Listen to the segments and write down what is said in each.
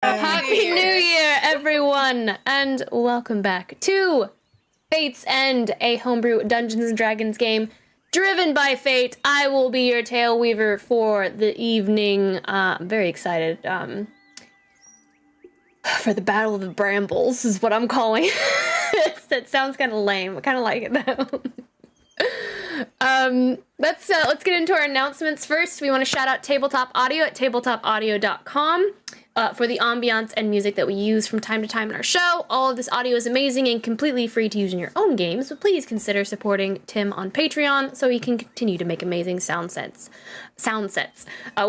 Happy New Year, everyone, and welcome back to Fate's End, a homebrew Dungeons & Dragons game driven by fate. I will be your tale weaver for the evening. I'm very excited for the Battle of the Brambles is what I'm calling it. That sounds kind of lame. I kind of like it, though. Let's get into our announcements first. We want to shout out Tabletop Audio at tabletopaudio.com for the ambiance and music that we use from time to time in our show. All of this audio is amazing and completely free to use in your own games, but please consider supporting Tim on Patreon so he can continue to make amazing sound sets.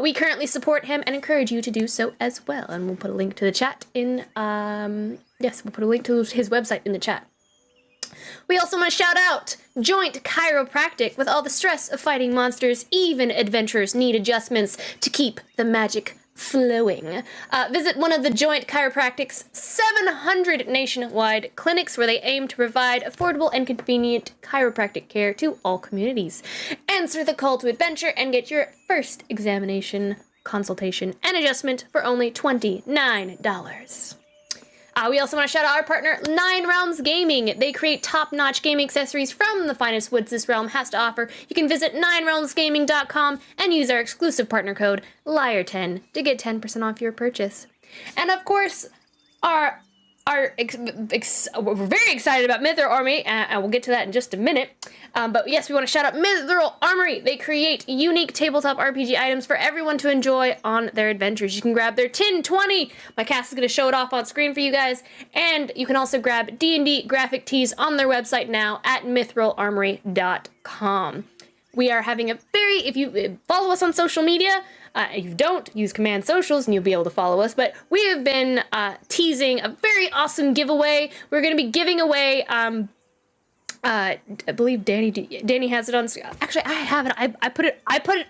We currently support him and encourage you to do so as well. And we'll put a link to the chat in, we'll put a link to his website in the chat. We also want to shout out Joint Chiropractic. With all the stress of fighting monsters, even adventurers need adjustments to keep the magic flowing. Visit one of the Joint Chiropractic's 700 nationwide clinics where they aim to provide affordable and convenient chiropractic care to all communities. Answer the call to adventure and get your first examination, consultation, and adjustment for only $29. We also want to shout out our partner, 9 Realms Gaming. They create top-notch gaming accessories from the finest woods this realm has to offer. You can visit 9realmsgaming.com and use our exclusive partner code, LIAR10, to get 10% off your purchase. And of course, we're very excited about Mithril Armory, and we'll get to that in just a minute. But yes, we want to shout out Mithril Armory. They create unique tabletop RPG items for everyone to enjoy on their adventures. You can grab their Tin 20. My cast is going to show it off on screen for you guys. And you can also grab D&D graphic tees on their website now at mithrilarmory.com. We are having if you follow us on social media, if you don't, use Command Socials and you'll be able to follow us. But we have been teasing a very awesome giveaway. We're going to be giving away, I believe Danny has it on. Actually, I have it. I put it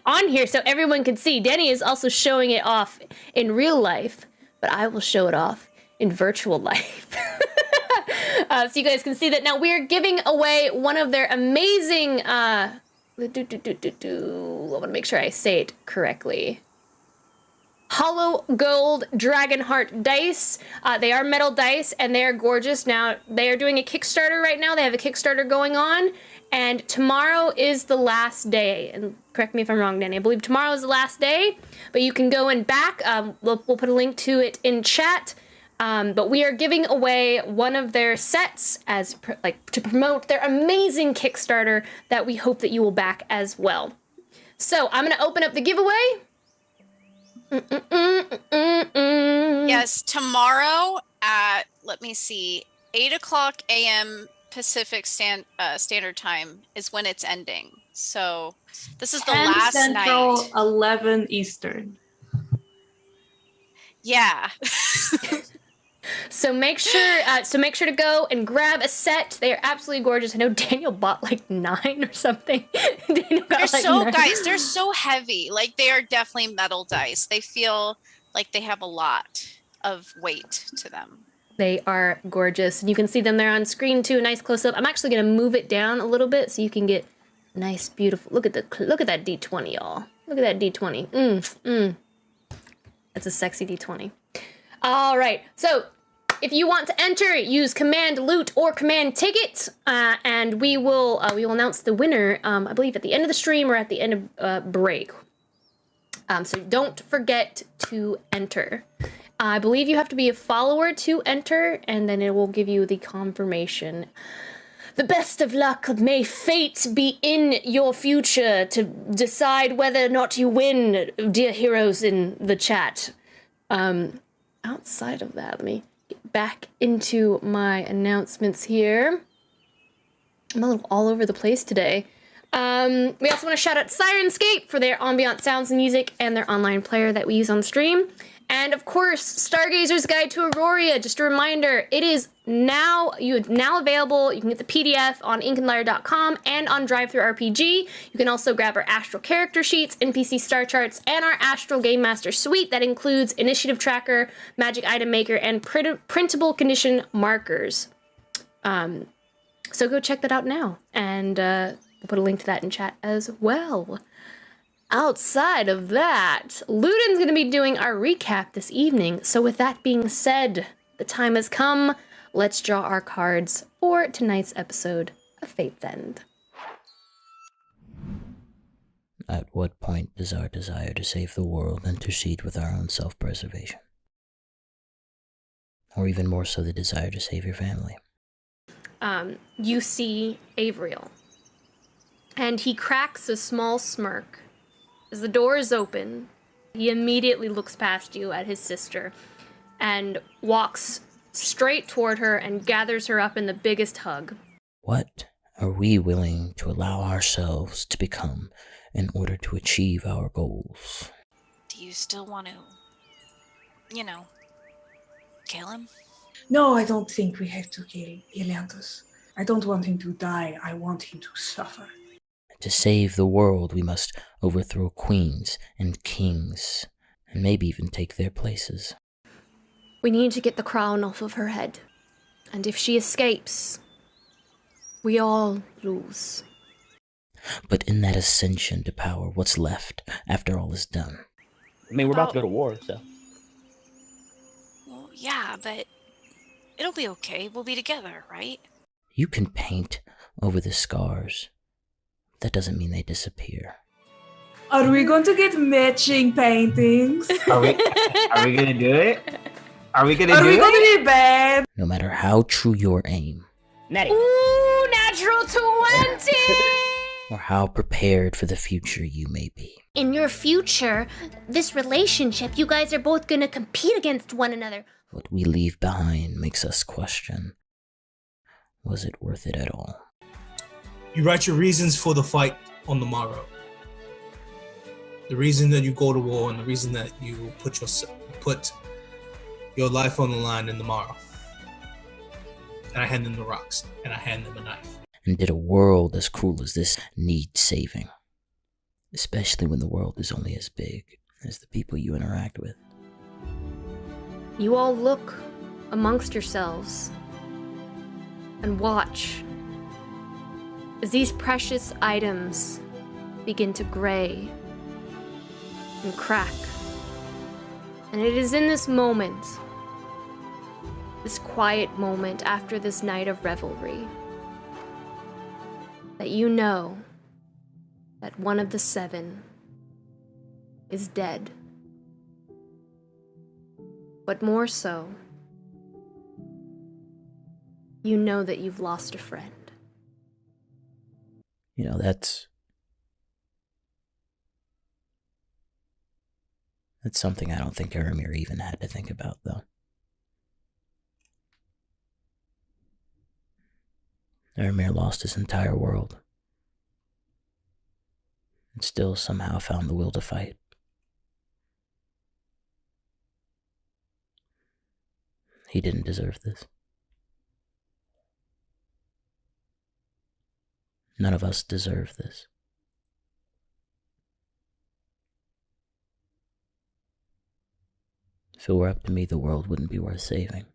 on here so everyone can see. Danny is also showing it off in real life, but I will show it off in virtual life. So you guys can see that now. We are giving away one of their amazing. I want to make sure I say it correctly. Hollow Gold Dragonheart dice. They are metal dice, and they are gorgeous. Now, they are doing a Kickstarter right now. They have a Kickstarter going on, and tomorrow is the last day. And correct me if I'm wrong, Danny. I believe tomorrow is the last day, but you can go and back. We'll put a link to it in chat. But we are giving away one of their sets to promote their amazing Kickstarter that we hope that you will back as well. So I'm going to open up the giveaway. Yes, tomorrow at, 8 o'clock a.m. Pacific Standard Time is when it's ending. So this is the last Central, night. 11 Eastern. Yeah. So make sure to go and grab a set. They are absolutely gorgeous. I know Daniel bought like 9 or something. They're so heavy. Like, they are definitely metal dice. They feel like they have a lot of weight to them. They are gorgeous. And you can see them there on screen too, a nice close up. I'm actually going to move it down a little bit so you can get a nice, beautiful, look at that D20, y'all. Look at that D20. That's a sexy D20. All right, so if you want to enter, use Command Loot or Command Ticket, and we will announce the winner, I believe, at the end of the stream or at the end of break. So don't forget to enter. I believe you have to be a follower to enter, and then it will give you the confirmation. The best of luck. May fate be in your future to decide whether or not you win, dear heroes in the chat. Outside of that, let me get back into my announcements here. I'm a little all over the place today. We also want to shout out Sirenscape for their ambient sounds and music and their online player that we use on stream. And of course, Stargazer's Guide to Aurora. Just a reminder, it is now available. You can get the PDF on inkandlyre.com and on DriveThruRPG. You can also grab our Astral character sheets, NPC star charts, and our Astral Game Master suite that includes Initiative Tracker, Magic Item Maker, and printable condition markers. So go check that out now, and we'll put a link to that in chat as well. outside of that, Ludin's going to be doing our recap this evening. So with that being said, the time has come. Let's draw our cards for tonight's episode of Fate's End. At what point does our desire to save the world intercede with our own self-preservation? Or even more so, the desire to save your family? You see Avriel, and he cracks a small smirk. As the door is open, he immediately looks past you at his sister and walks straight toward her and gathers her up in the biggest hug. What are we willing to allow ourselves to become in order to achieve our goals? Do you still want to, kill him? No, I don't think we have to kill Elianthus. I don't want him to die. I want him to suffer. To save the world, we must overthrow queens and kings, and maybe even take their places. We need to get the crown off of her head. And if she escapes, we all lose. But in that ascension to power, what's left after all is done? I mean, we're about to go to war, so. Well, yeah, but it'll be okay. We'll be together, right? You can paint over the scars. That doesn't mean they disappear. Are we going to get matching paintings? Are we gonna do it? Are we gonna Are do we it? going to be bad? No matter how true your aim, Natty. Ooh, natural 20! or how prepared for the future you may be. In your future, this relationship, you guys are both gonna compete against one another. What we leave behind makes us question, was it worth it at all? You write your reasons for the fight on the morrow. The reason that you go to war and the reason that you put your life on the line in the morrow. And I hand them the rocks, and I hand them a knife. And did a world as cruel as this need saving? Especially when the world is only as big as the people you interact with. You all look amongst yourselves and watch as these precious items begin to gray and crack. And it is in this moment, this quiet moment after this night of revelry, that you know that one of the 7 is dead. But more so, you know that you've lost a friend. You know, that's something I don't think Eramir even had to think about, though. Eramir lost his entire world, and still somehow found the will to fight. He didn't deserve this. None of us deserve this. If it were up to me, the world wouldn't be worth saving.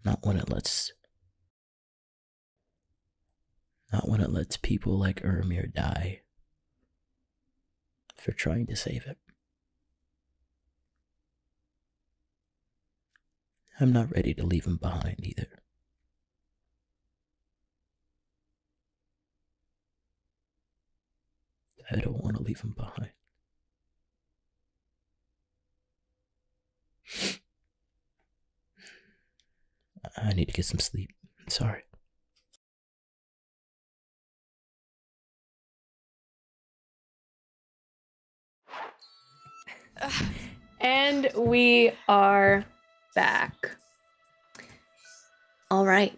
Not when it lets people like Eramir die for trying to save it. I'm not ready to leave him behind either. I don't want to leave him behind. I need to get some sleep. Sorry. And we are back. All right.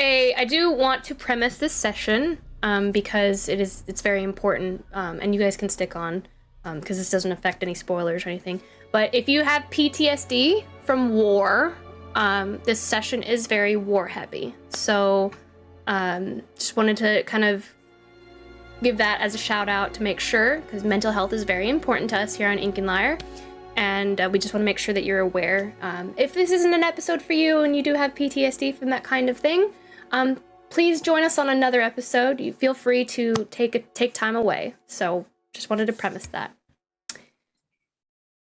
I do want to premise this session because it's very important, and you guys can stick on because this doesn't affect any spoilers or anything. But if you have PTSD from war, this session is very war heavy. So just wanted to kind of give that as a shout out to make sure, because mental health is very important to us here on Ink and Lyre. And we just want to make sure that you're aware. If this isn't an episode for you and you do have PTSD from that kind of thing, please join us on another episode. You feel free to take time away. So just wanted to premise that.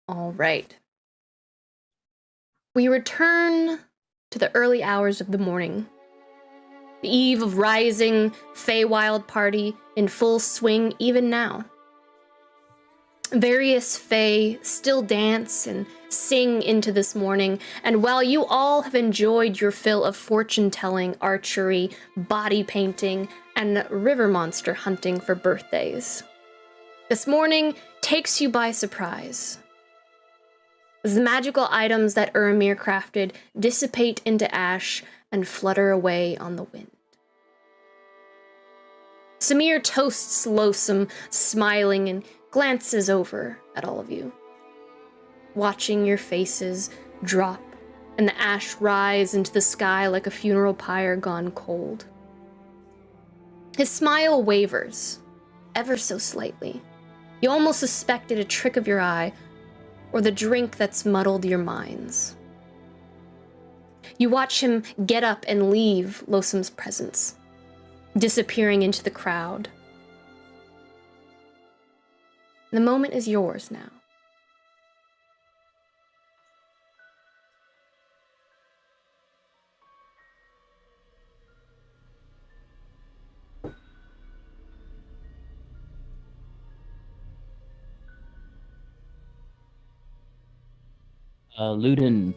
All right. We return to the early hours of the morning. The eve of rising Feywild party in full swing even now. Various Fae still dance and sing into this morning, and while you all have enjoyed your fill of fortune-telling, archery, body painting, and river monster hunting for birthdays, this morning takes you by surprise. As the magical items that Uramir crafted dissipate into ash and flutter away on the wind. Samir toasts Loathsome, smiling, and glances over at all of you, watching your faces drop and the ash rise into the sky like a funeral pyre gone cold. His smile wavers, ever so slightly. You almost suspected a trick of your eye, or the drink that's muddled your minds. You watch him get up and leave Loathsome's presence, disappearing into the crowd. The moment is yours now. Ludin,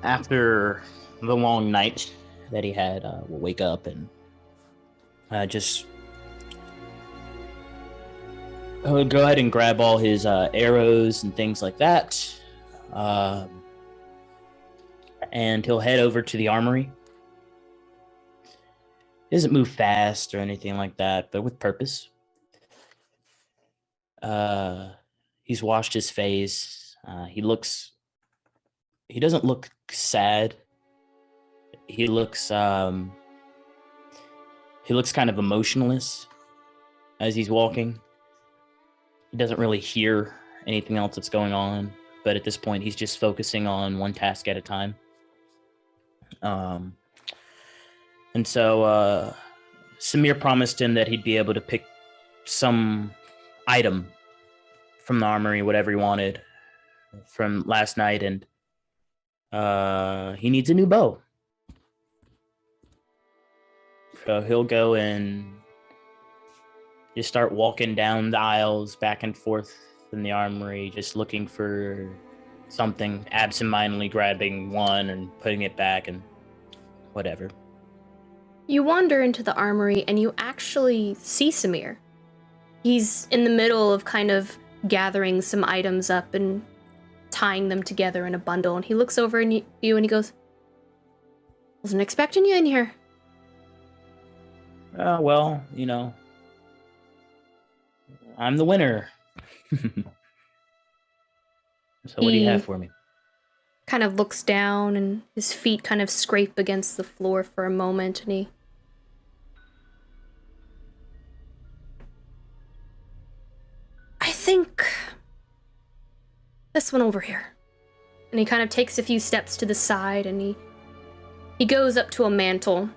after the long night that he had, will wake up and just go ahead and grab all his arrows and things like that. And he'll head over to the armory. He doesn't move fast or anything like that, but with purpose. He's washed his face. He doesn't look sad. He looks kind of emotionless as he's walking. He doesn't really hear anything else that's going on, but at this point he's just focusing on one task at a time. And so Samir promised him that he'd be able to pick some item from the armory, whatever he wanted from last night, and he needs a new bow. So he'll go and just start walking down the aisles back and forth in the armory, just looking for something, absentmindedly grabbing one and putting it back and whatever. You wander into the armory and you actually see Samir. He's in the middle of kind of gathering some items up and tying them together in a bundle, and he looks over at you and he goes, "Wasn't expecting you in here." Well, I'm the winner. So what do you have for me? Kind of looks down and his feet kind of scrape against the floor for a moment, and I think this one over here. And he kind of takes a few steps to the side, and he goes up to a mantle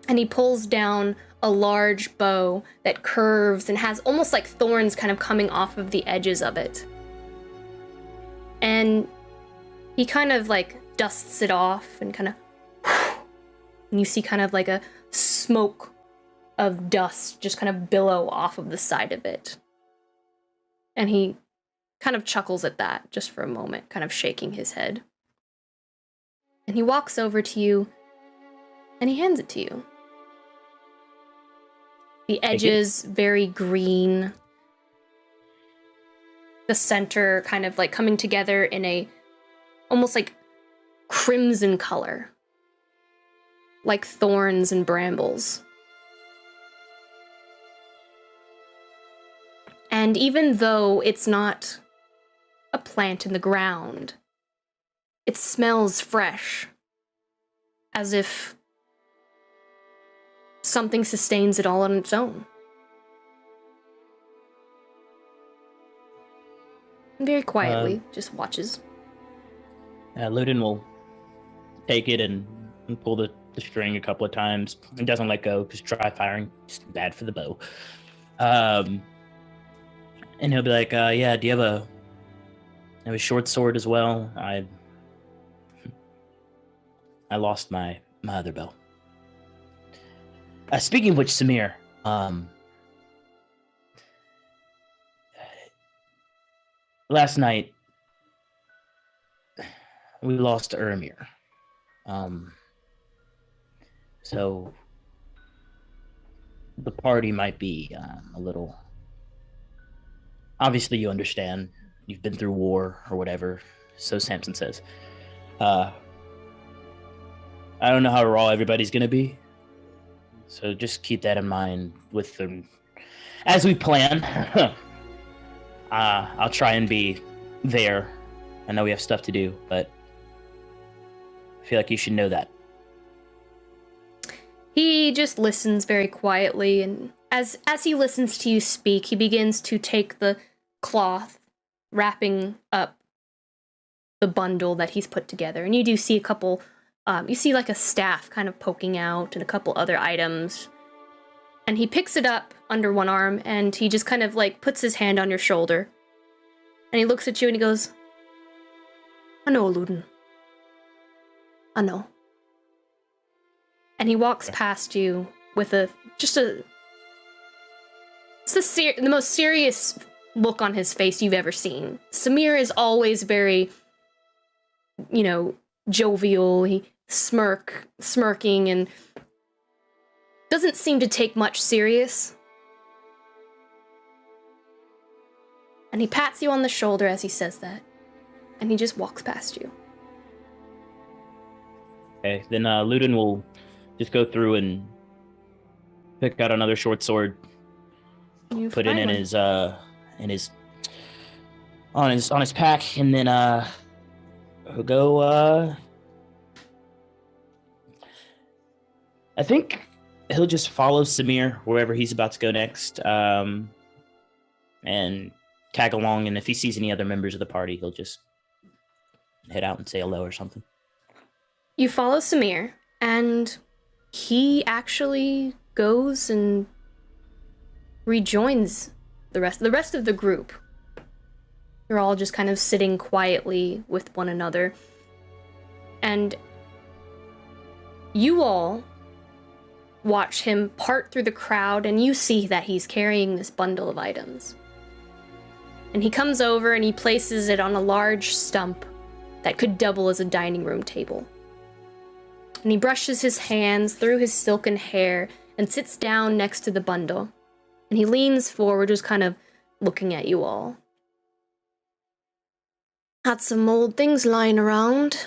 and he pulls down a large bow that curves and has almost like thorns kind of coming off of the edges of it. And he kind of like dusts it off and kind of, and you see kind of like a smoke of dust just kind of billow off of the side of it. And he kind of chuckles at that just for a moment, kind of shaking his head. And he walks over to you and he hands it to you. The edges very green. The center kind of like coming together in a almost like crimson color. Like thorns and brambles. And even though it's not a plant in the ground, it smells fresh. As if something sustains it all on its own. Very quietly, just watches. Ludin will take it and pull the string a couple of times. It doesn't let go because dry firing is bad for the bow. And he'll be like, "Yeah, do you have a short sword as well? I lost my other bow." Speaking of which, Samir, last night we lost Ermir. So the party might be a little. Obviously, you understand. You've been through war or whatever. So Samson says. I don't know how raw everybody's gonna be. So just keep that in mind with them as we plan. I'll try and be there. I know we have stuff to do, but I feel like you should know that. He just listens very quietly, and as he listens to you speak, he begins to take the cloth wrapping up the bundle that he's put together. And you do see a couple, you see like a staff kind of poking out and a couple other items. And he picks it up under one arm and he just kind of like puts his hand on your shoulder. And he looks at you and he goes, "I know, Ludin. I know." And he walks past you with the most serious look on his face you've ever seen. Samir is always very, jovial. He smirking and doesn't seem to take much serious. And he pats you on the shoulder as he says that. And he just walks past you. Okay, then Ludin will just go through and pick out another short sword, put it in his on his pack, and then he'll go. I think he'll just follow Samir wherever he's about to go next, and tag along. And if he sees any other members of the party, he'll just head out and say hello or something. You follow Samir, and he actually goes and rejoins the rest of the group. You're all just kind of sitting quietly with one another. And you all watch him part through the crowd, and you see that he's carrying this bundle of items. And he comes over and he places it on a large stump that could double as a dining room table. And he brushes his hands through his silken hair and sits down next to the bundle. And he leans forward, just kind of looking at you all. "Had some old things lying around.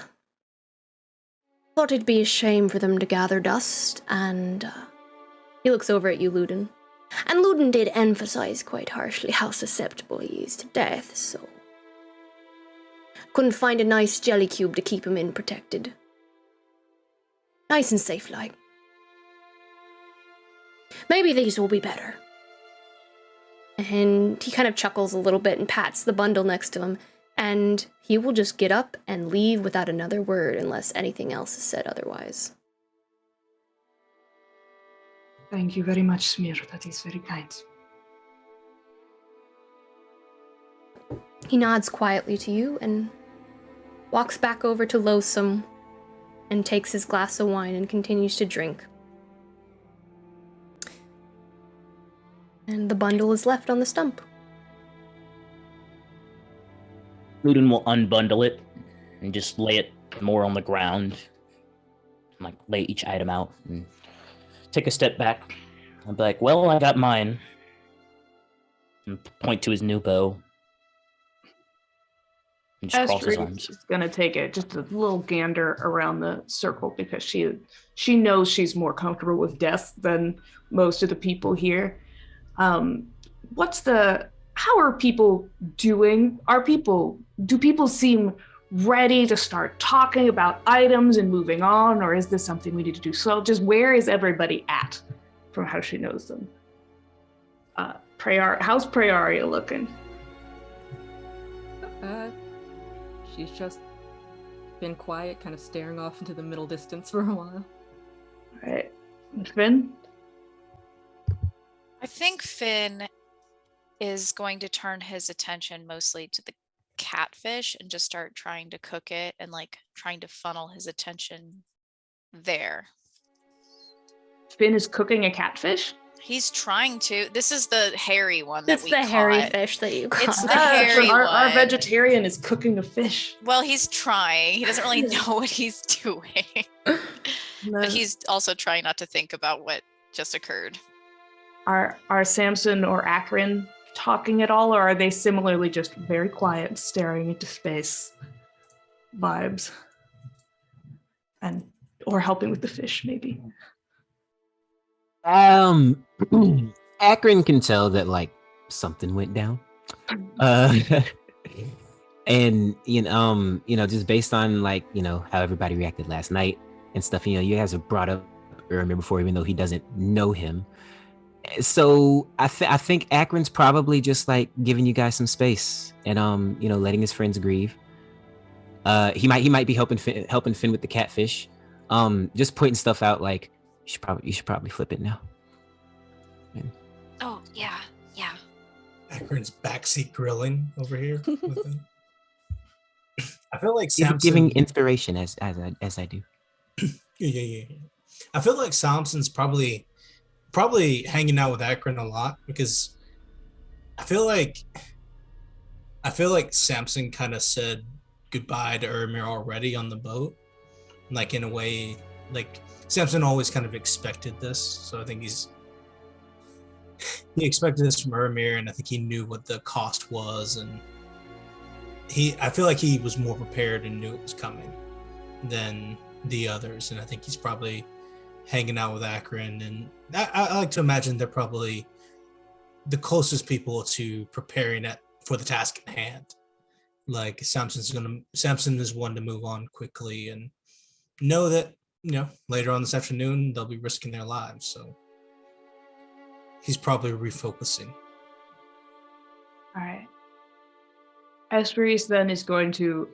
Thought it'd be a shame for them to gather dust, and he looks over at you, Ludin. And Ludin did emphasize quite harshly how susceptible he is to death, so couldn't find a nice jelly cube to keep him in protected. Nice and safe like. Maybe these will be better." And he kind of chuckles a little bit and pats the bundle next to him, and he will just get up and leave without another word unless anything else is said otherwise. Thank you very much, Smir. That is very kind. He nods quietly to you and walks back over to Loathsome and takes his glass of wine and continues to drink. And the bundle is left on the stump. Ludin will unbundle it and just lay it more on the ground, and like lay each item out and take a step back. I'll be like, "Well, I got mine," and point to his new bow. And just cross his arms. She's gonna take it just a little gander around the circle because she knows she's more comfortable with death than most of the people here. How are people doing? Do people seem ready to start talking about items and moving on, or is this something we need to do slow? Just where is everybody at from how she knows them? How's Prayaria looking? She's just been quiet, kind of staring off into the middle distance for a while. All right. Finn? I think Finn is going to turn his attention mostly to the catfish and just start trying to cook it and like trying to funnel his attention there. Finn is cooking a catfish? He's trying to. This is the hairy one that It's we the caught. hairy fish that you caught. It's the Ah, so hairy our one. vegetarian is cooking a fish. Well, he's trying. He doesn't really know what he's doing. But he's also trying not to think about what just occurred. Are Samson or Akron talking at all, or are they similarly just very quiet, staring into space vibes? Or helping with the fish, maybe. Akron can tell that like something went down. And just based on like, how everybody reacted last night and stuff, you guys have brought up Ermir before, even though he doesn't know him. So I think Akron's probably just like giving you guys some space and letting his friends grieve. He might be helping Finn with the catfish. Just pointing stuff out like you should probably flip it now. Oh, yeah. Akron's backseat grilling over here. With him. I feel like He's Samson giving inspiration as I do. Yeah. I feel like Samson's probably hanging out with Akron a lot because I feel like Samson kind of said goodbye to Ermir already on the boat. Like in a way, like Samson always kind of expected this, so I think he expected this from Ermir, and I think he knew what the cost was, and I feel like he was more prepared and knew it was coming than the others, and I think he's probably hanging out with Akron, and I like to imagine they're probably the closest people to preparing for the task at hand. Like Samson is one to move on quickly and know that later on this afternoon they'll be risking their lives, so he's probably refocusing. All right. Esperis then is going to,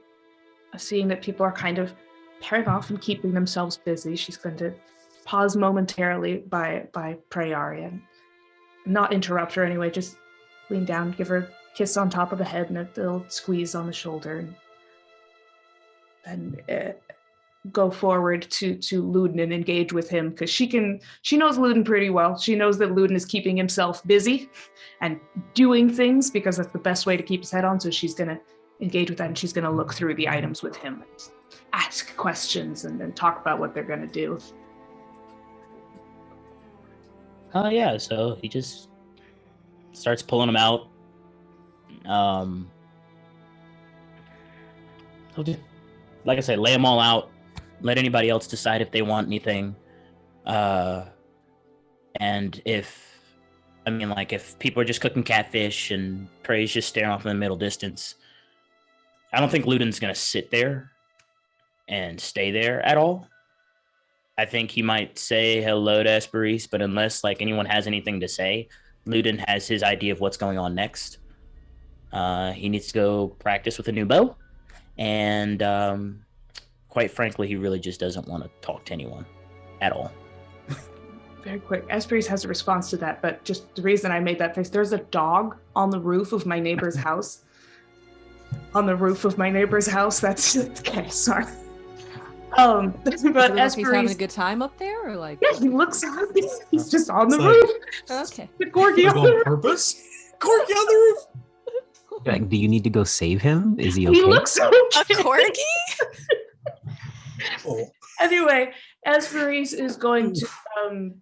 seeing that people are kind of pairing off and keeping themselves busy, she's going to pause momentarily by Prayaria. Not interrupt her anyway, just lean down, give her a kiss on top of the head and a little squeeze on the shoulder, and go forward to Ludin and engage with him, because she knows Ludin pretty well. She knows that Ludin is keeping himself busy and doing things because that's the best way to keep his head on. So she's going to engage with that, and she's going to look through the items with him, ask questions, and then talk about what they're going to do. Oh yeah, so he just starts pulling them out. He'll just, like I said, lay them all out. Let anybody else decide if they want anything. And if people are just cooking catfish and Prey's just staring off in the middle distance, I don't think Ludin's going to sit there and stay there at all. I think he might say hello to Esperis, but unless anyone has anything to say, Ludin has his idea of what's going on next. He needs to go practice with a new bow, and quite frankly, he really just doesn't want to talk to anyone at all. Very quick. Esperis has a response to that, but just the reason I made that face, there's a dog on the roof of my neighbor's house. That's okay, sorry. But He's Esperis, having a good time up there, or like? yeah, he looks happy. He's just on the It's roof. Okay. The corgi Like on the on roof. purpose? Corky on the roof? Like, do you need to go save him? Is he okay? He looks okay. A corgi? Oh. Anyway, Esperis is going to,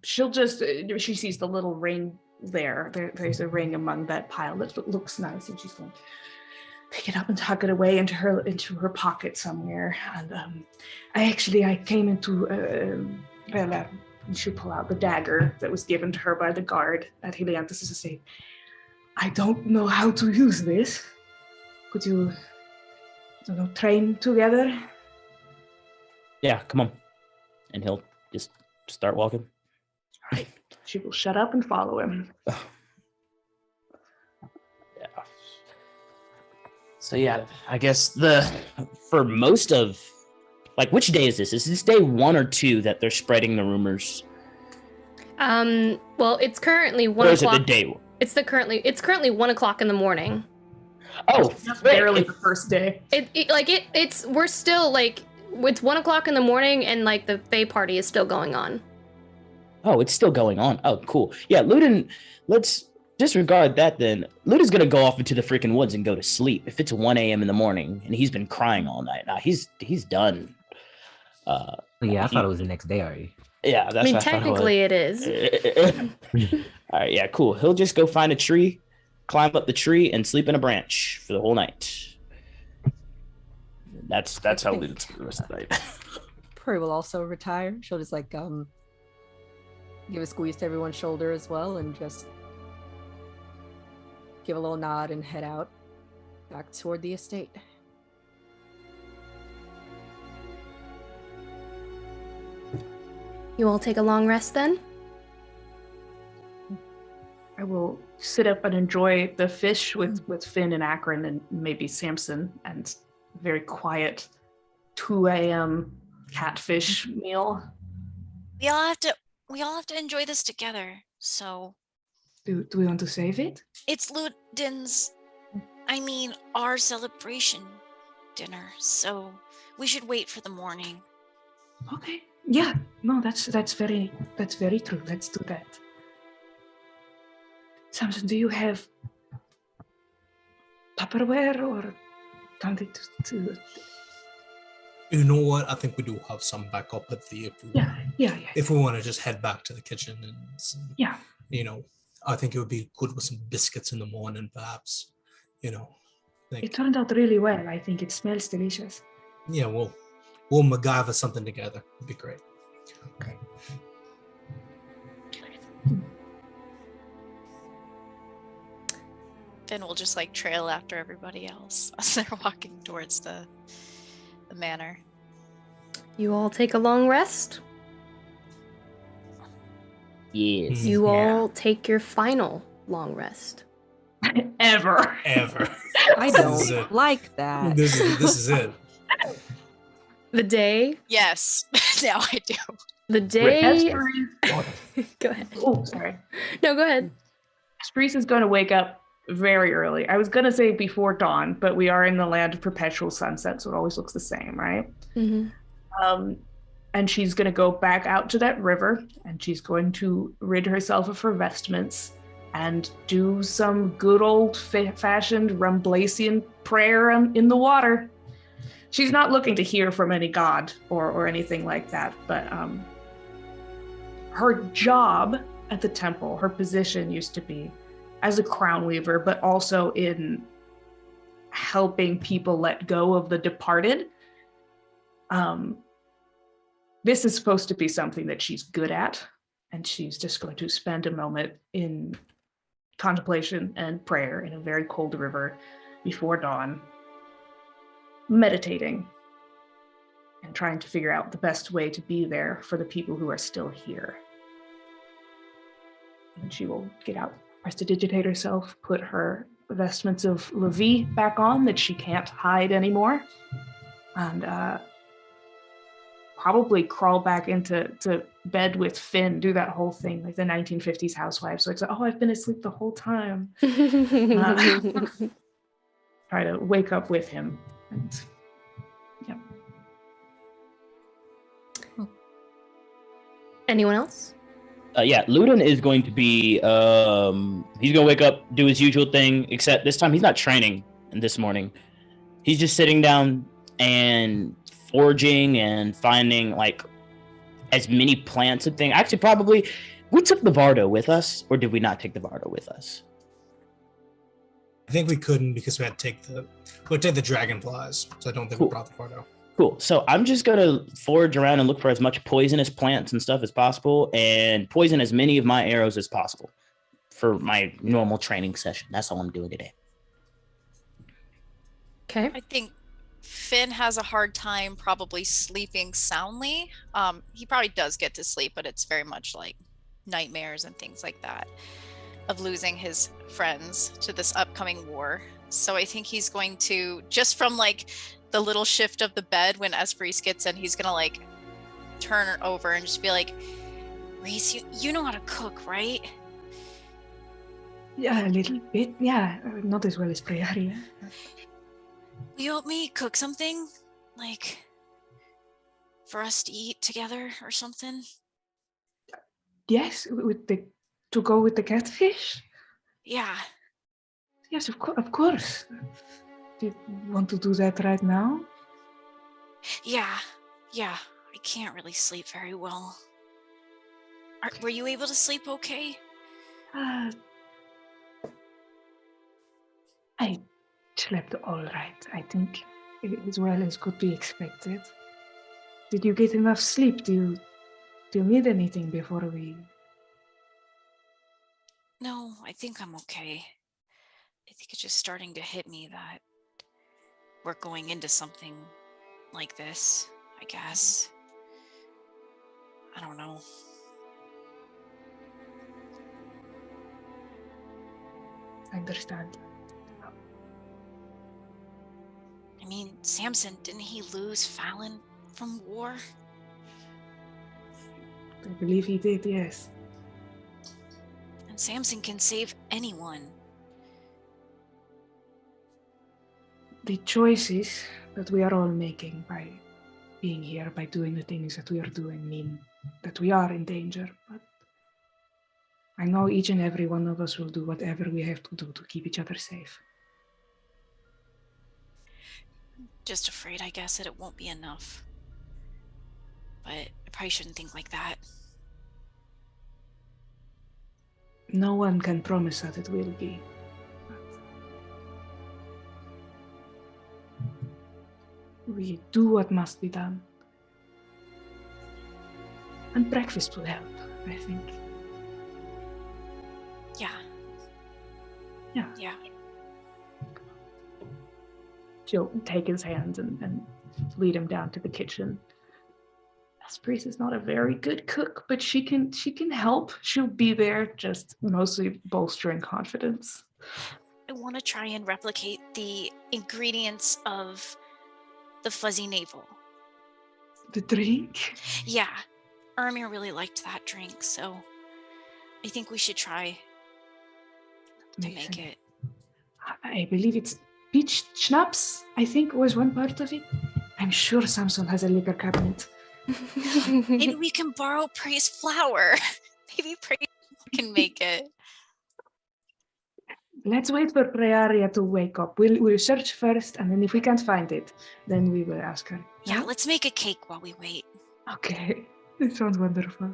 she sees the little ring there. There's a ring among that pile that looks nice, and she's going to pick it up and tuck it away into her pocket somewhere. And I came into, she'll pull out the dagger that was given to her by the guard at Helianthus to say, I don't know how to use this. Could you, train together? Yeah, come on. And he'll just start walking. All right. She will shut up and follow him. Yeah. So yeah, I guess for most of which day is this? Is this day 1 or 2 that they're spreading the rumors? Well, it's currently 1 Or is it o'clock. the day? It's currently 1 o'clock in the morning. Oh, That's barely the first day. We're still it's 1 o'clock in the morning and the Fae party is still going on. Oh, it's still going on. Oh, cool. Yeah, Ludin, let's disregard that then. Ludin's gonna go off into the freaking woods and go to sleep. If it's 1 a.m. in the morning and he's been crying all night, now he's done. Yeah, I thought it was the next day already. Yeah, that's I mean, what I thought technically it is. All right, yeah, cool. He'll just go find a tree, climb up the tree, and sleep in a branch for the whole night. That's how Ludin's for the rest of the night. Prue will also retire. She'll just give a squeeze to everyone's shoulder as well, and just give a little nod and head out back toward the estate. You all take a long rest then? I will sit up and enjoy the fish with Finn and Akron and maybe Samson, and very quiet 2 a.m. catfish meal. We all have to enjoy this together. So Do we want to save it? it's our celebration dinner. So we should wait for the morning. Okay. Yeah. No, that's very true. Let's do that. Samson, do you have Tupperware or something to You know what? I think we do have some backup at the if we want to just head back to the kitchen and I think it would be good with some biscuits in the morning, perhaps. It turned out really well. I think it smells delicious. Yeah, we'll MacGyver something together. It'd be great. Okay. Finn will just trail after everybody else as they're walking towards the manor. You all take a long rest. Yes. You all take your final long rest. Ever. I don't like that. This is it. The day. Yes, now I do. The day. Asperis. Go ahead. Oh, sorry. No, go ahead. Asperis is going to wake up very early. I was going to say before dawn, but we are in the land of perpetual sunset, so it always looks the same, right? Mm-hmm. And she's going to go back out to that river, and she's going to rid herself of her vestments and do some good old-fashioned Rumblasian prayer in the water. She's not looking to hear from any god or anything like that, but her job at the temple, her position used to be as a crown weaver, but also in helping people let go of the departed. This is supposed to be something that she's good at, and she's just going to spend a moment in contemplation and prayer in a very cold river before dawn, meditating and trying to figure out the best way to be there for the people who are still here. And she will get out, prestidigitate herself, put her vestments of Levi back on that she can't hide anymore, and probably crawl back into bed with Finn, do that whole thing like the 1950s housewives. So it's I've been asleep the whole time. Try to wake up with him. And Anyone else? Ludin is going to be he's gonna wake up, do his usual thing, except this time he's not training this morning. He's just sitting down and foraging and finding as many plants and things. Actually, probably we took the Vardo with us, or did we not take the Vardo with us? I think we couldn't because we had to take the dragonflies. So I don't think we brought the Vardo. Cool. So I'm just gonna forage around and look for as much poisonous plants and stuff as possible, and poison as many of my arrows as possible for my normal training session. That's all I'm doing today. Okay. I think Finn has a hard time probably sleeping soundly. He probably does get to sleep, but it's very much like nightmares and things like that. of losing his friends to this upcoming war. So I think he's going to, just from like the little shift of the bed when Esperis gets in, he's gonna like turn over and just be like, Reese, you know how to cook, right? Yeah, a little bit. Yeah, not as well as Prearia. Will you help me cook something? Like, for us to eat together or something? Yes, to go with the catfish? Yeah. Yes, of course. Do you want to do that right now? Yeah. I can't really sleep very well. Were you able to sleep okay? I slept all right, I think, as well as could be expected. Did you get enough sleep? Do you need anything before we... No, I think I'm okay. I think it's just starting to hit me that we're going into something like this, I guess. I don't know. I understand. I mean, Samson, didn't he lose Fallon from war? I believe he did, yes. And Samson can save anyone. The choices that we are all making by being here, by doing the things that we are doing, mean that we are in danger. But I know each and every one of us will do whatever we have to do to keep each other safe. Just afraid, I guess, that it won't be enough. But I probably shouldn't think like that. No one can promise that it will be. We do what must be done. And breakfast will help, I think. Yeah. She'll take his hand and lead him down to the kitchen. Esperis is not a very good cook, but she can help. She'll be there, just mostly bolstering confidence. I want to try and replicate the ingredients of the fuzzy navel. The drink? Yeah. Ermir really liked that drink, so I think we should try to make it. I believe it's peach schnapps, I think, was one part of it. I'm sure Samson has a liquor cabinet. Maybe we can borrow Prey's flour. Maybe Prey can make it. Let's wait for Prearia to wake up. We'll search first, and then if we can't find it, then we will ask her. Yeah, let's make a cake while we wait. Okay, it sounds wonderful.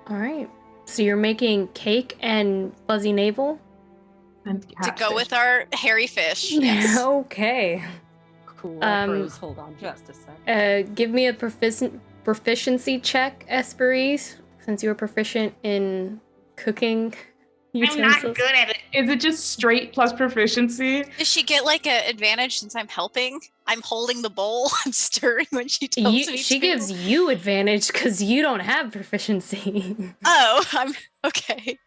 All right. So you're making cake and fuzzy navel? And to go with our hairy fish. Yes. Okay. Cool. Rose, hold on just a sec. Give me a proficiency check, Esperis, since you were proficient in cooking utensils. I'm not good at it. Is it just straight plus proficiency? Does she get like an advantage since I'm helping? I'm holding the bowl and stirring when she tells me She to. gives you advantage because you don't have proficiency. Oh, I'm okay.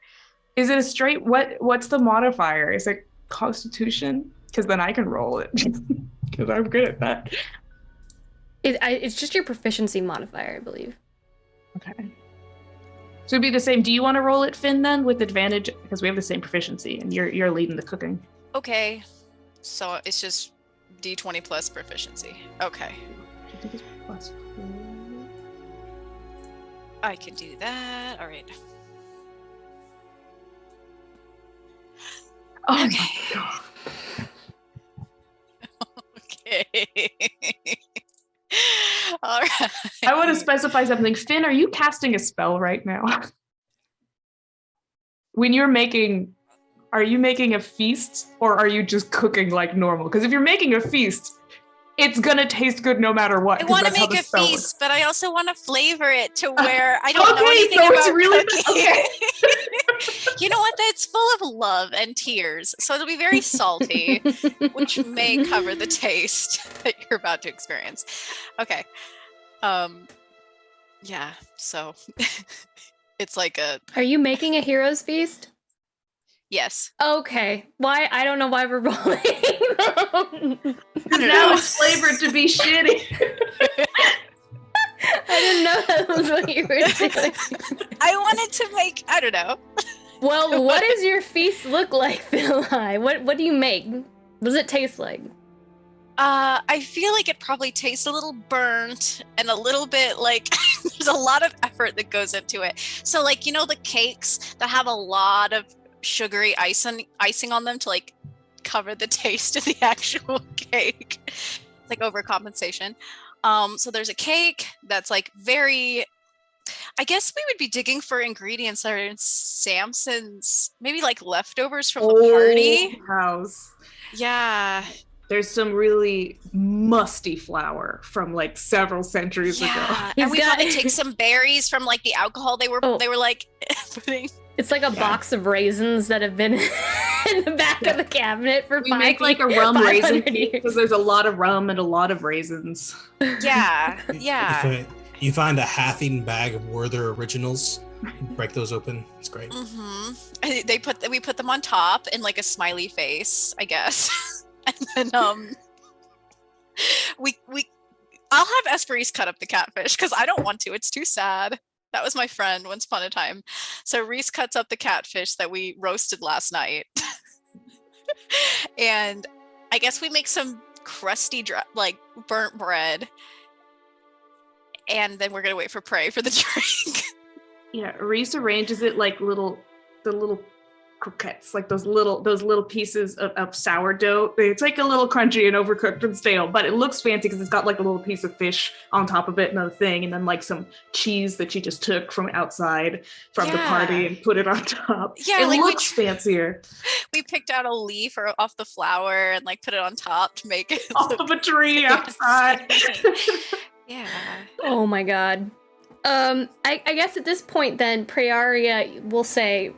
Is it a straight? What's the modifier? Is it Constitution? Because then I can roll it. Because I'm good at that. It's just your proficiency modifier, I believe. Okay. So it'd be the same. Do you want to roll it, Finn, then, with advantage? Because we have the same proficiency, and you're leading the cooking. Okay. So it's just D20 plus proficiency. Okay. I can do that. All right. Oh okay. My God. Okay. All right. I want to specify something. Finn, are you casting a spell right now? When you're making, are you making a feast or are you just cooking like normal? Because if you're making a feast, it's gonna taste good no matter what. I want to make a feast, but I also want to flavor it to where I don't know anything so about it's really cooking. okay. You know what? It's full of love and tears, so it'll be very salty, which may cover the taste that you're about to experience. Okay. Yeah. So It's like a Are you making a hero's feast? yes. Okay. Why? I don't know why we're rolling. Now it's flavored to be shitty. I didn't know that was what you were doing. I wanted to make. I don't know. Well, what does your feast look like, Philai? What do you make? What does it taste like? I feel like it probably tastes a little burnt and a little bit like there's a lot of effort that goes into it. So like, you know, the cakes that have a lot of sugary icing on them to like cover the taste of the actual cake. It's like overcompensation. So there's a cake that's like very, I guess we would be digging for ingredients that are in Samson's, maybe like leftovers from the party. House. Yeah. There's some really musty flour from like several centuries ago. And we probably take some berries from like the alcohol they were like putting. It's like a box of raisins that have been in the back of the cabinet for We make like a rum 500 raisin years. because there's a lot of rum and a lot of raisins. Yeah, yeah. You find a half-eaten bag of Werther Originals, break those open. It's great. Mm-hmm. We put them on top in like a smiley face, I guess. And then I'll have Esperise cut up the catfish because I don't want to. It's too sad. That was my friend once upon a time. So Reese cuts up the catfish that we roasted last night. And I guess we make some crusty, like burnt bread. And then we're going to wait for Prey for the drink. Yeah, Reese arranges it like the little croquettes, like those little pieces of sourdough. It's like a little crunchy and overcooked and stale, but it looks fancy because it's got like a little piece of fish on top of it, another thing, and then like some cheese that she just took from outside from the party and put it on top. Yeah, it like looks fancier. We picked out a leaf off the flower and like put it on top to make it off of a tree outside. Yeah. Oh my god. I guess at this point then, Praeria will say,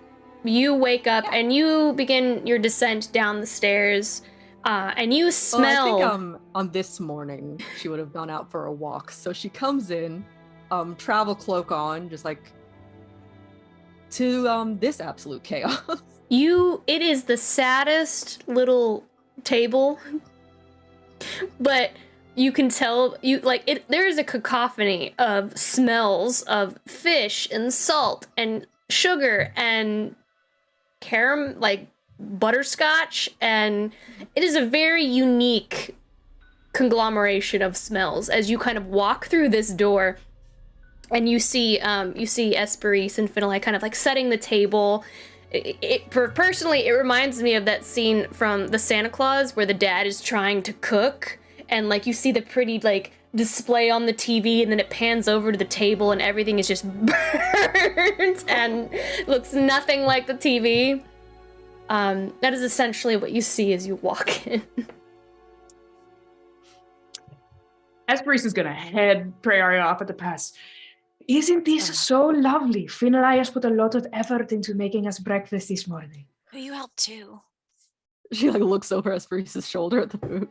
you wake up and you begin your descent down the stairs, and you smell. I think on this morning she would have gone out for a walk. So she comes in, travel cloak on, just like to this absolute chaos. It is the saddest little table, but you can tell there is a cacophony of smells of fish and salt and sugar and caramel, like butterscotch, and it is a very unique conglomeration of smells as you kind of walk through this door and you see Esperise and Finlay kind of like setting the table. Personally, it reminds me of that scene from the Santa Claus where the dad is trying to cook and like you see the pretty like display on the TV and then it pans over to the table and everything is just burnt and looks nothing like the TV. That is essentially what you see as you walk in. Esperise is gonna head Praeria off at the pass. Isn't this so lovely? Finlay has put a lot of effort into making us breakfast this morning. You helped too. She like looks over Esperise's shoulder at the food.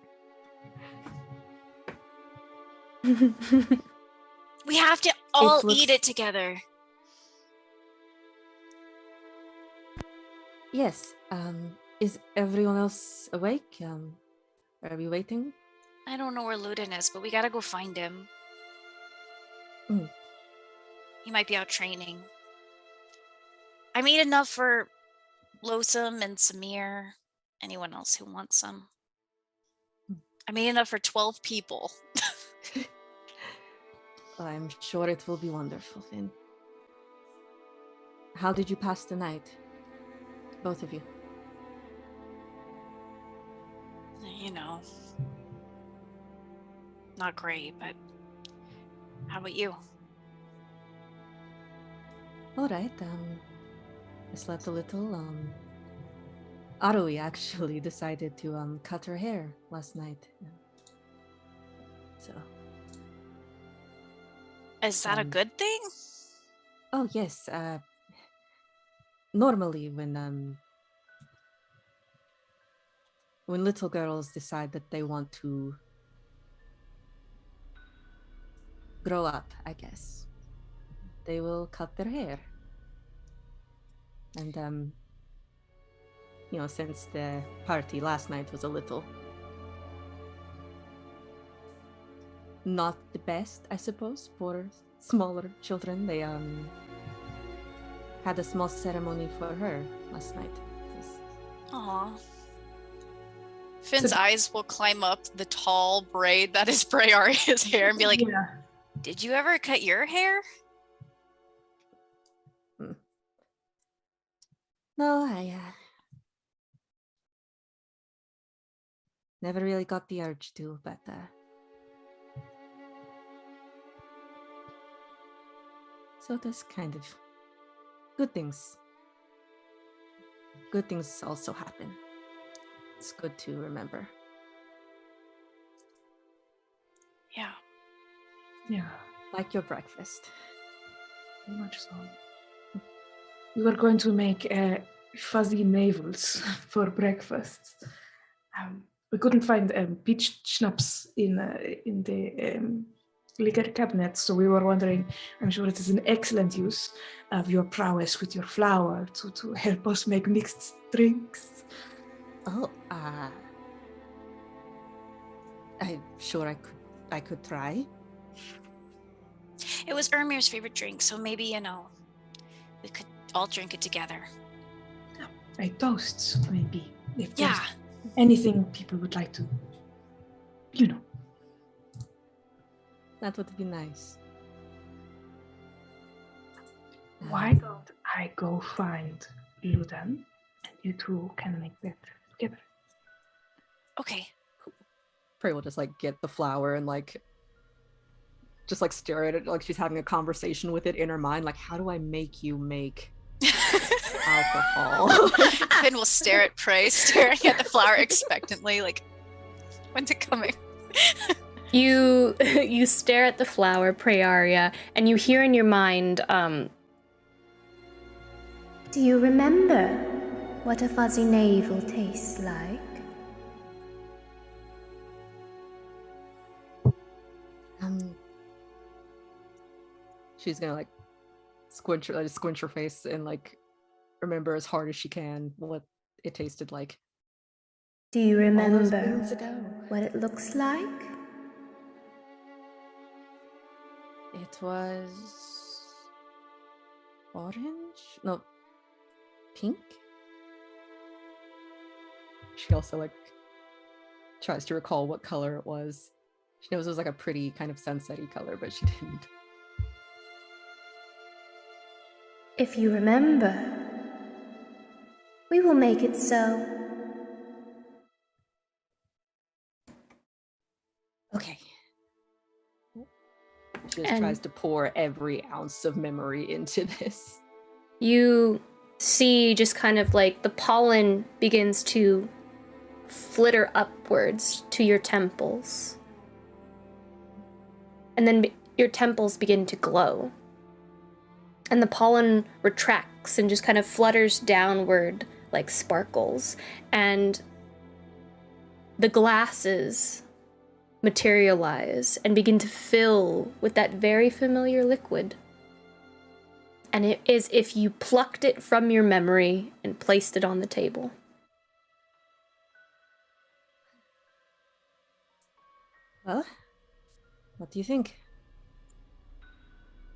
We have to all eat it together. Yes. Is everyone else awake? Are we waiting? I don't know where Ludin is, but we gotta go find him. He might be out training. I made enough for Losum and Samir. Anyone else who wants some. I made enough for 12 people. I'm sure it will be wonderful, Finn. How did you pass the night? Both of you. You know. Not great, but how about you? All right. I slept a little. Arui actually decided to cut her hair last night. So. Is that a good thing? Oh yes. Normally, when little girls decide that they want to grow up, I guess they will cut their hair. And since the party last night was a little not the best, I suppose, for smaller children, they had a small ceremony for her last night. Aw. Finn's eyes will climb up the tall braid that is Brayaria's hair and be like, did you ever cut your hair? No, I never really got the urge to, but so that's kind of good things. Good things also happen. It's good to remember. Yeah. Yeah, Like your breakfast. very much so. We were going to make fuzzy navels for breakfast. We couldn't find peach schnapps in the liquor cabinet, so we were wondering, I'm sure it is an excellent use of your prowess with your flour to help us make mixed drinks. Oh, I'm sure I could try. It was Ermir's favorite drink, so maybe, we could all drink it together. A toast, maybe. If Yeah. there's anything people would like to, That would be nice. Why don't I go find Ludan and you two can make that together? Okay. Prey will just get the flour and just stare at it like she's having a conversation with it in her mind. Like, how do I make you make alcohol? Finn will stare at Prey, staring at the flower expectantly, like, when's it coming? You stare at the flower, Prayaria, and you hear in your mind, Do you remember what a fuzzy navel tastes like? She's gonna squinch her face and remember as hard as she can what it tasted like. Do you remember moons ago. what it looks like? It was orange? No, pink? She also tries to recall what color it was. She knows it was a pretty kind of sunset-y color, but she didn't. If you remember, we will make it so. Okay. She just tries to pour every ounce of memory into this. you see just kind of the pollen begins to flitter upwards to your temples. And then your temples begin to glow. And the pollen retracts and just kind of flutters downward like sparkles. And the glasses materialize and begin to fill with that very familiar liquid. And it is if you plucked it from your memory and placed it on the table. Well, what do you think?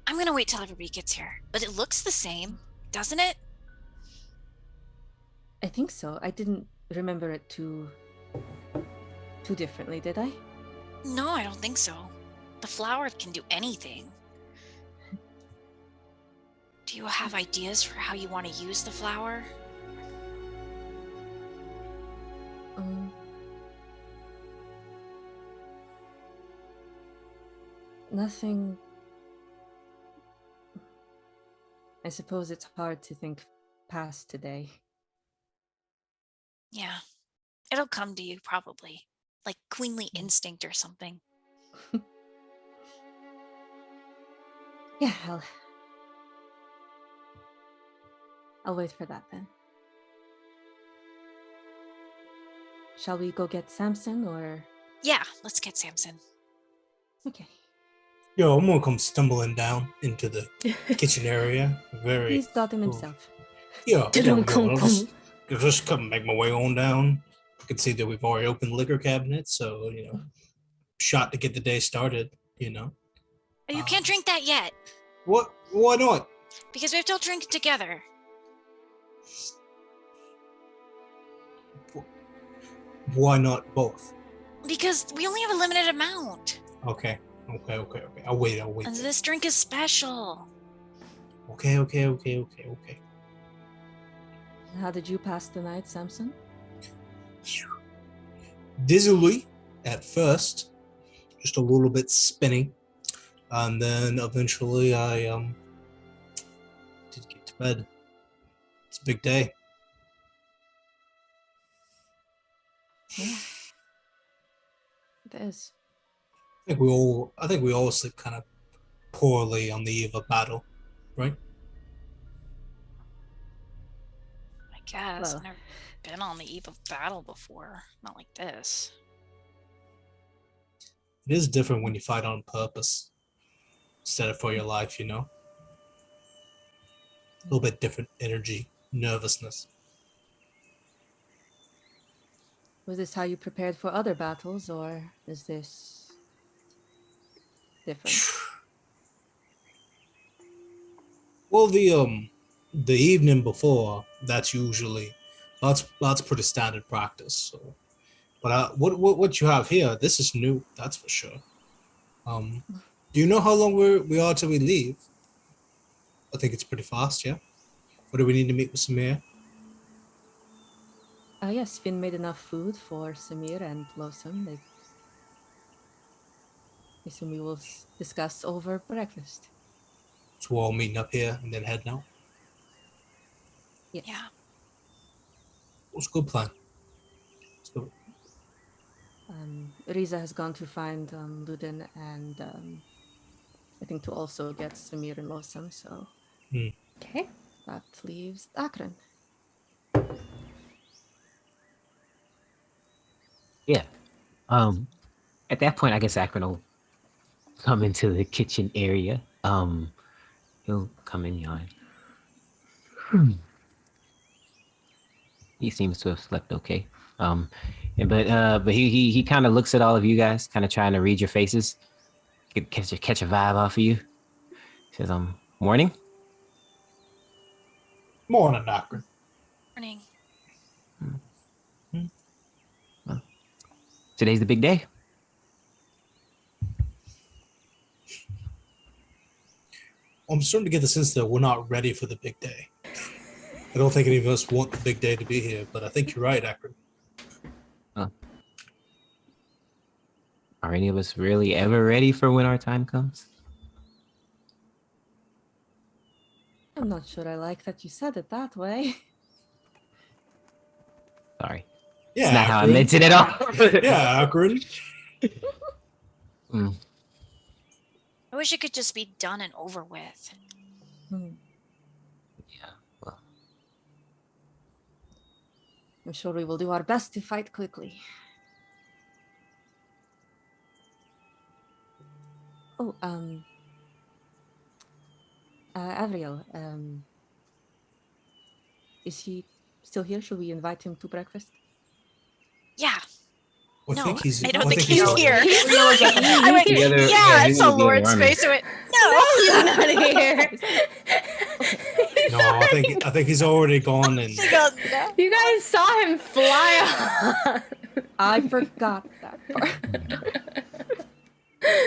I'm gonna wait till everybody gets here, but it looks the same, doesn't it? I think so. I didn't remember it too differently, did I? No, I don't think so. The flower can do anything. Do you have ideas for how you want to use the flower? Nothing. I suppose it's hard to think past today. Yeah, it'll come to you probably, like queenly instinct or something. Yeah, I'll wait for that then. Shall we go get Samson or? Yeah, let's get Samson. Okay. Yo, I'm gonna come stumbling down into the kitchen area. He's got him himself. Yeah. Dum-dum-cum-cum. I'll just come make my way on down. You can see that we've already opened the liquor cabinet, so shot to get the day started. You can't drink that yet What? Why not? because we have to drink together. Why not both? Because we only have a limited amount. Okay. I'll wait. And this drink is special. Okay. How did you pass the night, Samson? Dizzily at first, just a little bit spinning, and then eventually I did get to bed. It's a big day. Yeah. It is. I think we all sleep kind of poorly on the eve of battle, right? I guess. Well. I've never been on the eve of battle before. Not like this. It is different when you fight on purpose instead of for your life, A little bit different energy, nervousness. Was this how you prepared for other battles, or is this different? Well, the evening before, that's pretty standard practice. So, but what you have here, this is new. That's for sure. Do you know how long we are till we leave? I think it's pretty fast. Yeah. Or do we need to meet with Samir? Yes, Finn made enough food for Samir and Blossom. I assume we will discuss over breakfast. So we're all meeting up here and then heading out. Yes. Yeah. What's a good plan? Let's go. Riza has gone to find Ludin and I think to also get Samir and Blossom, so Okay. that leaves Akron. Yeah. At that point, I guess Akron will come into the kitchen area. He'll come in yawn. He seems to have slept okay. But he kind of looks at all of you guys, kind of trying to read your faces, catch a vibe off of you. He says, morning. Morning, Akron. Morning. Well, today's the big day. I'm starting to get the sense that we're not ready for the big day. I don't think any of us want the big day to be here, but I think you're right, Akron. Are any of us really ever ready for when our time comes? I'm not sure I like that you said it that way. Sorry. Yeah, It's not how I Akron. meant it at all. Yeah, Akron. I wish it could just be done and over with. Yeah, well, I'm sure we will do our best to fight quickly. Oh, Avriel, is he still here? Should we invite him to breakfast? Yeah. I No, think he's. I don't think he's not here. He's I went, The other- yeah, he it's a would be in Lord's the army. face. I went, no. He's not here. No, I think he's already gone. And She goes, no. You guys saw him fly off. I forgot that part.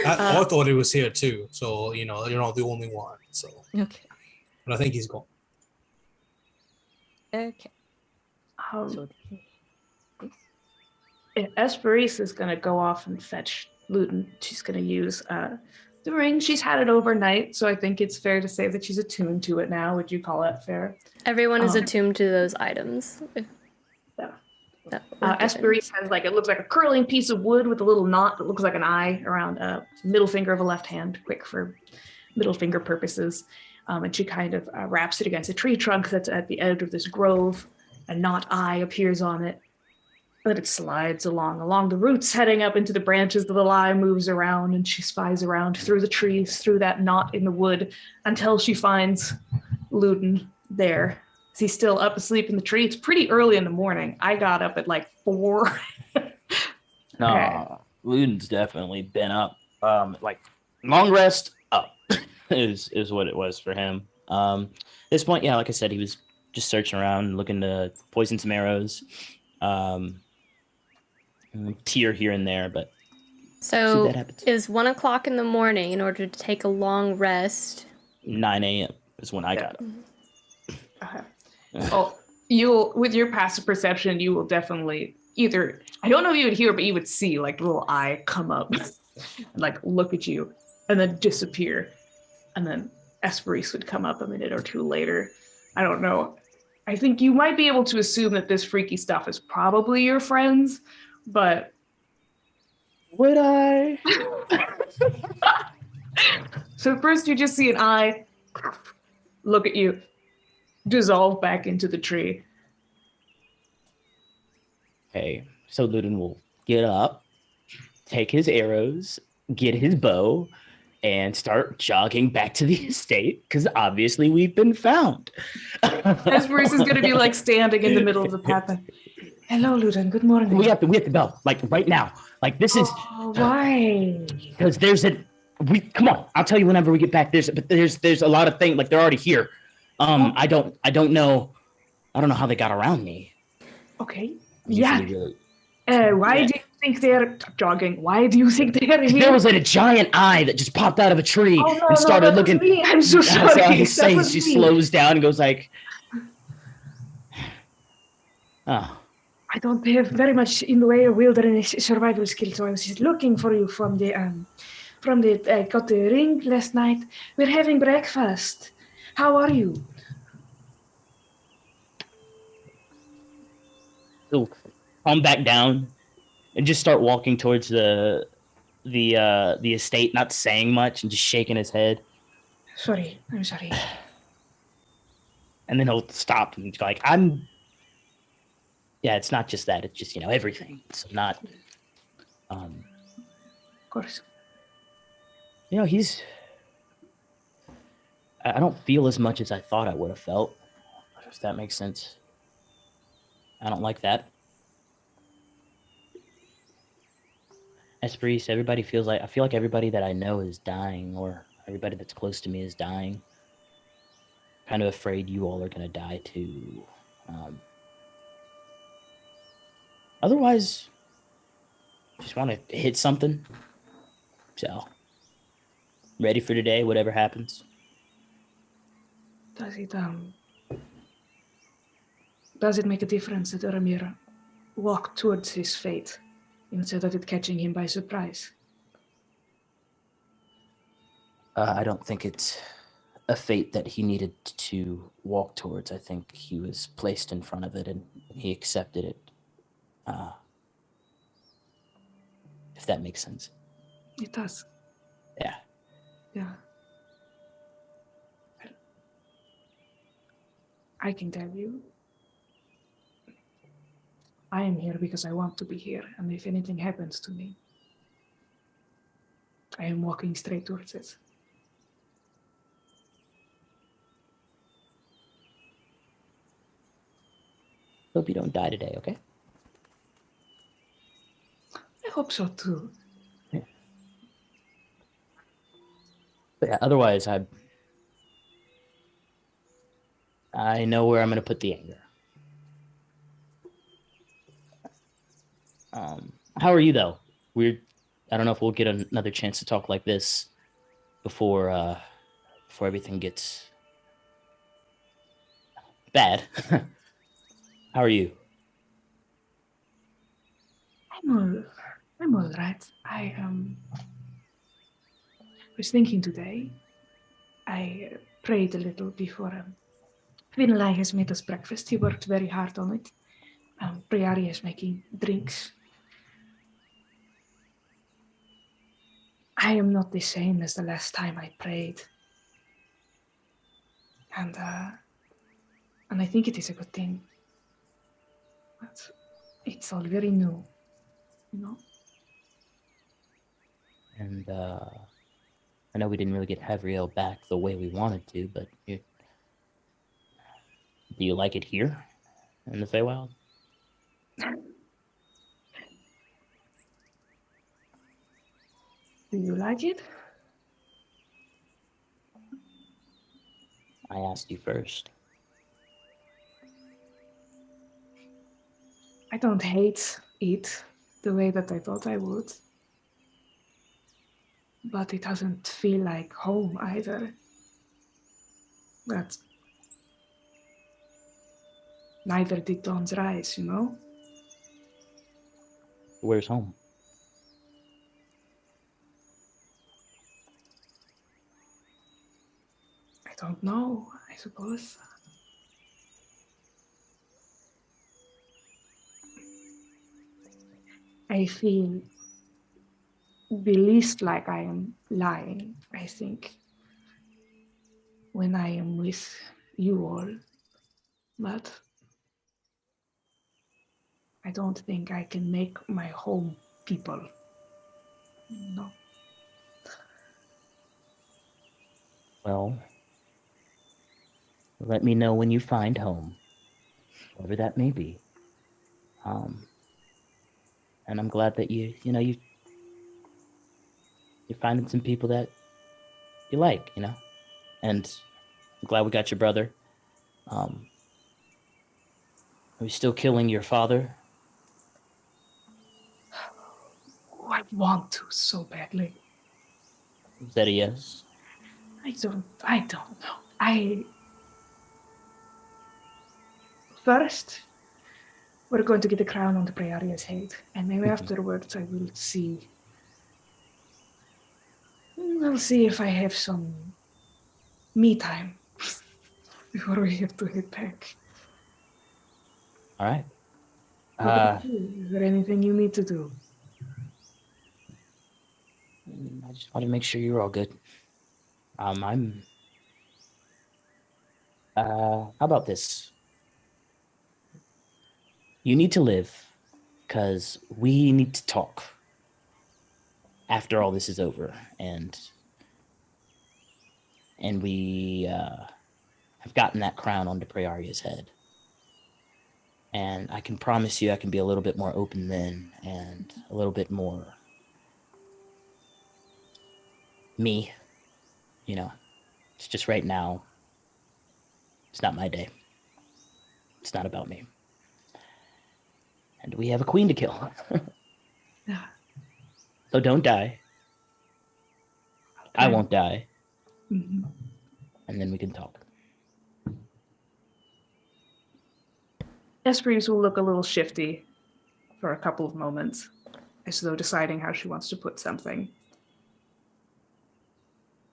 I thought he was here too. So you're not the only one. So, Okay. but I think he's gone. Okay. Um, So, Esperise is going to go off and fetch Luton. She's going to use the ring. She's had it overnight, so I think it's fair to say that she's attuned to it now. Would you call that fair? Everyone is Um, attuned to those items. Yeah. That we're given. Esperise has it looks like a curling piece of wood with a little knot that looks like an eye around a middle finger of a left hand, quick for middle finger purposes. And she kind of wraps it against a tree trunk that's at the edge of this grove. A knot eye appears on it. But it slides along the roots, heading up into the branches. The little eye moves around, and she spies around through the trees, through that knot in the wood, until she finds Luton there, he's still up asleep in the tree? It's pretty early in the morning. I got up at like 4. No, Luden's definitely been up. Like long rest up is what it was for him. At this point, yeah, like I said, he was just searching around, looking to poison some arrows. Tear here and there, but So that happens. is 1 o'clock in the morning in order to take a long rest. 9 a.m. is when I got up. Oh, you'll, with your passive perception, you will definitely either, I don't know if you would hear, but you would see like the little eye come up and like look at you and then disappear. And then Esperise would come up a minute or two later. I don't know. I think you might be able to assume that this freaky stuff is probably your friends, but would I? So first you just see an eye look at you, dissolve back into the tree. Okay, so Luden will get up, take his arrows, get his bow, and start jogging back to the estate, because obviously we've been found. Esperise is going to be like standing in the middle of the path. Hello, Luden. Good morning. We have to go, like right now. Like this is why? Because there's come on. I'll tell you whenever we get back. There's a lot of things, like they're already here. I don't know how they got around me. Okay. Really, why do you think they're jogging? Why do you think they're here? There was a giant eye that just popped out of a tree and started looking. Me. I'm so sorry. She slows down and goes like, "Oh." I don't have very much in the way of wilderness survival skills, so I was just looking for you from the I got the ring last night. We're having breakfast. How are you? He'll calm back down and just start walking towards the estate, not saying much and just shaking his head. Sorry, I'm sorry. And then he'll stop and go like, yeah, it's not just that, it's just, everything. It's not of course. I don't feel as much as I thought I would have felt, if that makes sense. I don't like that. Esperise, I feel like everybody that I know is dying, or everybody that's close to me is dying. Kind of afraid you all are going to die too. Otherwise, just want to hit something. So, ready for today, whatever happens. Does it make a difference that Uramir walked towards his fate instead of it catching him by surprise? I don't think it's a fate that he needed to walk towards. I think he was placed in front of it and he accepted it. If that makes sense. It does. Yeah. Yeah. I can tell you, I am here because I want to be here, and if anything happens to me, I am walking straight towards it. Hope you don't die today, okay? I hope so too. Yeah. But yeah, otherwise, I know where I'm going to put the anger. How are you, though? I don't know if we'll get another chance to talk like this before everything gets bad. How are you? I'm all right. I was thinking today. I prayed a little before Vinalai has made us breakfast. He worked very hard on it. Briari is making drinks. I am not the same as the last time I prayed. And I think it is a good thing. But it's all very new, And I know we didn't really get Havriel back the way we wanted to, but Do you like it here in the Feywild? Do you like it? I asked you first. I don't hate it the way that I thought I would. But it doesn't feel like home either. But neither did Dawn's Rise, you know? Where's home? I don't know, I suppose. I feel the least like I am lying, I think, when I am with you all. But I don't think I can make my home people. No. Well, let me know when you find home, whatever that may be. And I'm glad that you're finding some people that you like, and I'm glad we got your brother. Are we still killing your father? Oh, I want to so badly. Is that a yes? I don't know. First, we're going to get the crown on the Prearia's head, and maybe afterwards I will see. I'll see if I have some me time before we have to head back. All right. Is there anything you need to do? I just want to make sure you're all good. How about this? You need to live, because we need to talk after all this is over, and we have gotten that crown onto Prearia's head. And I can promise you I can be a little bit more open then, and a little bit more me. It's just right now, it's not my day. It's not about me. And we have a queen to kill. Yeah. So don't die. Okay. I won't die. Mm-hmm. And then we can talk. Esperise will look a little shifty for a couple of moments, as though deciding how she wants to put something.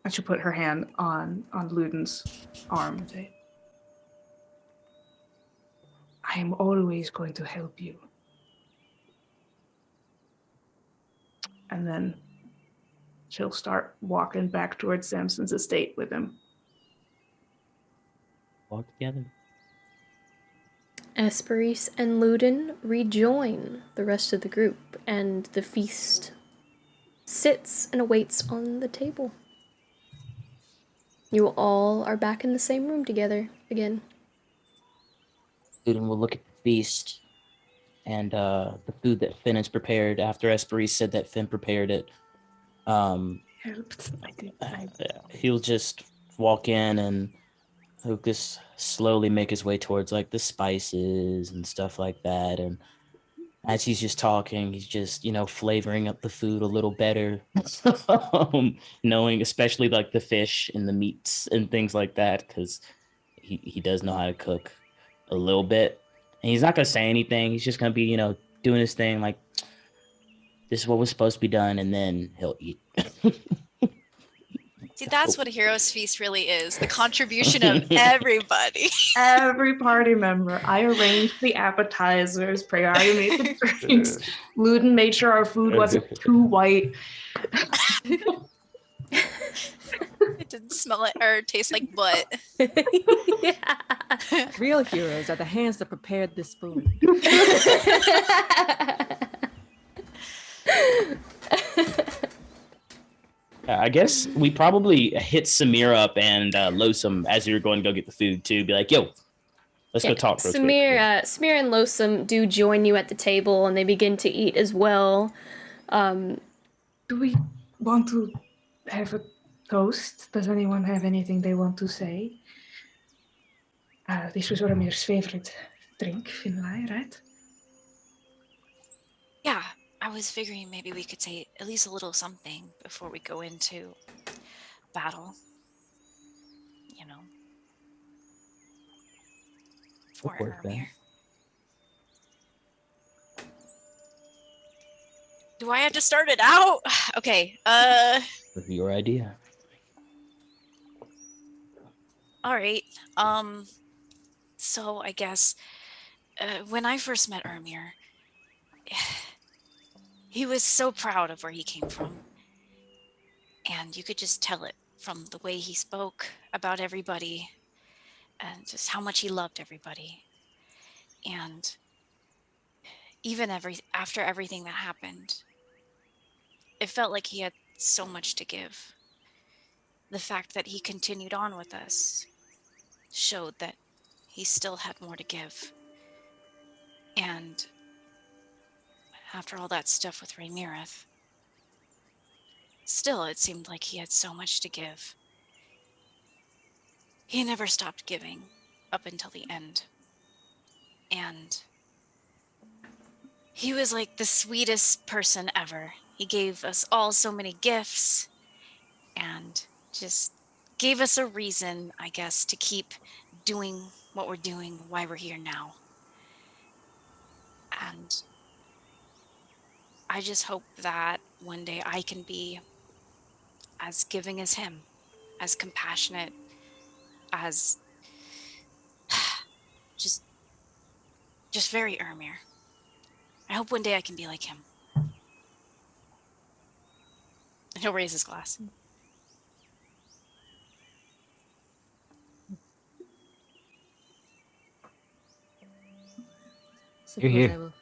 And she'll put her hand on Luden's arm and say, I am always going to help you. and then she'll start walking back towards Samson's estate with him. Walk together. Esperise and Luden rejoin the rest of the group, and the feast sits and awaits on the table. You all are back in the same room together again. Luden will look at the feast and the food that Finn has prepared after Esperise said that Finn prepared it. Helped. He'll just walk in and he'll just slowly make his way towards like the spices and stuff like that. And as he's just talking, he's just, flavoring up the food a little better, knowing especially like the fish and the meats and things like that, because he does know how to cook a little bit. And he's not going to say anything. He's just going to be, doing his thing like, this is what was supposed to be done, and then he'll eat. See, that's what a hero's feast really is. The contribution of everybody. Every party member. I arranged the appetizers. Priori made the drinks. Luden made sure our food wasn't too white. It didn't smell it or taste like butt. Yeah. Real heroes are the hands that prepared this food. I guess we probably hit Samira up and Losum as you were going to go get the food too. Be like, yo, Let's go talk real quick. Samir and Losum do join you at the table, and they begin to eat as well. Do we want to have a toast? Does anyone have anything they want to say? This was Oramir's favorite drink, Finlay, right? Yeah, I was figuring maybe we could say at least a little something before we go into battle. You know. For Ermir. Do I have to start it out? Okay. Your idea. All right. So I guess when I first met Ermir, he was so proud of where he came from. And you could just tell it from the way he spoke about everybody and just how much he loved everybody. And even after everything that happened, it felt like he had so much to give. The fact that he continued on with us showed that he still had more to give. And after all that stuff with Rhaenyra, still it seemed like he had so much to give. He never stopped giving up until the end. And he was like the sweetest person ever. He gave us all so many gifts and just gave us a reason, I guess, to keep doing what we're doing, why we're here now. And I just hope that one day I can be as giving as him, as compassionate, as just very Ermir. I hope one day I can be like him. And he'll raise his glass. Suppose You're here. I will.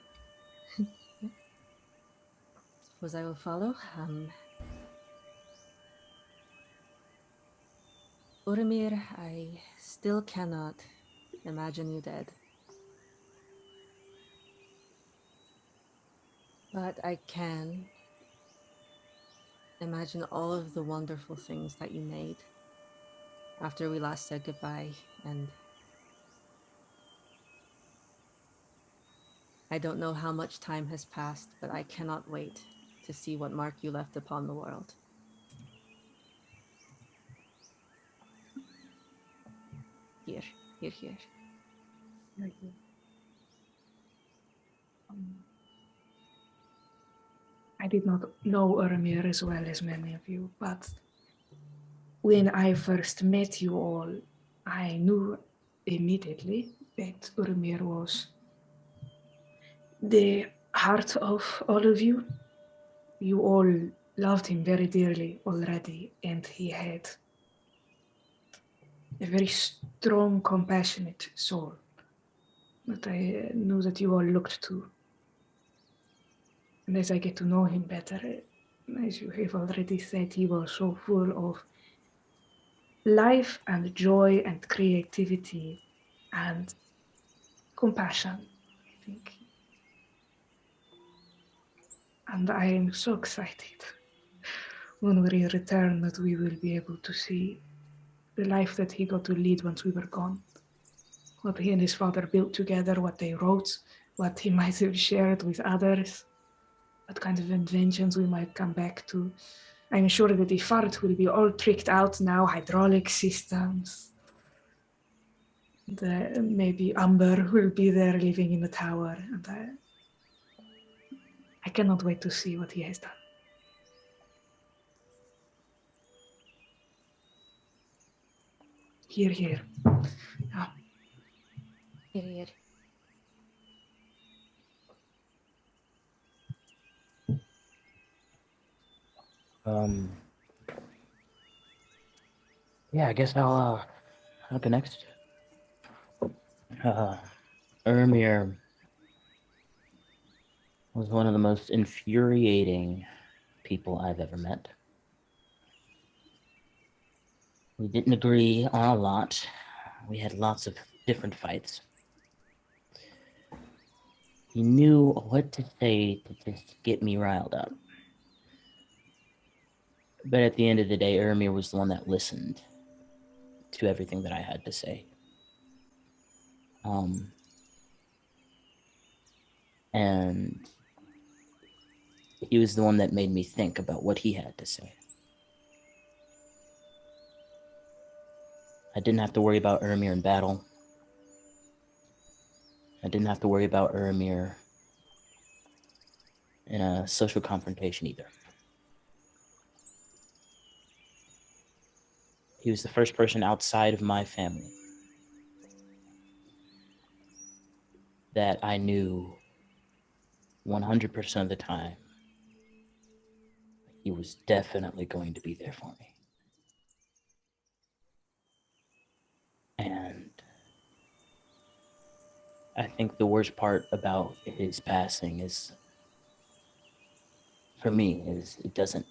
Suppose I will follow. Uramir, I still cannot imagine you dead. But I can imagine all of the wonderful things that you made after we last said goodbye, and I don't know how much time has passed, but I cannot wait to see what mark you left upon the world. Here. I did not know Ormir as well as many of you, but when I first met you all, I knew immediately that Ormir was the heart of all of you. You all loved him very dearly already, and he had a very strong, compassionate soul that I knew that you all looked to. And as I get to know him better, as you have already said, he was so full of life and joy and creativity and compassion, I think. And I am so excited when we return that we will be able to see the life that he got to lead once we were gone. What he and his father built together, what they wrote, what he might have shared with others, what kind of inventions we might come back to. I'm sure that the fart will be all tricked out now, hydraulic systems. Maybe Amber will be there living in the tower. And I cannot wait to see what he has done. Here. Yeah. Here. Yeah, I guess I'll go next. Ermir was one of the most infuriating people I've ever met. We didn't agree on a lot. We had lots of different fights. He knew what to say to just get me riled up. But at the end of the day, Ermir was the one that listened to everything that I had to say. And he was the one that made me think about what he had to say. I didn't have to worry about Ermir in battle. I didn't have to worry about Ermir in a social confrontation either. He was the first person outside of my family that I knew 100% of the time he was definitely going to be there for me. And I think the worst part about his passing is, for me, is it doesn't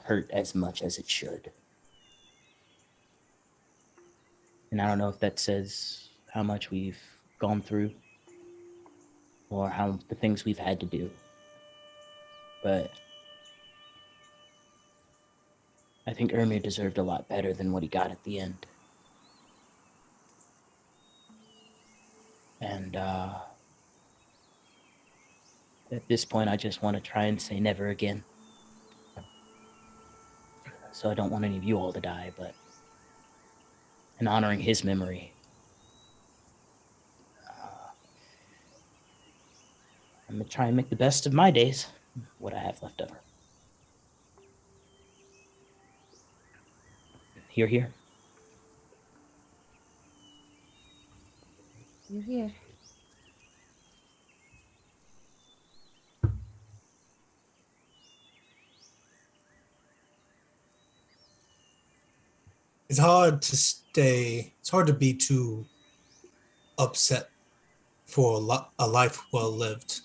hurt as much as it should. And I don't know if that says how much we've gone through or how the things we've had to do. But I think Ermir deserved a lot better than what he got at the end. And at this point, I just want to try and say never again. So I don't want any of you all to die, but in honoring his memory, I'm going to try and make the best of my days, what I have left over. Hear, hear. You're here. It's hard to be too upset for a life well lived.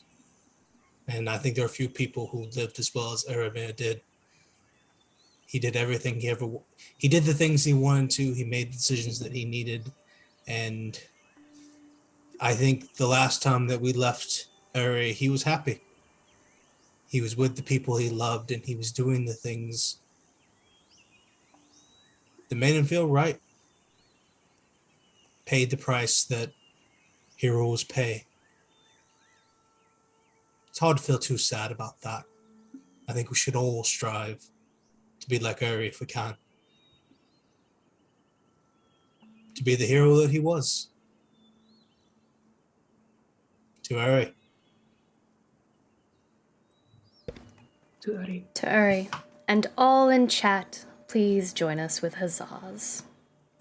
And I think there are a few people who lived as well as Erebir did. He did everything he did the things he wanted to, he made the decisions that he needed. And I think the last time that we left Eri, he was happy. He was with the people he loved and he was doing the things that made him feel right. Paid the price that heroes pay. It's hard to feel too sad about that. I think we should all strive to be like Eri if we can. To be the hero that he was. To Eri. To Uri. To Uri. And all in chat, please join us with huzzahs.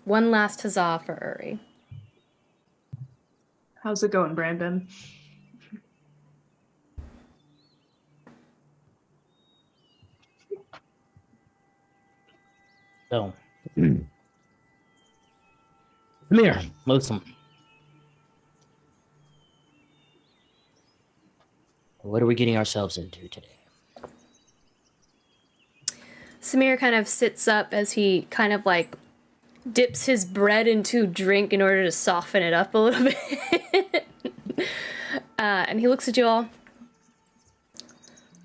One last huzzah for Uri. How's it going, Brandon? So, come here, listen. What are we getting ourselves into today? Samir kind of sits up as he kind of like dips his bread into drink in order to soften it up a little bit. And he looks at you all.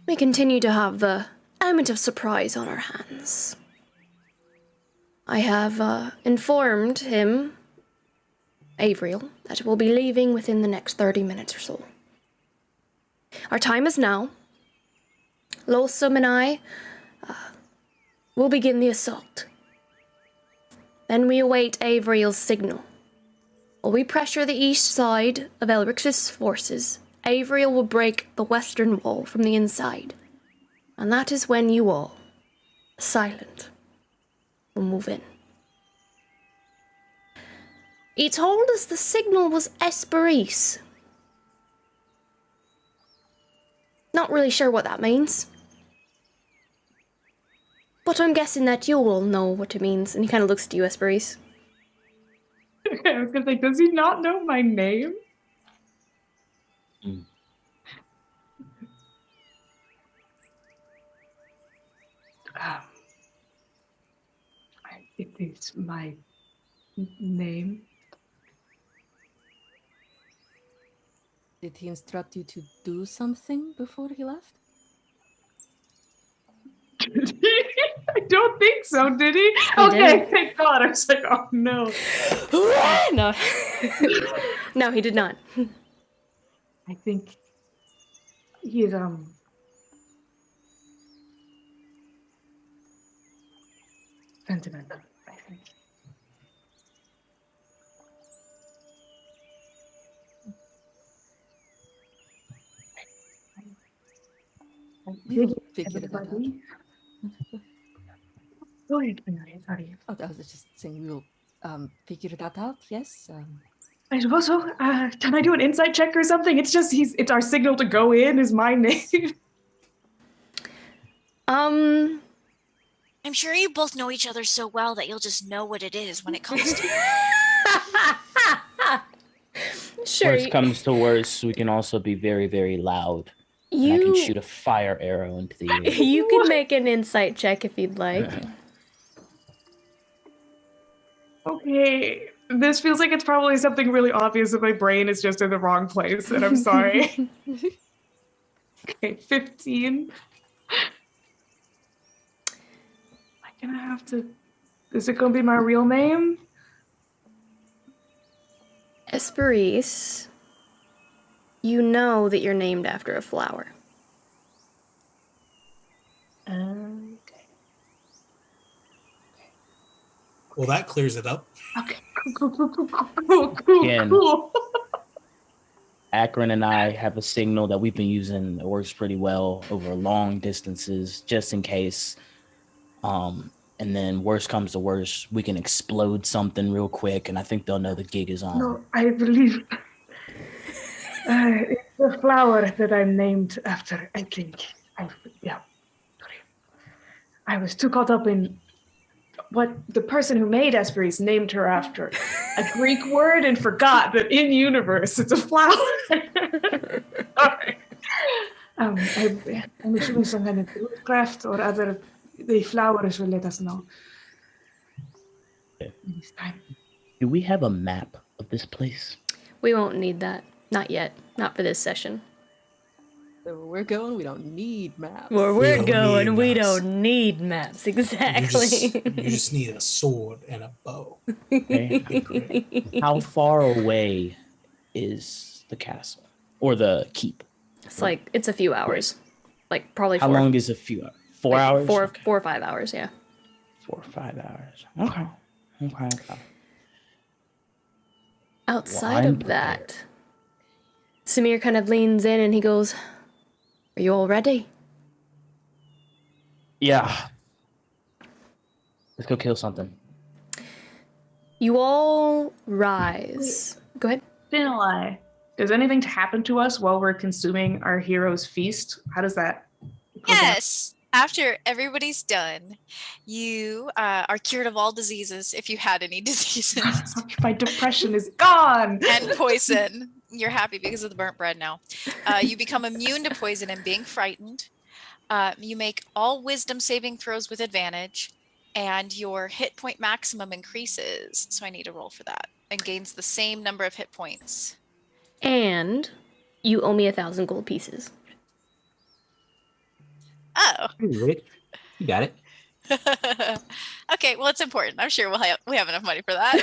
We continue to have the element of surprise on our hands. I have informed him, Avriel, that we'll be leaving within the next 30 minutes or so. Our time is now. Losum and I will begin the assault. Then we await Avriel's signal. While we pressure the east side of Elric's forces, Avriel will break the western wall from the inside. And that is when you all, silent, will move in. He told us the signal was Esperise. Not really sure what that means. But I'm guessing that you all know what it means. And he kind of looks at you, Esperise. I was gonna say, does he not know my name? It is my name. Did he instruct you to do something before he left? I don't think so, did he? Okay, didn't. thank God. I was like, oh no. No. No, he did not. I think he's sentimental, I think. We will figure that out. Everybody. Go ahead, Mary, sorry. Oh, I was just saying we will figure that out. Yes. I suppose so. Can I do an insight check or something? It's just it's our signal to go in is my name. I'm sure you both know each other so well that you'll just know what it is when it comes to it. Sure. Worst comes to worst, we can also be very, very loud. And I can shoot a fire arrow into the air. You can make an insight check if you'd like. Okay. This feels like it's probably something really obvious that my brain is just in the wrong place, and I'm sorry. Okay, 15. Am I gonna have to... Is it gonna be my real name? Esperise, you know that you're named after a flower. Okay. Well, that clears it up. Okay. Cool. Again. Akron and I have a signal that we've been using that works pretty well over long distances, just in case. And then worst comes to worst, we can explode something real quick, and I think they'll know the gig is on. No, I believe it's the flower that I'm named after, I think. Yeah. Sorry. I was too caught up in what the person who made Esperise named her after, a Greek word, and forgot that in universe it's a flower. Sorry. I'm assuming some kind of craft or other. The flowers will let us know. This time. Do we have a map of this place? We won't need that. Not yet. Not for this session. Where we're going, we don't need maps. Where we're don't going, need we maps. don't need maps. Exactly. You just need a sword and a bow. Okay. How far away is the castle? Or the keep? It's a few hours. Like probably How four. long is a few hours? 4 hours? 4 or 5 hours, yeah. 4 or 5 hours. Okay. Outside Well, of that, Samir kind of leans in and he goes, "Are you all ready?" Yeah. Let's go kill something. You all rise. Go ahead. Finlay, does anything happen to us while we're consuming our hero's feast? How does that? Yes. After everybody's done, you are cured of all diseases if you had any diseases. My depression is gone. And poison. You're happy because of the burnt bread now. You become immune to poison and being frightened. You make all wisdom saving throws with advantage, and your hit point maximum increases. So I need to roll for that, and gains the same number of hit points. And you owe me 1,000 gold pieces. Oh. You got it. Okay, well, it's important. I'm sure we have enough money for that.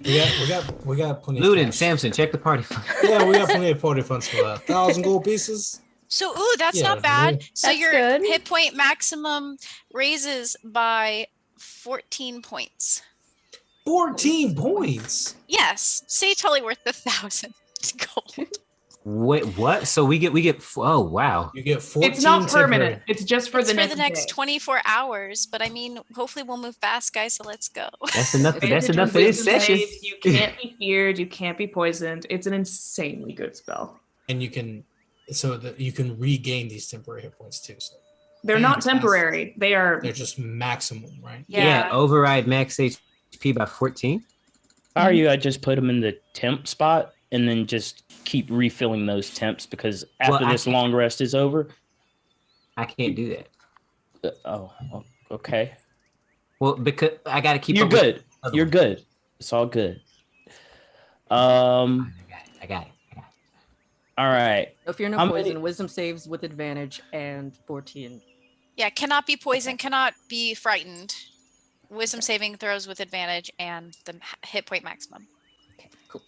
We got plenty. Ludin, of Samson, check the party fund. Yeah, we got plenty of party funds for that. 1,000 gold pieces. So, ooh, that's Yeah, not bad. yeah. So That's your good. hit point maximum raises by 14 points. 14 points. Yes, so you're totally worth the 1,000 gold. Wait, what? So we get. Oh wow. You get 14. It's not permanent. temporary. It's just for It's the for next the next day. 24 hours, but I mean, hopefully we'll move fast, guys, so let's go. That's enough. That's Advantage enough on for this wisdom session. saves, You can't be feared. You can't be poisoned. It's an insanely good spell. And you can, so that you can regain these temporary hit points too. So They're not temporary. They are. they're just maximum, right? Yeah. Override max HP by 14. How are you? I just put them in the temp spot and then just keep refilling those temps because after Well, this long rest is over. I can't do that. Okay. Well, because I got to keep. You're up with good. other You're ones. good. It's all good. I got it. All right. No fear, no How poison. many- Wisdom saves with advantage and 14. Yeah, cannot be poisoned, cannot be frightened. Wisdom saving throws with advantage and the hit point maximum. Okay, cool.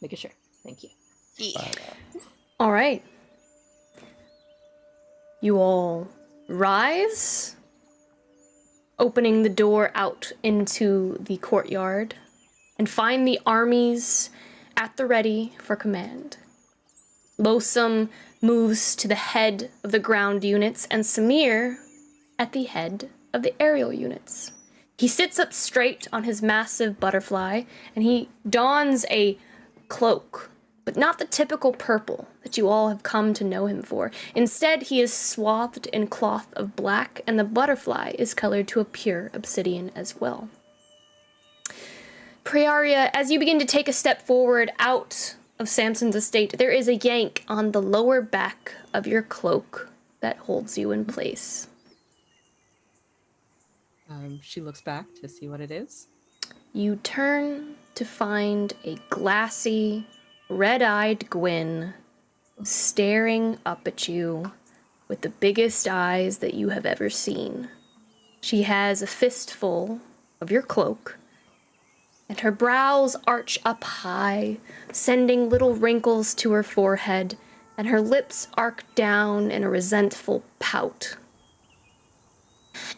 Making sure. Thank you. All right. You all rise, opening the door out into the courtyard, and find the armies at the ready for command. Lothsom moves to the head of the ground units, and Samir at the head of the aerial units. He sits up straight on his massive butterfly, and he dons a cloak, but not the typical purple that you all have come to know him for. Instead, he is swathed in cloth of black, and the butterfly is colored to a pure obsidian as well. Priaria, as you begin to take a step forward out of Samson's estate, there is a yank on the lower back of your cloak that holds you in place. She looks back to see what it is. You turn to find a glassy, red-eyed Gwyn staring up at you with the biggest eyes that you have ever seen. She has a fistful of your cloak, and her brows arch up high, sending little wrinkles to her forehead, and her lips arc down in a resentful pout.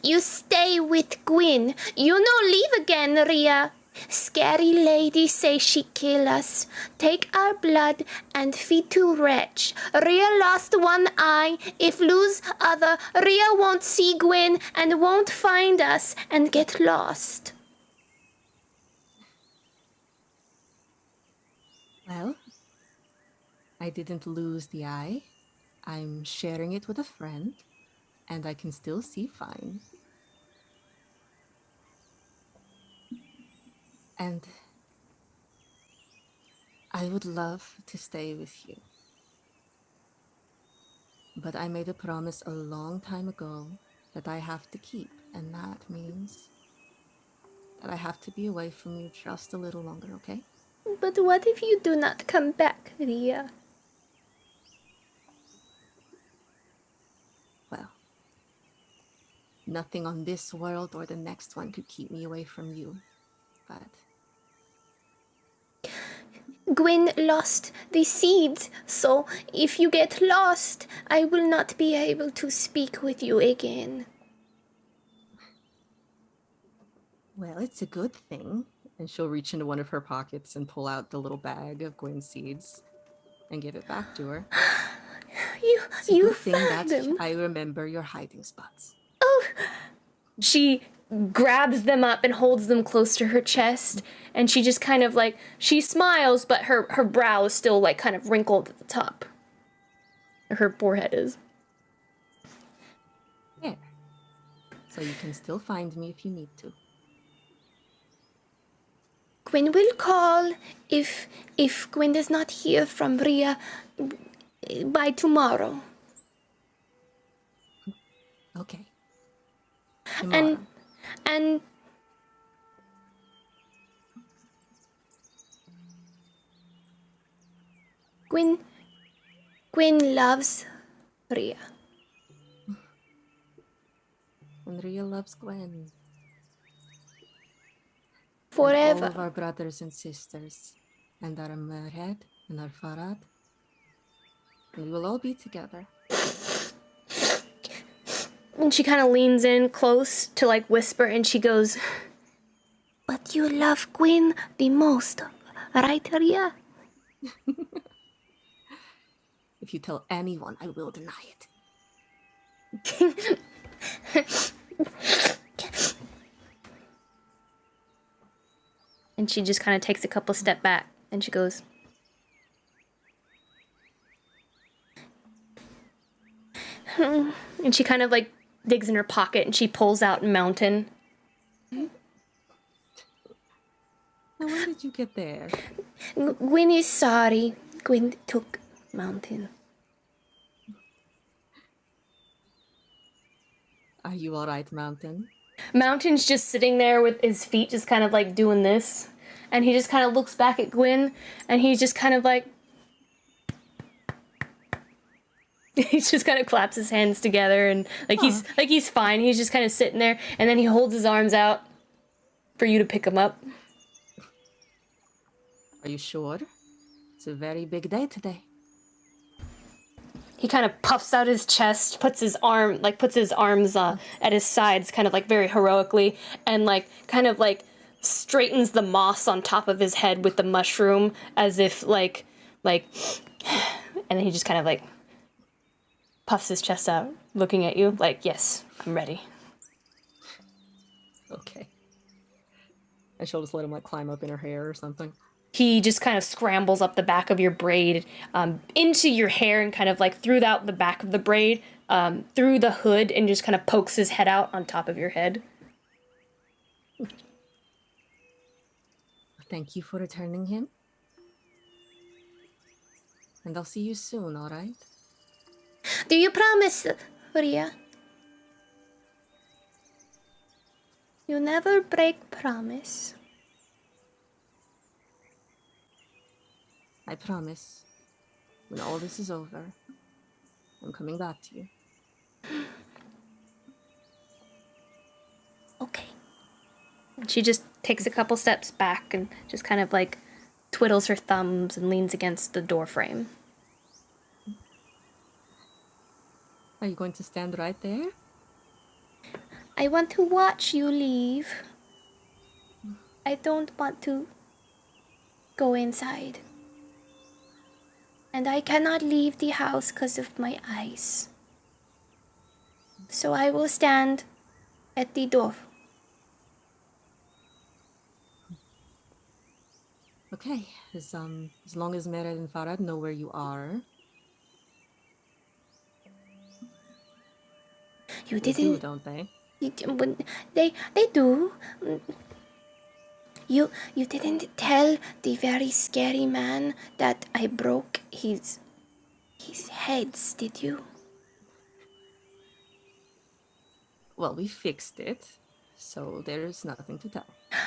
You stay with Gwyn. You no leave again, Ria. Scary lady say she kill us. Take our blood and feed to wretch. Ria lost one eye. If lose other, Ria won't see Gwyn and won't find us and get lost. Well, I didn't lose the eye. I'm sharing it with a friend, and I can still see fine. And I would love to stay with you. But I made a promise a long time ago that I have to keep, and that means that I have to be away from you just a little longer, okay? But what if you do not come back, Ria? Well, nothing on this world or the next one could keep me away from you, but Gwyn lost the seeds, so if you get lost, I will not be able to speak with you again. well, it's a good thing. And she'll reach into one of her pockets and pull out the little bag of Gwyn's seeds and give it back to her. It's a You good thing found that them. I remember your hiding spots. Oh, She grabs them up and holds them close to her chest, and she just kind of like, she smiles, but her brow is still like kind of wrinkled at the top. Her forehead is. There. So you can still find me if you need to. Gwyn will call if Gwyn does not hear from Ria by tomorrow. Okay. Tomorrow. And Gwyn loves Ria. And Ria loves Gwen. Forever. And all of our brothers and sisters. And our Merhed and our Farad. And we will all be together. And she kind of leans in close to like whisper, and she goes, But you love Gwyn the most, right, Ria? If you tell anyone, I will deny it. and she just kind of takes a couple step back, and she goes, and she kind of like digs in her pocket, and she pulls out Mountain. Now, when did you get there? Gwyn is sorry. Gwyn took Mountain. Are you alright, Mountain? Mountain's just sitting there with his feet just kind of like doing this, and he just kind of looks back at Gwyn, and he's just kind of like, He just kind of claps his hands together and he's fine. He's just kind of sitting there, and then he holds his arms out for you to pick him up. Are you sure? It's a very big day today. He kind of puffs out his chest, puts his arms at his sides, kind of like very heroically, and kind of straightens the moss on top of his head with the mushroom, as if and then he just kind of puffs his chest out, looking at you yes, I'm ready. Okay. And she'll just let him climb up in her hair or something. He just kind of scrambles up the back of your braid, into your hair, and kind of throughout the back of the braid, through the hood, and just kind of pokes his head out on top of your head. Thank you for returning him. And I'll see you soon, all right? Do you promise, Rhea? You never break promise. I promise. When all this is over, I'm coming back to you. Okay. She just takes a couple steps back and just kind of twiddles her thumbs and leans against the door frame. Are you going to stand right there? I want to watch you leave. I don't want to go inside. And I cannot leave the house because of my eyes. So I will stand at the door. Okay, as long as Mered and Farad know where you are. You They didn't... do, don't they? They do. You didn't tell the very scary man that I broke his heads, did you? Well, we fixed it, so there's nothing to tell.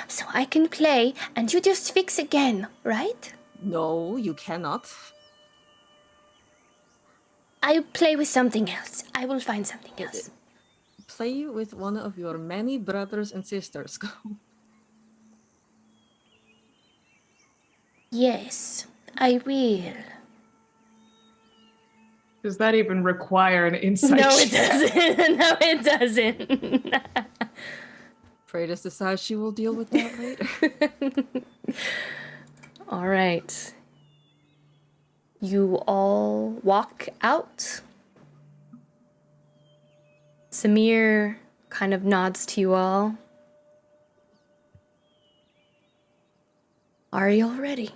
So I can play, and you just fix again, right? No, you cannot. I play with something else. I will find something else. Play with one of your many brothers and sisters. Go. Yes, I will. Does that even require an insight? No, it doesn't. No, it doesn't. Freydis decides she will deal with that later. All right. You all walk out. Samir kind of nods to you all. Are you all ready?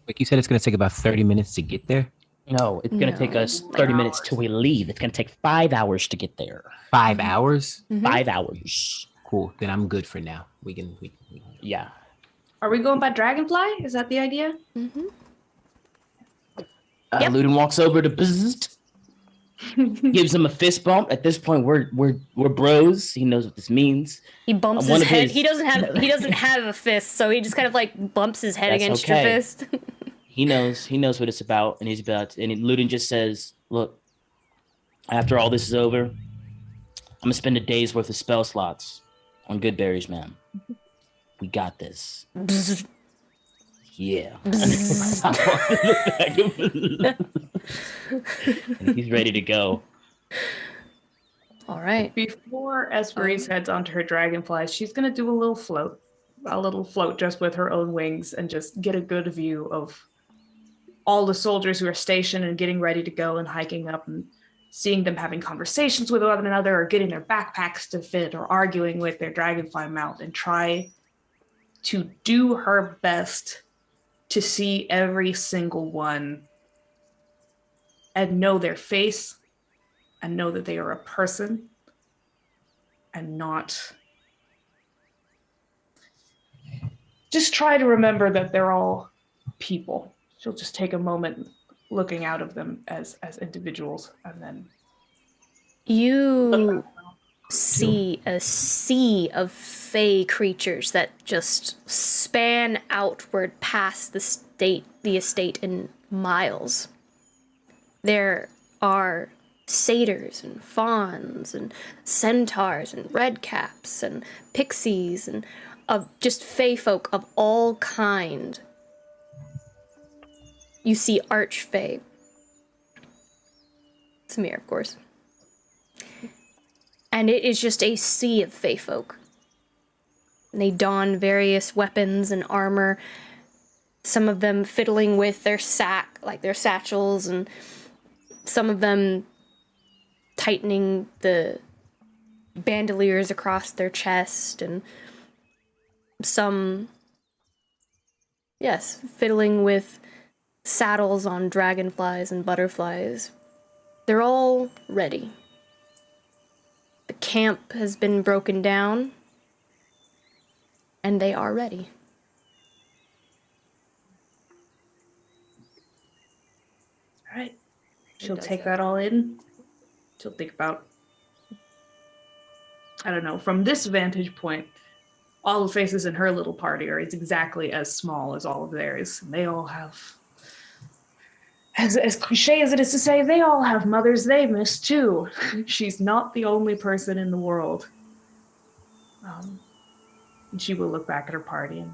Like you said, it's going to take about 30 minutes to get there. No, it's going to take us 30 minutes till we leave. It's going to take 5 hours to get there. 5 hours? 5 hours. Cool. Then I'm good for now. We can. Yeah. Are we going by Dragonfly? Is that the idea? Mm-hmm. Yep. Ludin walks over to Bzzzt, gives him a fist bump. At this point, we're bros. He knows what this means. He bumps his head. He doesn't have a fist, so he just kind of bumps his head against your fist. He knows what it's about, and Ludin just says, "Look, after all this is over, I'm gonna spend a day's worth of spell slots on good berries, man. We got this." Yeah. And he's ready to go. All right. Before Esperise heads onto her dragonfly, she's going to do a little float just with her own wings and just get a good view of all the soldiers who are stationed and getting ready to go and hiking up, and seeing them having conversations with one another or getting their backpacks to fit or arguing with their dragonfly mount, and try to do her best to see every single one and know their face and know that they are a person and not just try to remember that they're all people. She'll just take a moment looking out of them as individuals, and then you see a sea of fey creatures that just span outward past the estate in miles. There are satyrs and fauns and centaurs and redcaps and pixies and just fae folk of all kind. You see archfae. Samir, of course. And it is just a sea of fae folk. And they don various weapons and armor, some of them fiddling with their their satchels, and some of them tightening the bandoliers across their chest, and some, yes, fiddling with saddles on dragonflies and butterflies. They're all ready. The camp has been broken down, and they are ready. All right. She'll take that all in. She'll think about, I don't know, from this vantage point, all the faces in her little party are exactly as small as all of theirs. And they all have, as cliche as it is to say, they all have mothers they miss too. She's not the only person in the world. And she will look back at her party and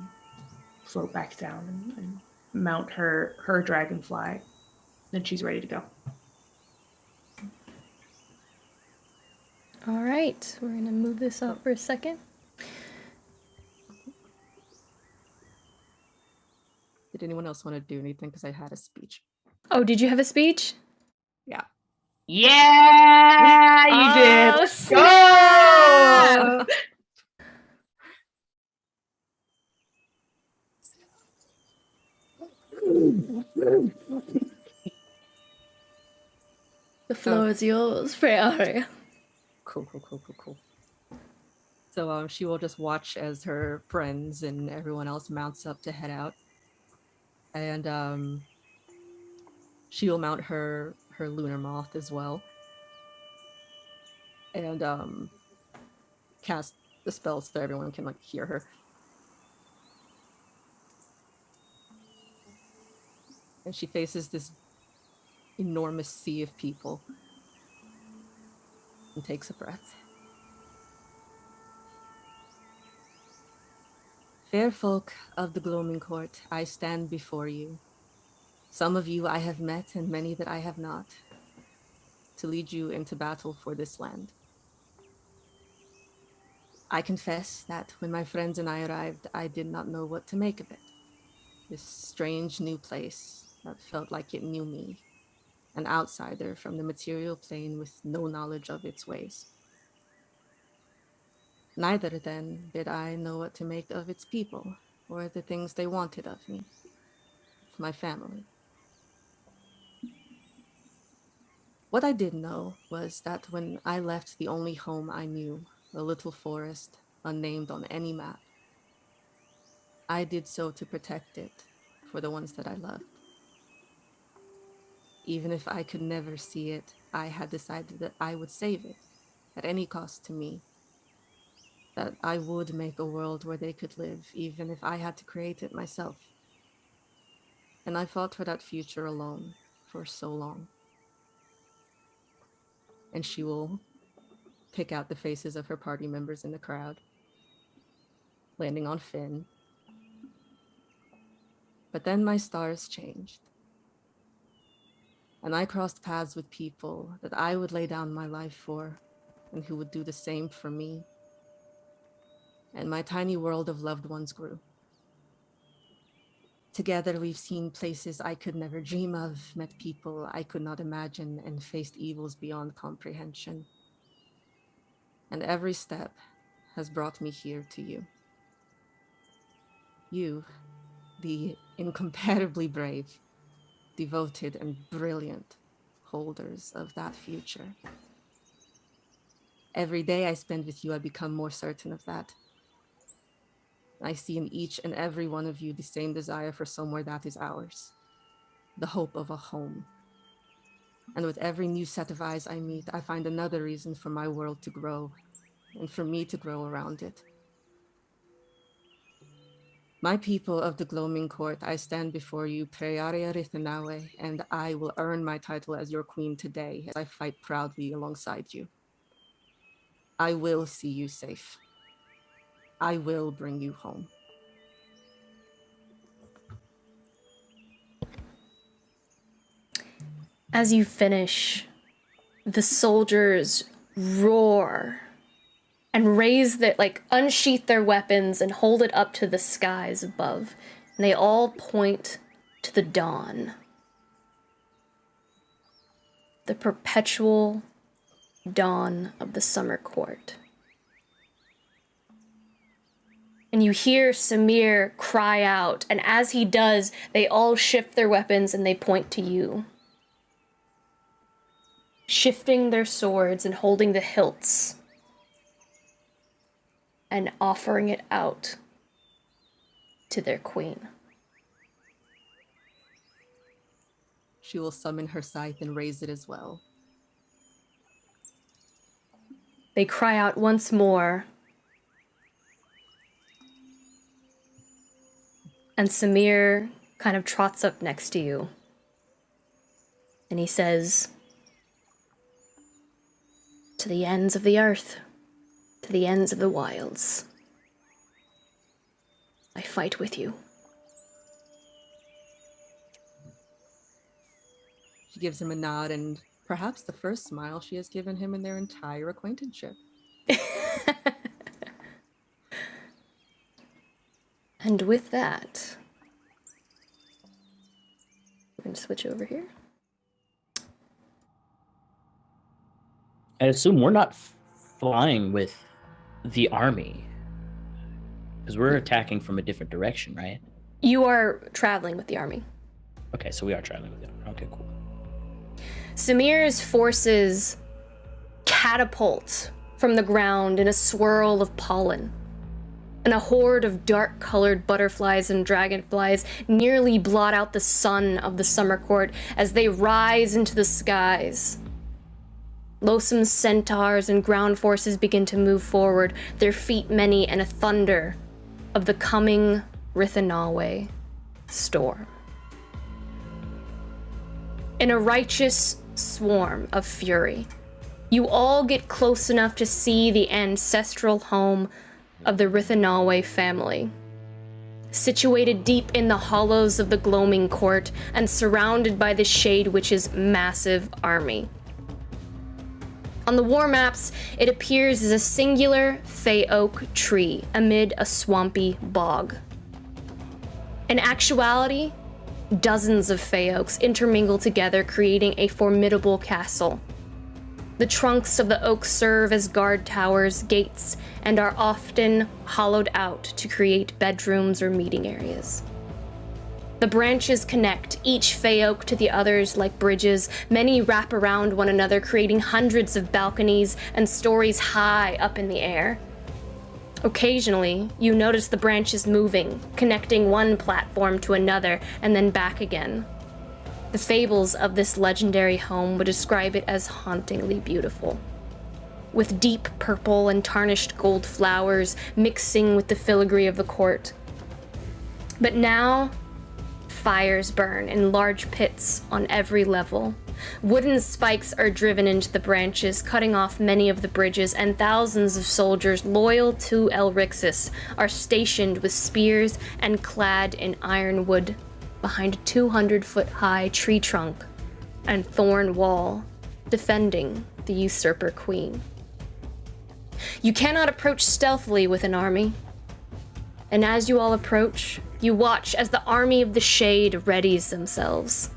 float back down and mount her dragonfly. Then she's ready to go. All right, we're gonna move this up for a second. Did anyone else want to do anything? Because I had a speech. Oh, did you have a speech? Yeah. Yeah, you did. Oh, Go! The floor is yours, Freya. Cool. So she will just watch as her friends and everyone else mounts up to head out. And she will mount her lunar moth as well. And cast the spell so everyone can like hear her. And she faces this enormous sea of people and takes a breath. Fair folk of the gloaming court, I stand before you. Some of you I have met and many that I have not, to lead you into battle for this land. I confess that when my friends and I arrived, I did not know what to make of it. This strange new place that felt like it knew me, an outsider from the material plane with no knowledge of its ways. Neither then did I know what to make of its people, or the things they wanted of me, of my family. What I did know was that when I left the only home I knew, a little forest, unnamed on any map, I did so to protect it for the ones that I loved. Even if I could never see it, I had decided that I would save it, at any cost to me, that I would make a world where they could live, even if I had to create it myself. And I fought for that future alone for so long. And she will pick out the faces of her party members in the crowd, landing on Finn. But then my stars changed. And I crossed paths with people that I would lay down my life for, and who would do the same for me. And my tiny world of loved ones grew. Together we've seen places I could never dream of, met people I could not imagine, and faced evils beyond comprehension. And every step has brought me here to you. You, the incomparably brave, devoted, and brilliant holders of that future. Every day I spend with you, I become more certain of that. I see in each and every one of you the same desire for somewhere that is ours, the hope of a home. And with every new set of eyes I meet, I find another reason for my world to grow, and for me to grow around it. My people of the Gloaming Court, I stand before you, Prearia Rithanawe, and I will earn my title as your queen today as I fight proudly alongside you. I will see you safe. I will bring you home. As you finish, the soldiers roar and raise their, unsheath their weapons and hold it up to the skies above. And they all point to the dawn. The perpetual dawn of the summer court. And you hear Samir cry out, and as he does, they all shift their weapons and they point to you. Shifting their swords and holding the hilts and offering it out to their queen. She will summon her scythe and raise it as well. They cry out once more. And Samir kind of trots up next to you. And he says, "To the ends of the earth, to the ends of the wilds, I fight with you." She gives him a nod and perhaps the first smile she has given him in their entire acquaintanceship. And with that, we're going to switch over here. I assume we're not flying with the army, because we're attacking from a different direction, right? You are traveling with the army. Okay, so we are traveling with the army. Okay, cool. Samir's forces catapult from the ground in a swirl of pollen, and a horde of dark-colored butterflies and dragonflies nearly blot out the sun of the summer court as they rise into the skies. Loathsome centaurs and ground forces begin to move forward, their feet many, and a thunder of the coming Rithanawe storm. In a righteous swarm of fury, you all get close enough to see the ancestral home of the Rithanawe family. Situated deep in the hollows of the Gloaming Court and surrounded by the Shade Witch's massive army. On the war maps, it appears as a singular fey oak tree amid a swampy bog. In actuality, dozens of fey oaks intermingle together, creating a formidable castle. The trunks of the oak serve as guard towers, gates, and are often hollowed out to create bedrooms or meeting areas. The branches connect each fey oak to the others like bridges. Many wrap around one another, creating hundreds of balconies and stories high up in the air. Occasionally, you notice the branches moving, connecting one platform to another and then back again. The fables of this legendary home would describe it as hauntingly beautiful, with deep purple and tarnished gold flowers mixing with the filigree of the court. But now, fires burn in large pits on every level. Wooden spikes are driven into the branches, cutting off many of the bridges, and thousands of soldiers loyal to Elrixis are stationed with spears and clad in ironwood behind a 200-foot-high tree trunk and thorn wall, defending the usurper queen. You cannot approach stealthily with an army, and as you all approach, you watch as the army of the Shade readies themselves,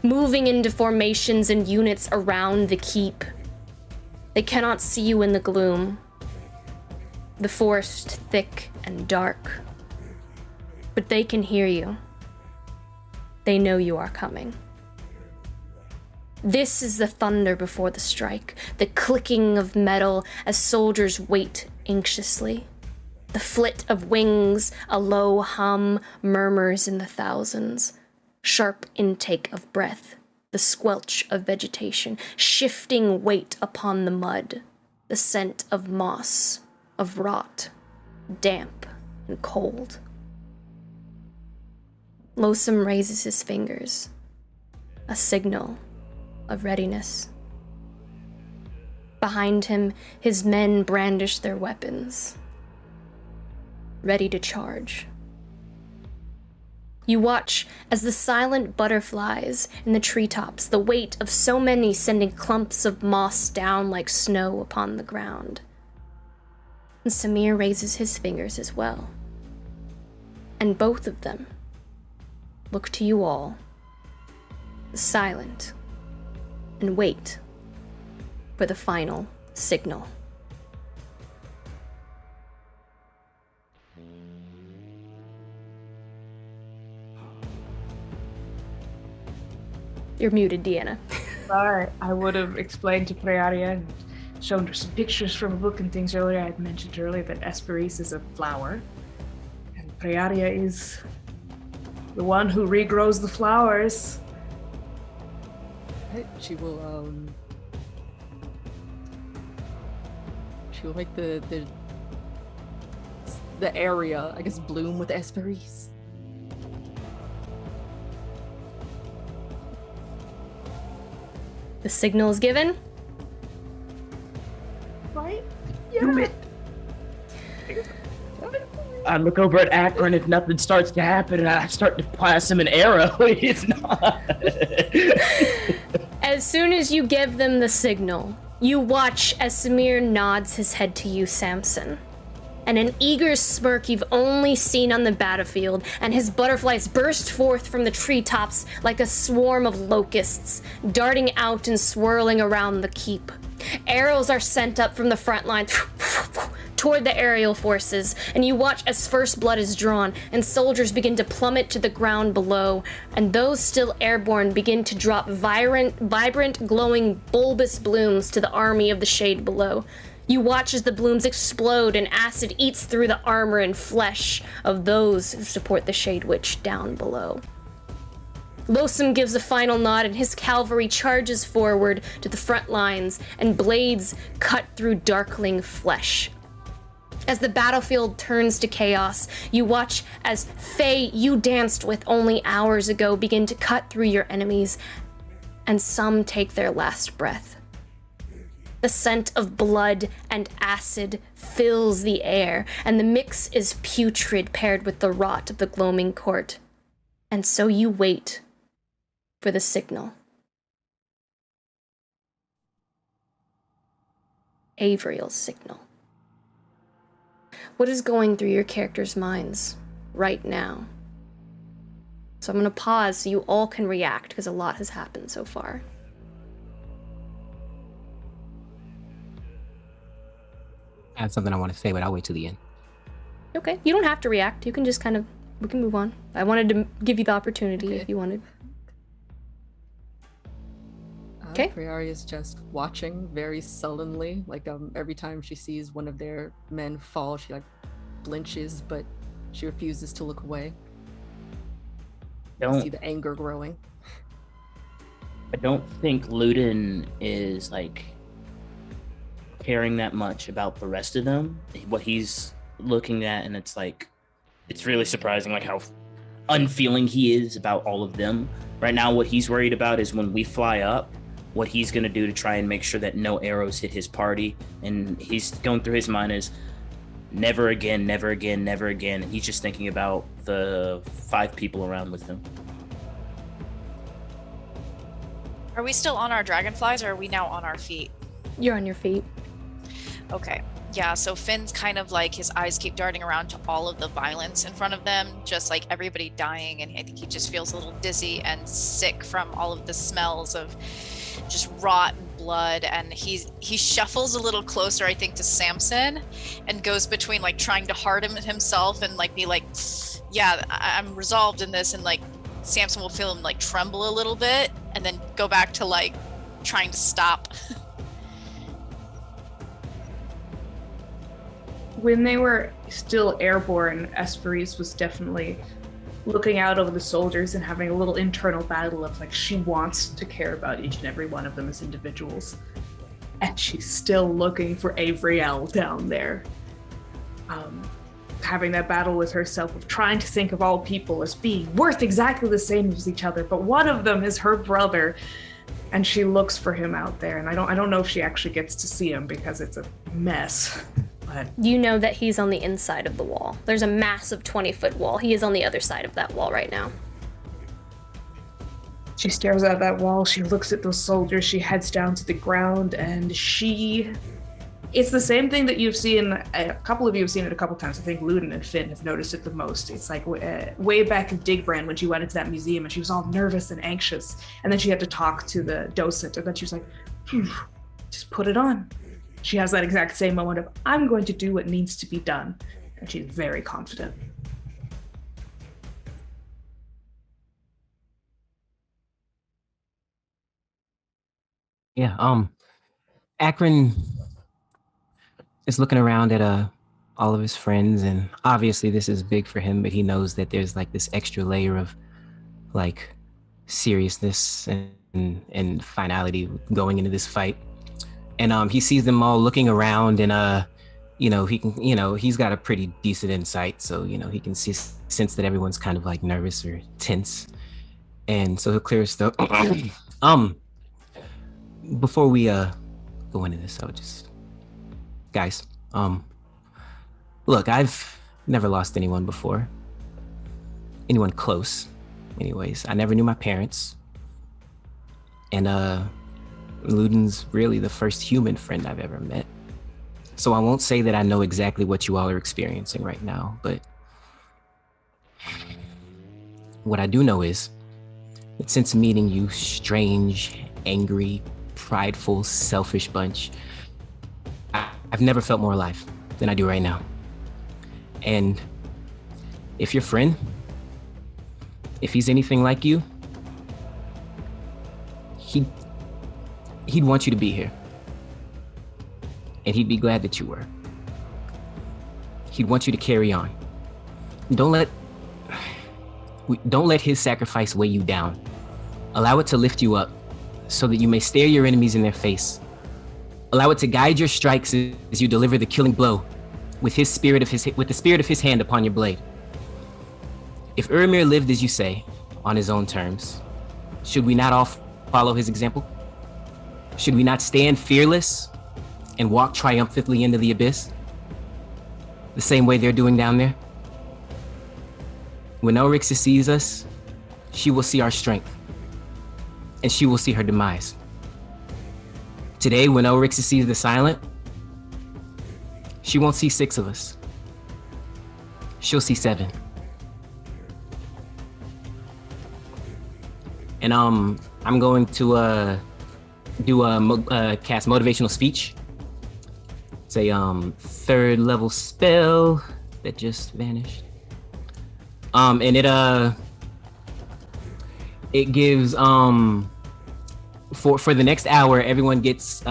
moving into formations and units around the keep. They cannot see you in the gloom, the forest thick and dark, but they can hear you. They know you are coming. This is the thunder before the strike, the clicking of metal as soldiers wait anxiously. The flit of wings, a low hum murmurs in the thousands. Sharp intake of breath, the squelch of vegetation, shifting weight upon the mud, the scent of moss, of rot, damp and cold. Losum raises his fingers, a signal of readiness. Behind him, his men brandish their weapons, ready to charge. You watch as the silent butterflies in the treetops, the weight of so many sending clumps of moss down like snow upon the ground. And Samir raises his fingers as well. And both of them look to you all, silent, and wait for the final signal. You're muted, Deanna. Sorry, I would have explained to Prearia and shown her some pictures from a book and things earlier. I had mentioned earlier that Esperis is a flower, and Prearia is the one who regrows the flowers. She will make the area, I guess, bloom with Esperis. The signal is given. Right? Do it. I look over at Akron if nothing starts to happen, and I start to pass him an arrow. It's not. As soon as you give them the signal, you watch as Samir nods his head to you, Samson. And an eager smirk you've only seen on the battlefield, and his butterflies burst forth from the treetops like a swarm of locusts, darting out and swirling around the keep. Arrows are sent up from the front line toward the aerial forces, and you watch as first blood is drawn, and soldiers begin to plummet to the ground below, and those still airborne begin to drop vibrant, glowing, bulbous blooms to the army of the shade below. You watch as the blooms explode and acid eats through the armor and flesh of those who support the Shade Witch down below. Losum gives a final nod and his cavalry charges forward to the front lines, and blades cut through darkling flesh. As the battlefield turns to chaos, you watch as Fae you danced with only hours ago begin to cut through your enemies, and some take their last breath. The scent of blood and acid fills the air, and the mix is putrid paired with the rot of the gloaming court. And so you wait for the signal. Avriel's signal. What is going through your characters' minds right now? So I'm going to pause so you all can react, because a lot has happened so far. I have something I want to say, but I'll wait till the end. Okay, you don't have to react. You can just we can move on. I wanted to give you the opportunity if you wanted. Okay. Priari is just watching very sullenly. Like every time she sees one of their men fall, she like blinches, but she refuses to look away. Don't see the anger growing. I don't think Ludin is like caring that much about the rest of them. What he's looking at, and it's really surprising like how unfeeling he is about all of them. Right now, what he's worried about is when we fly up, what he's going to do to try and make sure that no arrows hit his party. And he's going through his mind is never again, never again, never again. And he's just thinking about the 5 people around with him. Are we still on our dragonflies, or are we now on our feet? You're on your feet. Okay. Yeah, so Finn's kind of like, his eyes keep darting around to all of the violence in front of them, just like everybody dying, and I think he just feels a little dizzy and sick from all of the smells of just rot and blood, and he shuffles a little closer, I think, to Samson, and goes between like trying to harden himself and like be like, yeah, I'm resolved in this, and like Samson will feel him like tremble a little bit, and then go back to like trying to stop. When they were still airborne, Esperis was definitely looking out over the soldiers and having a little internal battle of like, she wants to care about each and every one of them as individuals. And she's still looking for Avriel down there. having that battle with herself of trying to think of all people as being worth exactly the same as each other, but one of them is her brother, and she looks for him out there. And I don't know if she actually gets to see him because it's a mess. But You know that he's on the inside of the wall. There's a massive 20-foot wall. He is on the other side of that wall right now. she stares at that wall. She looks at those soldiers. She heads down to the ground, and it's the same thing that you've seen. A couple of you have seen it a couple times. I think Luden and Finn have noticed it the most. It's like way back in Digbrand when she went into that museum and she was all nervous and anxious, and then she had to talk to the docent, and then she was like, just put it on. She has that exact same moment of, I'm going to do what needs to be done, and she's very confident. Yeah, Akron is looking around at all of his friends, and obviously this is big for him, but he knows that there's like this extra layer of like seriousness and finality going into this fight. And he sees them all looking around, and he's got a pretty decent insight, so he can sense that everyone's kind of like nervous or tense, and so he'll clear his throat. Before we go into this, guys, look, I've never lost anyone before. Anyone close, anyways. I never knew my parents. And Luden's really the first human friend I've ever met. So I won't say that I know exactly what you all are experiencing right now, but what I do know is that since meeting you, strange, angry, prideful, selfish bunch, I've never felt more alive than I do right now. And if your friend, if he's anything like you, he'd want you to be here. And he'd be glad that you were. He'd want you to carry on. Don't let his sacrifice weigh you down. Allow it to lift you up so that you may stare your enemies in their face. Allow it to guide your strikes as you deliver the killing blow with the spirit of his hand upon your blade. If Urimir lived as you say, on his own terms, should we not all follow his example? Should we not stand fearless and walk triumphantly into the abyss? The same way they're doing down there? When Elrixa sees us, she will see our strength, and she will see her demise. Today, when Elrixa sees the Silent, she won't see 6 of us. She'll see 7. And I'm going to cast motivational speech. It's a 3rd level spell that just vanished. And it gives for the next hour, everyone gets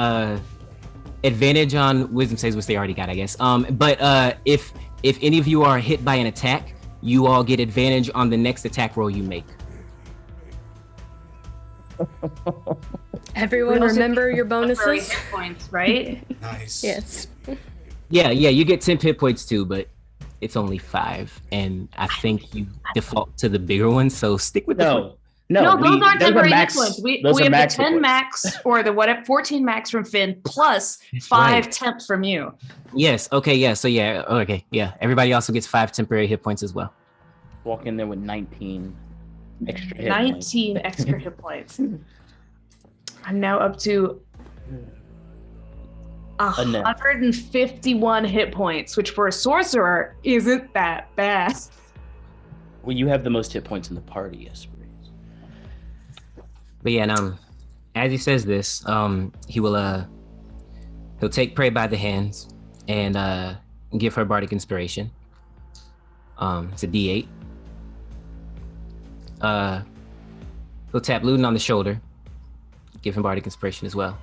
advantage on wisdom saves, which they already got, I guess. But if any of you are hit by an attack, you all get advantage on the next attack roll you make. Everyone remember your bonuses? Hit points, right? Nice. Yes. Yeah, you get 10 hit points too, but it's only 5, and I think you default to the bigger one. So stick with No, those aren't temporary hit max. points. We Those are have max the hit 10 points. max or the 14 max from Finn plus That's 5 right. temps from you. Yes. Okay. Yeah. So yeah. Okay. Yeah. Everybody also gets 5 temporary hit points as well. Walk in there with 19 extra hit 19 extra hit points. I'm now up to 151 hit points, which for a sorcerer isn't that bad. Well, you have the most hit points in the party, yes. But yeah, and as he says this, he'll take Prey by the hands and give her bardic inspiration. It's a D8. He'll tap Luden on the shoulder, give him bardic inspiration as well.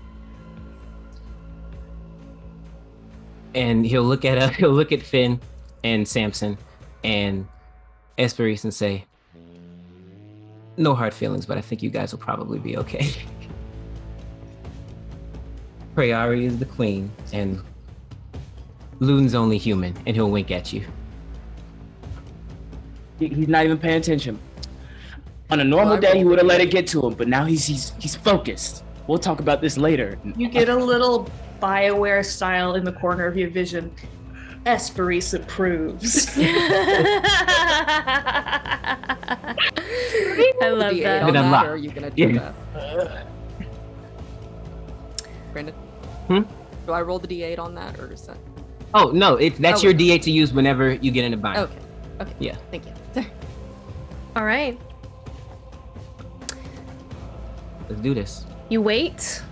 And he'll look at Finn and Samson and Esperis and say, "No hard feelings, but I think you guys will probably be okay." Prayari is the queen, and Luden's only human, and he'll wink at you. He's not even paying attention. On a normal day, he would have let it get to him, but now he's focused. We'll talk about this later. You get a little BioWare style in the corner of your vision. Esperis approves. I love that. On that, or are you gonna do that? Brandon? Do I roll the D8 on that, or is that? Oh no, that's your D8 to use whenever you get in a bind. Okay. Yeah. Thank you. All right. Let's do this. You wait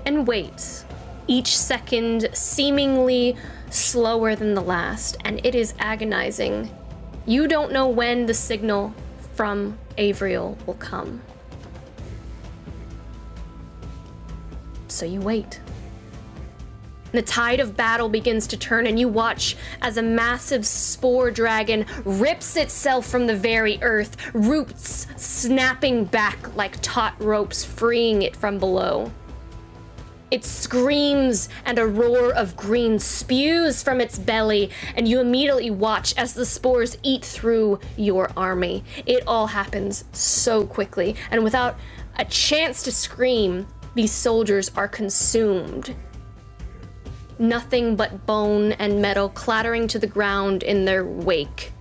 and wait, each second seemingly slower than the last, and it is agonizing. You don't know when the signal from Avriel will come. So you wait. The tide of battle begins to turn, and you watch as a massive spore dragon rips itself from the very earth, roots snapping back like taut ropes, freeing it from below. It screams, and a roar of green spews from its belly, and you immediately watch as the spores eat through your army. It all happens so quickly, and without a chance to scream, these soldiers are consumed. Nothing but bone and metal clattering to the ground in their wake.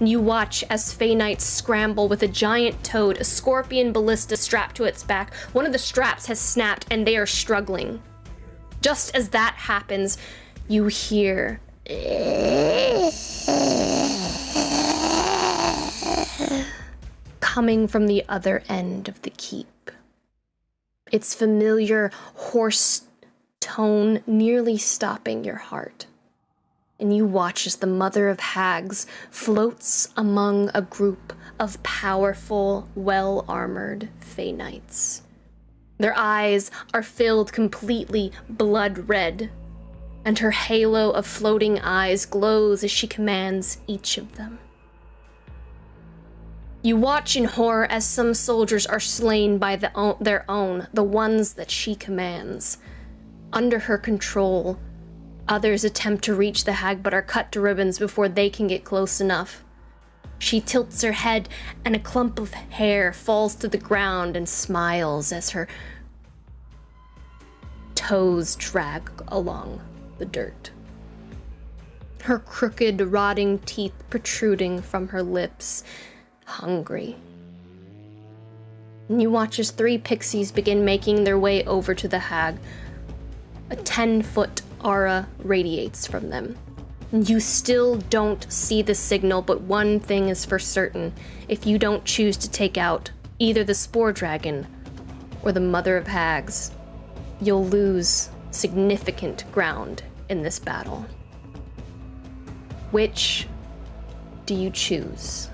You watch as Fey Knights scramble with a giant toad, a scorpion ballista strapped to its back. One of the straps has snapped and they are struggling. Just as that happens, you hear coming from the other end of the keep. Its familiar hoarse tone nearly stopping your heart. And you watch as the Mother of Hags floats among a group of powerful, well-armored Fey Knights. Their eyes are filled completely blood red, and her halo of floating eyes glows as she commands each of them. You watch in horror as some soldiers are slain by their own, the ones that she commands. Under her control, others attempt to reach the hag but are cut to ribbons before they can get close enough. She tilts her head and a clump of hair falls to the ground and smiles as her toes drag along the dirt. Her crooked, rotting teeth protruding from her lips, hungry. And you watch as 3 pixies begin making their way over to the hag. A 10-foot aura radiates from them. You still don't see the signal, but one thing is for certain. If you don't choose to take out either the Spore Dragon or the Mother of Hags, you'll lose significant ground in this battle. Which do you choose?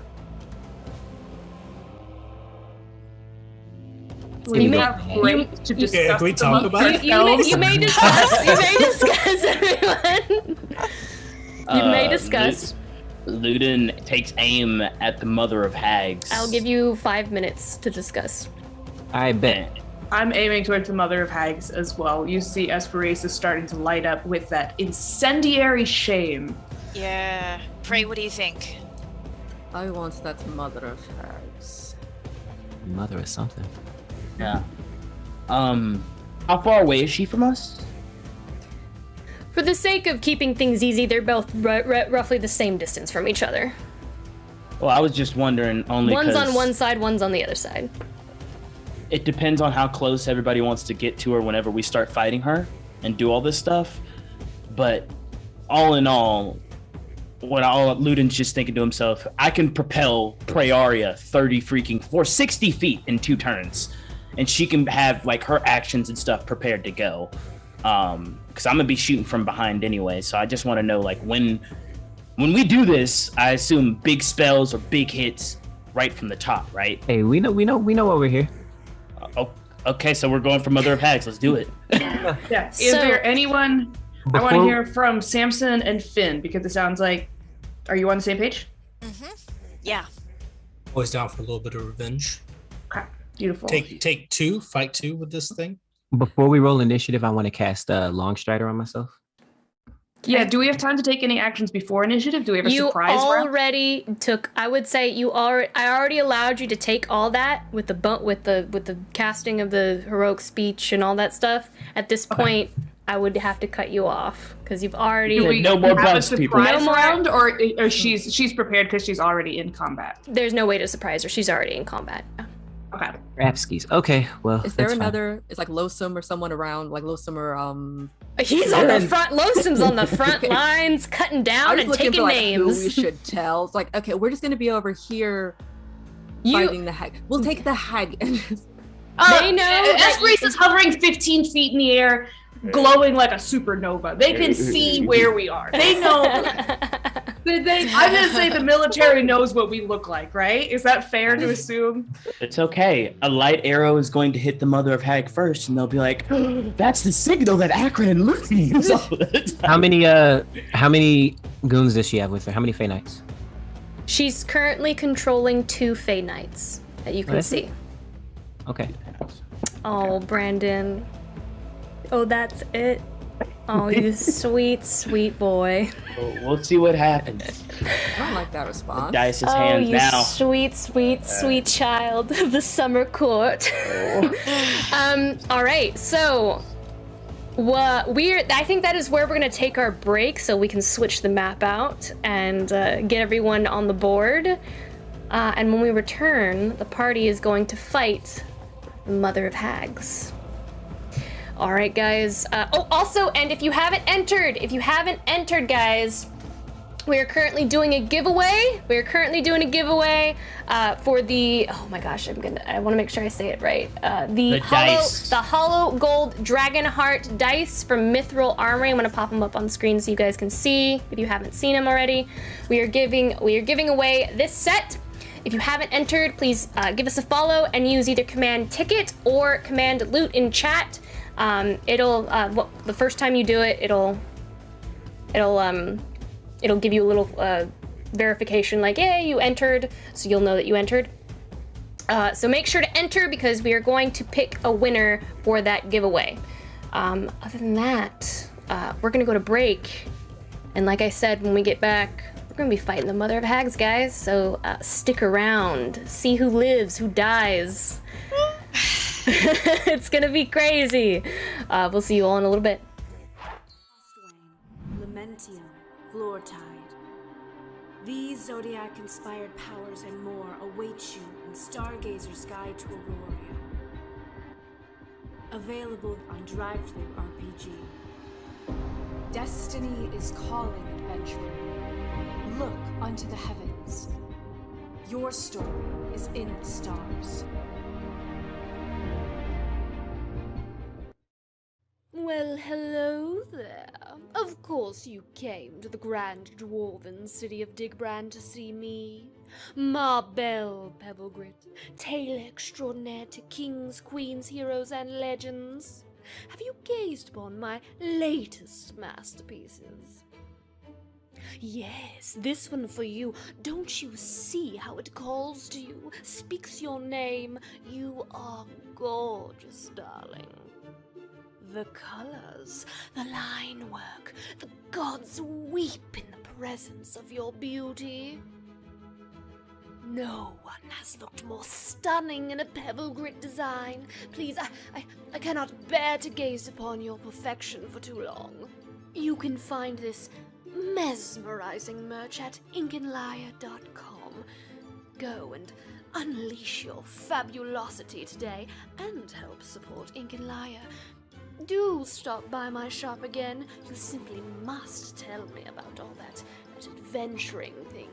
We have breaks to discuss. Can we talk about it? You may discuss. You may discuss, everyone. You may discuss. Ludin takes aim at the Mother of Hags. I'll give you 5 minutes to discuss. I bet. I'm aiming towards the Mother of Hags as well. You see Esperis is starting to light up with that incendiary shame. Yeah. Pray, what do you think? I want that Mother of Hags. Mother of something. Yeah. How far away is she from us? For the sake of keeping things easy, they're both roughly the same distance from each other. Well, I was just wondering only One's 'cause on one side, one's on the other side. It depends on how close everybody wants to get to her whenever we start fighting her and do all this stuff. But all in all, Ludin's just thinking to himself, I can propel Praeria 60 feet in 2 turns. And she can have like her actions and stuff prepared to go. Because I'm gonna be shooting from behind anyway. So I just want to know, like, when we do this, I assume big spells or big hits right from the top, right? Hey, we know why we're here. Okay, so we're going for Mother of Hags. Let's do it. Yeah. Is there anyone? I want to hear from Samson and Finn because it sounds like. Are you on the same page? Mm-hmm. Yeah. Always down for a little bit of revenge. Okay. Beautiful. Take 2, fight 2 with this thing. Before we roll initiative, I want to cast Long Strider on myself. Yeah, do we have time to take any actions before initiative? Do we have a You surprise round? already took. I would say I already allowed you to take all that with the casting of the heroic speech and all that stuff. At this point, I would have to cut you off because you've already. Do we no more have a buzz, people. surprise No more- round, or she's prepared because she's already in combat? There's no way to surprise her. She's already in combat. Okay. Rapskis. Okay, well. Is there that's fine. another? Is like Losum or someone around? Like Losum or He's on the front. Losum's on the front lines, cutting I down was and looking taking for like names. who we should tell. It's like, okay, we're just gonna be over here fighting the hag. We'll take the hag. And just... They know that Esprice is hovering 15 feet in the air, glowing like a supernova. They can see where we are. They know. I'm gonna say the military knows what we look like, right? Is that fair to assume? It's okay. A light arrow is going to hit the mother of Hag first, and they'll be like, "That's the signal that Akron and Luke use." How many goons does she have with her? How many Fey Knights? She's currently controlling 2 Fey Knights that you can that's see. Okay. Oh, Brandon. Oh, that's it. Oh, you sweet, sweet boy. We'll see what happens. I don't like that response. Dice's Oh, hands you now. sweet, sweet, sweet child of the summer court. All right, so I think that is where we're gonna take our break, so we can switch the map out and get everyone on the board. And when we return, the party is going to fight the Mother of Hags. All right, guys. Also, and if you haven't entered, guys, we are currently doing a giveaway. For the, oh my gosh, I want to make sure I say it right. The hollow gold Dragonheart dice from Mithril Armory. I'm gonna pop them up on screen so you guys can see if you haven't seen them already. We are giving away this set. If you haven't entered, please give us a follow and use either command ticket or command loot in chat. The first time you do it, it'll give you a little verification like, yeah, you entered, so you'll know that you entered. So make sure to enter because we are going to pick a winner for that giveaway. Other than that, we're gonna go to break. And like I said, when we get back, we're gonna be fighting the Mother of Hags, guys. So stick around, see who lives, who dies. It's gonna be crazy. We'll see you all in a little bit. Lamentium, Floortide. These Zodiac-inspired powers and more await you in Stargazer's Guide to Aurora. Available on DriveThru RPG. Destiny is calling, adventurer. Look unto the heavens. Your story is in the stars. Well, hello there. Of course you came to the grand dwarven city of Digbrand to see me. Ma Belle Pebblegrit, tale extraordinaire to kings, queens, heroes, and legends. Have you gazed upon my latest masterpieces? Yes, this one for you. Don't you see how it calls to you, speaks your name? You are gorgeous, darling. The colors, the line work, the gods weep in the presence of your beauty. No one has looked more stunning in a pebble grit design. Please, I cannot bear to gaze upon your perfection for too long. You can find this mesmerizing merch at inkinliar.com. Go and unleash your fabulosity today and help support Ink and Liar. Do stop by my shop again. You simply must tell me about all that adventuring thing.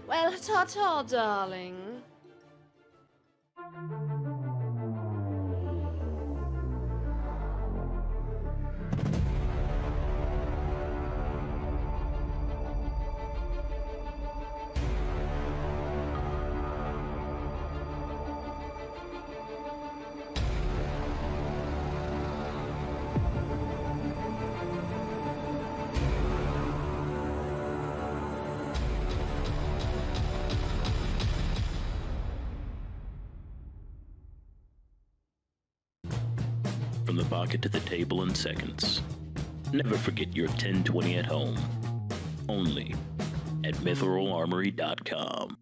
Well, ta-ta, darling. From the pocket to the table in seconds. Never forget your 1020 at home. Only at mitheralarmory.com.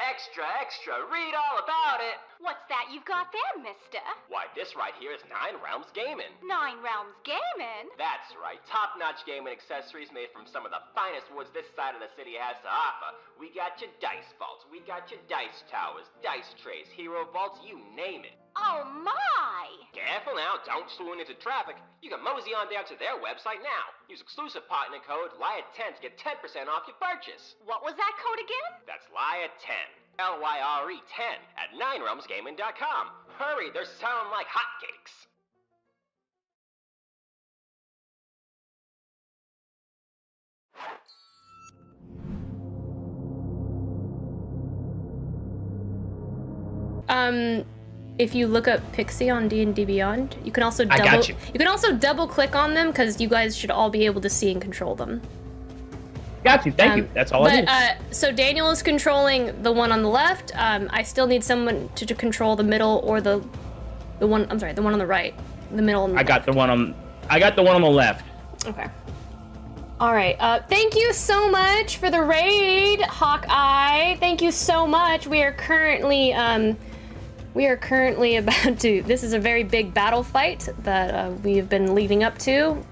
Extra, extra, read all about it! What's that you've got there, mister? Why, this right here is 9 Realms Gaming. 9 Realms Gaming? That's right, top-notch gaming accessories made from some of the finest woods this side of the city has to offer. We got your dice vaults, we got your dice towers, dice trays, hero vaults, you name it. Oh my! Careful now, don't swoon into traffic. You can mosey on down to their website now. Use exclusive partner code LYRE10 to get 10% off your purchase. What was that code again? That's LYRE10. LYRE10 at 9realmsgaming.com. Hurry, they're selling like hotcakes. If you look up Pixie on D&D Beyond, you can also you can also double click on them because you guys should all be able to see and control them. Got you. Thank you. That's all I did. So Daniel is controlling the one on the left. I still need someone to control the middle or the one. I'm sorry, the one on the right. The middle. And the I got the one on the left. Okay. All right. Thank you so much for the raid, Hawkeye. Thank you so much. We are currently about to. This is a very big battle fight that we have been leading up to.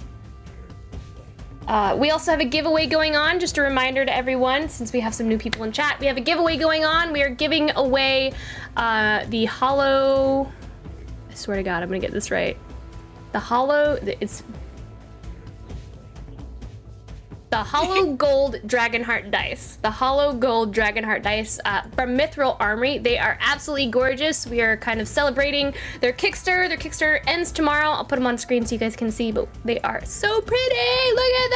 We also have a giveaway going on. Just a reminder to everyone, since we have some new people in chat, we have a giveaway going on. We are giving away the hollow. I swear to God, I'm gonna get this right. The hollow. It's the hollow gold Dragonheart dice. The hollow gold Dragonheart dice from Mithril Armory. They are absolutely gorgeous. We are kind of celebrating their Kickstarter. Their Kickstarter ends tomorrow. I'll put them on screen so you guys can see, but they are so pretty. Look at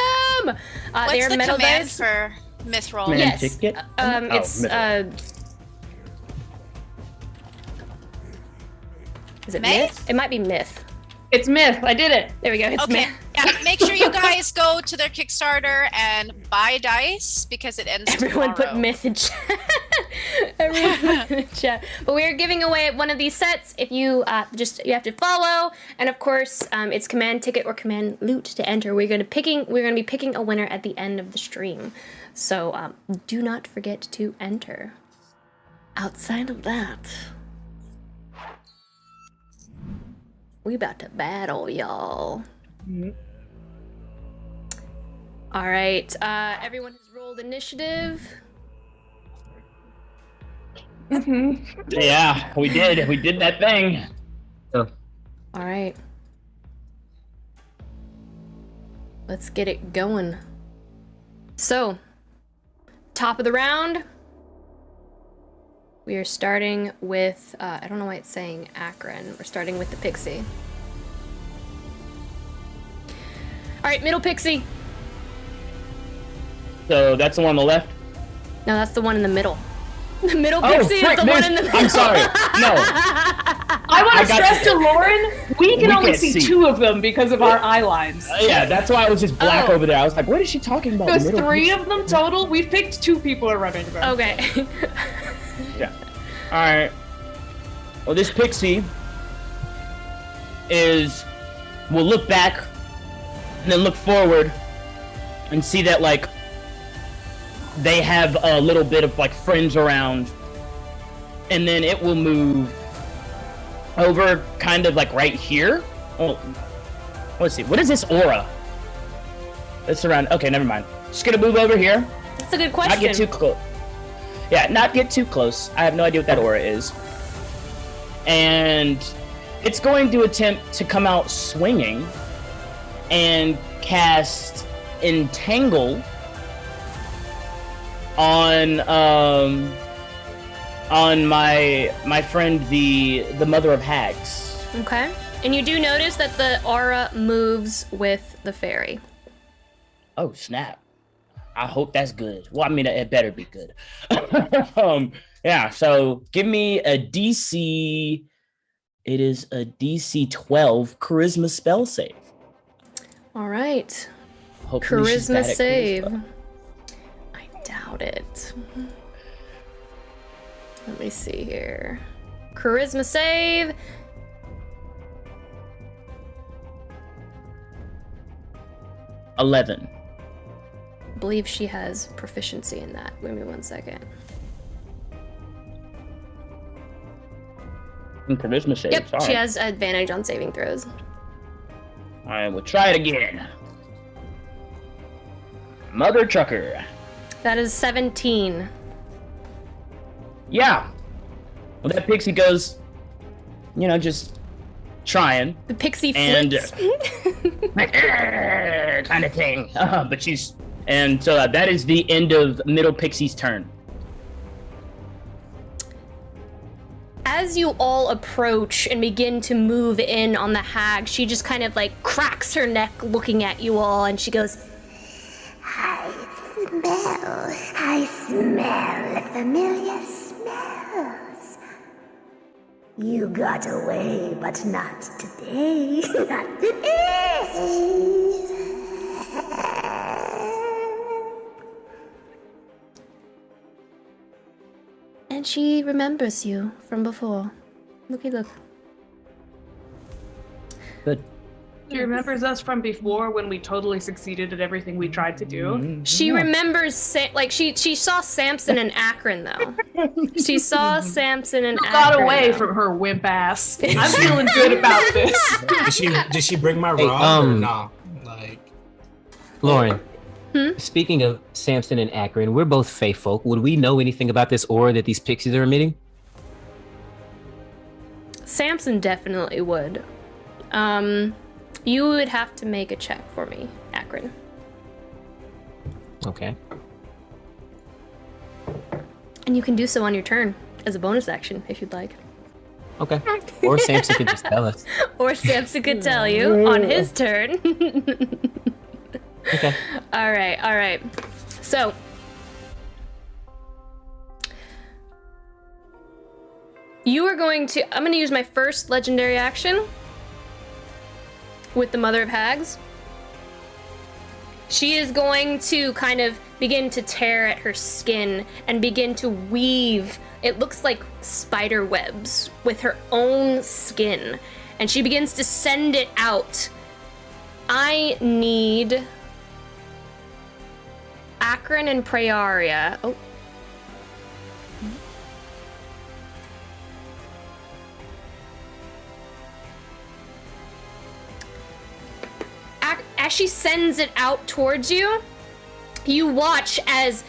them. What's they are the metal command dice. for Mithril? Yes. Is it myth? It might be myth. It's myth. I did it. There we go. It's Okay. myth. Yeah, make sure you guys go to their Kickstarter and buy dice because it ends Everyone tomorrow. put myth in chat. Everyone in chat. But we are giving away one of these sets. If you you have to follow, and of course it's command ticket or command loot to enter. We're gonna be picking a winner at the end of the stream. So do not forget to enter. Outside of that, we about to battle, y'all. Mm-hmm. All right, everyone has rolled initiative. Mm-hmm. Yeah, we did. We did that thing. All right. Let's get it going. So, top of the round. We are starting with, I don't know why it's saying Akron. We're starting with the Pixie. All right, middle Pixie. So that's the one on the left? No, that's the one in the middle. The middle Pixie is the one in the middle. I'm sorry. No. I want to stress to Lauren, we can only see 2 of them because of our eye lines. Yeah, that's why I was just black over there. I was like, what is she talking about? There's Middle 3 Pixie? of them total. We've picked 2 people are running them. Okay. Yeah. All right. Well, this Pixie will look back and then look forward and see that, like, they have a little bit of, like, friends around. And then it will move over kind of, like, right here. Oh, let's see. What is this aura? That's around. Okay, never mind. Just gonna move over here. That's a good question. Not get too close. Yeah, not get too close. I have no idea what that aura is. And it's going to attempt to come out swinging and cast Entangle on my friend the Mother of Hags. Okay. And you do notice that the aura moves with the fairy. Oh, snap. I hope that's good. Well, I mean, it better be good. Yeah, so give me a DC. It is a DC 12 charisma spell save. All right. Hopefully she's Charisma bad at save. charisma. I doubt it. Let me see here. Charisma save. 11. I believe she has proficiency in that. Give me 1 second. And charisma saves. Yep, all she right. has advantage on saving throws. All right, we'll try it again. Mother Trucker. That is 17. Yeah. Well, that pixie goes, just trying. The pixie and flips. kind of thing. But she's, and so that is the end of Middle Pixie's turn. As you all approach and begin to move in on the hag, she just kind of like cracks her neck looking at you all, and she goes, I smell familiar smells. You got away, but not today. Not today. and she remembers you from before. Looky look. Good. She remembers us from before when we totally succeeded at everything we tried to do. She remembers, she saw Samson and Akron though. She saw Samson and Akron. Got away though. from her wimp ass. I'm feeling good about this. Did she bring my rod or nah? Lauren, speaking of Samson and Akron, we're both fae folk. Would we know anything about this aura that these pixies are emitting? Samson definitely would. You would have to make a check for me, Akron. Okay. And you can do so on your turn as a bonus action if you'd like. Okay. Or Samson could just tell us. Or Samson could tell you on his turn. Okay. All right. So, you are going to, I'm going to use my first legendary action with the Mother of Hags. She is going to kind of begin to tear at her skin and begin to weave, it looks like spider webs, with her own skin. And she begins to send it out. I need Akron and Praeria. Oh. As she sends it out towards you, you watch as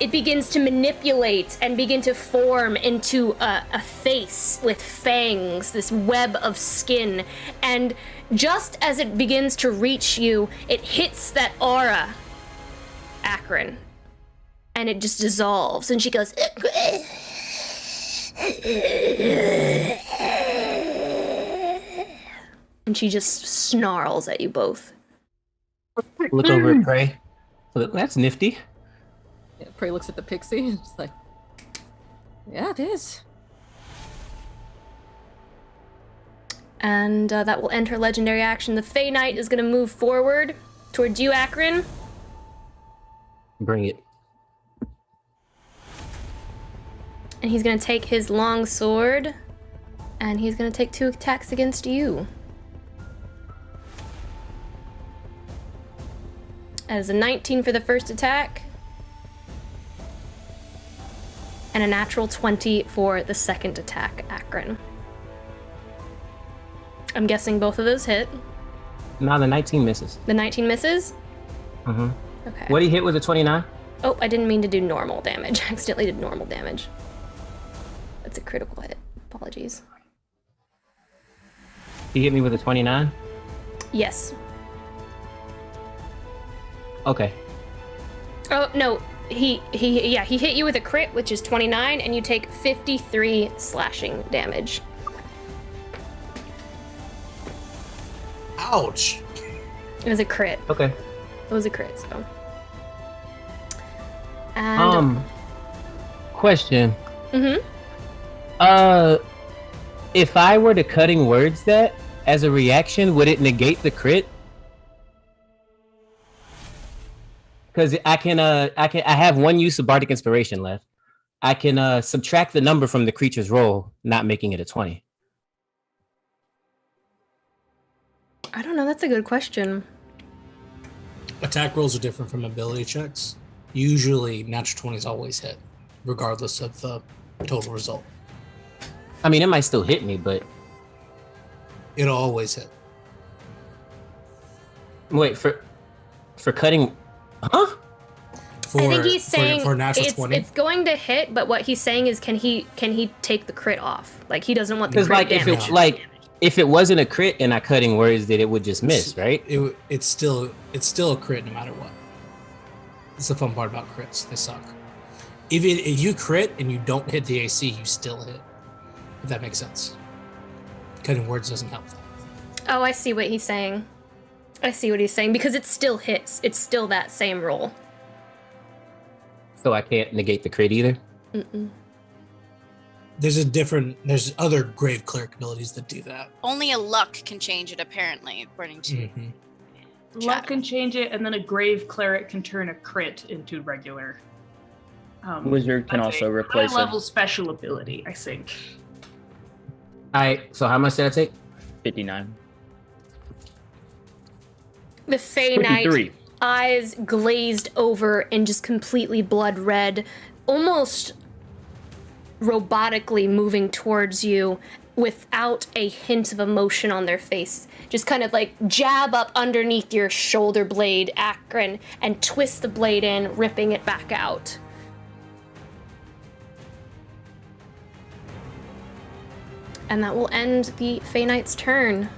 it begins to manipulate and begin to form into a face with fangs, this web of skin. And just as it begins to reach you, it hits that aura, Akron, and it just dissolves. And she goes, and she just snarls at you both. Look over at Prey. Look, that's nifty. Yeah, Prey looks at the pixie and just like, yeah, it is. And that will end her legendary action. The Fey Knight is going to move forward towards you, Akron. Bring it. And he's going to take his long sword, and he's going to take 2 attacks against you. That is a 19 for the first attack, and a natural 20 for the second attack, Akron. I'm guessing both of those hit. No, the 19 misses. The 19 misses? Mm-hmm. Okay. What did he hit with a 29? Oh, I didn't mean to do normal damage. I accidentally did normal damage. That's a critical hit. Apologies. He hit me with a 29? Yes. Okay. Oh, no. He hit you with a crit, which is 29, and you take 53 slashing damage. Ouch. It was a crit. Okay. It was a crit, so. And question. Mm-hmm. If I were to cutting words that as a reaction, would it negate the crit? Because I have 1 use of Bardic Inspiration left. I can subtract the number from the creature's roll, not making it a 20. I don't know. That's a good question. attack rolls are different from ability checks. Usually, natural 20s always hit, regardless of the total result. I mean, it might still hit me, but it'll always hit. Wait, for cutting, huh? I think he's saying for natural 20. it's going to hit, but what he's saying is, can he take the crit off? Like, he doesn't want the Because crit like damage. if it wasn't a crit and I cutting words, that it would just miss, right? It's still a crit no matter what. It's the fun part about crits. They suck. If you crit and you don't hit the AC, you still hit. If that makes sense. Cutting words doesn't help that. Oh, I see what he's saying. I see what he's saying, because it still hits. It's still that same roll. So I can't negate the crit either? Mm-mm. There's other grave cleric abilities that do that. Only a luck can change it, apparently, according to. Luck can change it, and then a grave cleric can turn a crit into regular. Wizard can that's also a replace high level special ability, I think. Alright, so how much did I take? 59. The Fey Knight, 53. eyes glazed over and just completely blood red, almost robotically moving towards you without a hint of emotion on their face. Just kind of like jab up underneath your shoulder blade, Akron, and twist the blade in, ripping it back out. And that will end the Fey Knight's turn.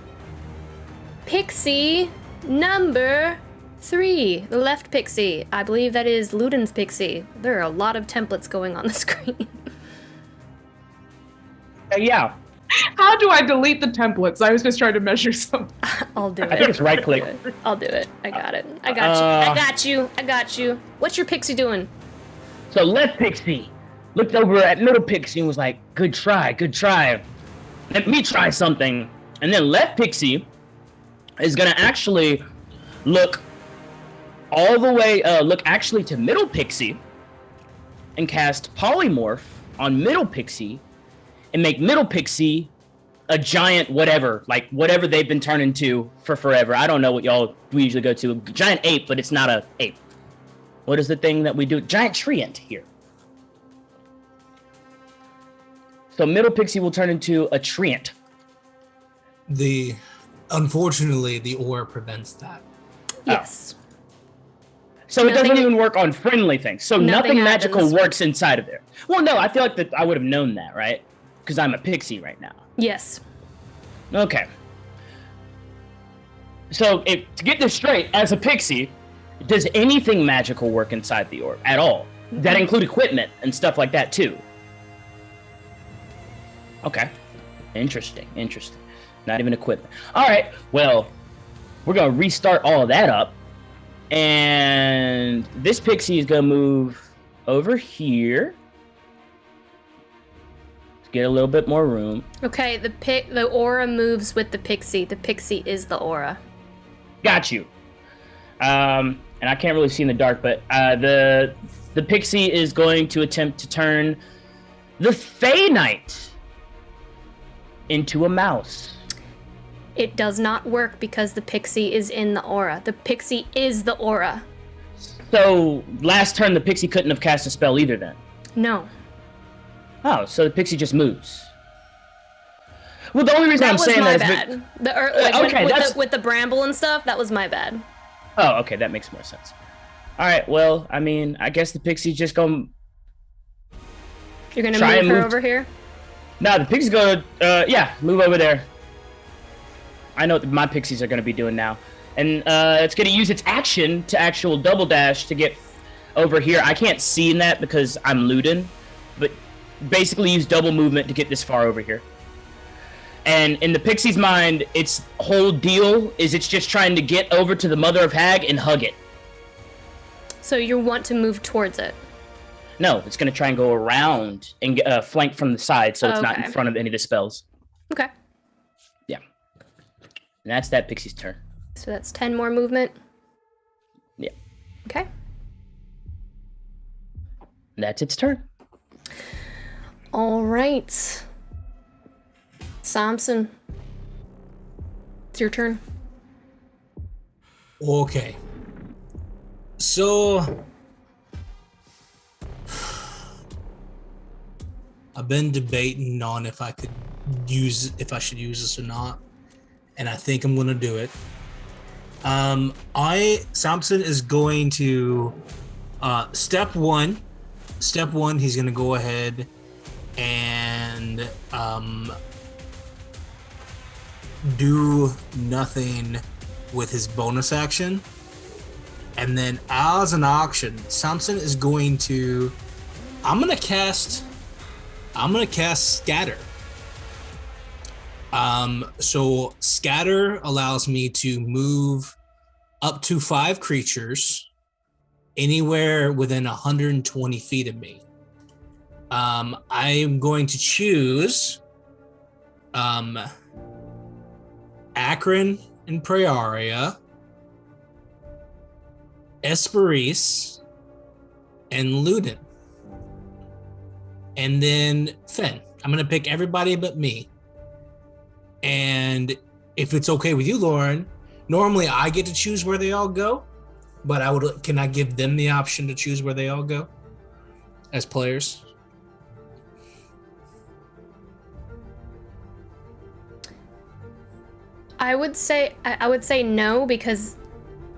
Pixie number 3, the left pixie. I believe that is Ludin's pixie. There are a lot of templates going on the screen. Yeah. How do I delete the templates? I was just trying to measure something. I'll do it. I think it's right click. I'll do it. I got it. I got you. What's your pixie doing? So left pixie looked over at middle pixie and was like, good try. Let me try something. And then left pixie is gonna actually look all the way, look actually to middle pixie and cast polymorph on middle pixie and make middle pixie a giant whatever, like whatever they've been turned into for forever. I don't know what we usually go to. Giant ape, but it's not a ape. What is the thing that we do? Giant treant here. So middle pixie will turn into a treant. Unfortunately, the aura prevents that. Yes. So it doesn't even work on friendly things. So nothing magical happens. works inside of there. Well, no, I feel like that I would have known that, right? Because I'm a pixie right now. Yes. Okay. So to get this straight, as a pixie, does anything magical work inside the orb at all? That include equipment and stuff like that too? Okay. Interesting. Not even equipment. All right. Well, we're going to restart all of that up. And this pixie is going to move over here. Let's get a little bit more room. Okay, the aura moves with the pixie. The pixie is the aura. Got you. And I can't really see in the dark, but the pixie is going to attempt to turn the Fey Knight into a mouse. It does not work because the pixie is in the aura. The pixie is the aura. So last turn the pixie couldn't have cast a spell either then? No. Oh, so the pixie just moves. Well, the only reason I'm saying that is... That was with the bramble and stuff, that was my bad. Oh, okay, that makes more sense. All right, well, I mean, I guess the pixie's just going to... You're going to move her over here? No, the pixie's going to, move over there. I know what my pixies are going to be doing now. And it's going to use its action to actual double dash to get over here. I can't see in that because I'm Ludin, but basically use double movement to get this far over here. And in the pixie's mind, its whole deal is it's just trying to get over to the Mother of Hag and hug it. So you want to move towards it? No, it's going to try and go around and get, flank from the side so it's not in front of any of the spells. Okay. Yeah. And that's that pixie's turn. So that's 10 more movement? Yeah. Okay. And that's its turn. All right. Samson. It's your turn. Okay. So I've been debating on if I should use this or not, and I think I'm gonna do it. Samson is going to step one, he's gonna go ahead and do nothing with his bonus action. And then as an action, Samson is going to I'm gonna cast Scatter. So Scatter allows me to move up to 5 creatures anywhere within 120 feet of me. I am going to choose Akron and Praeria, Esperis, and Ludin. And then Finn. I'm going to pick everybody but me. And if it's okay with you, Lauren, normally I get to choose where they all go, but can I give them the option to choose where they all go as players? I would say no, because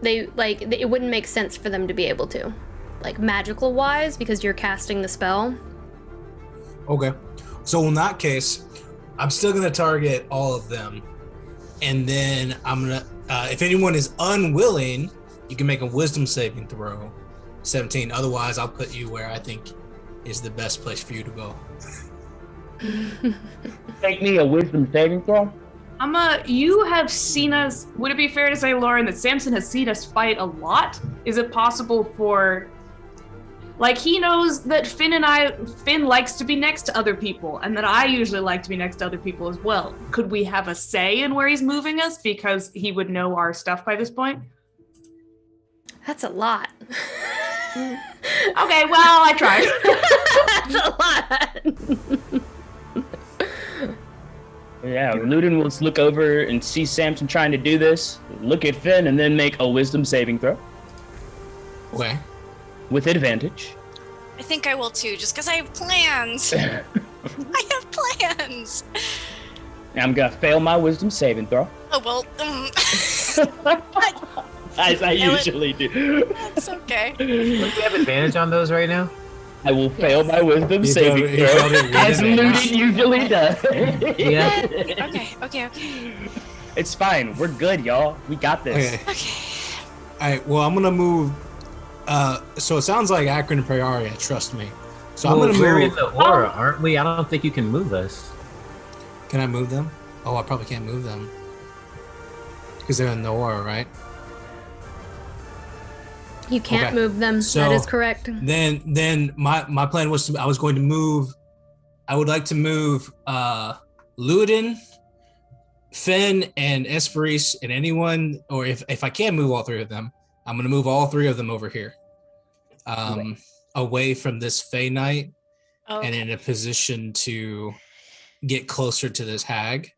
it wouldn't make sense for them to be able to, like, magical wise, because you're casting the spell. Okay. So in that case, I'm still going to target all of them. And then I'm going to, if anyone is unwilling, you can make a wisdom saving throw. 17. Otherwise, I'll put you where I think is the best place for you to go. Make me a wisdom saving throw? You have seen us, would it be fair to say, Lauren, that Samson has seen us fight a lot? Is it possible for, like, he knows that Finn likes to be next to other people, and that I usually like to be next to other people as well. Could we have a say in where he's moving us, because he would know our stuff by this point? That's a lot. Okay, well, I tried. That's a lot. Yeah, Ludin will look over and see Samson trying to do this, look at Finn, and then make a wisdom saving throw. Okay. With advantage. I think I will too, just because I have plans. I have plans. I'm gonna fail my wisdom saving throw. Oh, well. As I usually do. That's okay. Don't you have advantage on those right now? I will fail my wisdom saving throw, as Ludin usually does. Yeah. Okay. It's fine. We're good, y'all. We got this. Okay. All right. Well, I'm gonna move. So it sounds like Akron and Praeria trust me. So I'm gonna move. We're in the aura, aren't we? I don't think you can move us. Can I move them? Oh, I probably can't move them because they're in the aura, right? You can't move them. So that is correct. Then my plan was I would like to move Ludin, Finn, and Esperis, and anyone, or if I can move all 3 of them, I'm gonna move all 3 of them over here. Away from this Fey Knight, and in a position to get closer to this hag.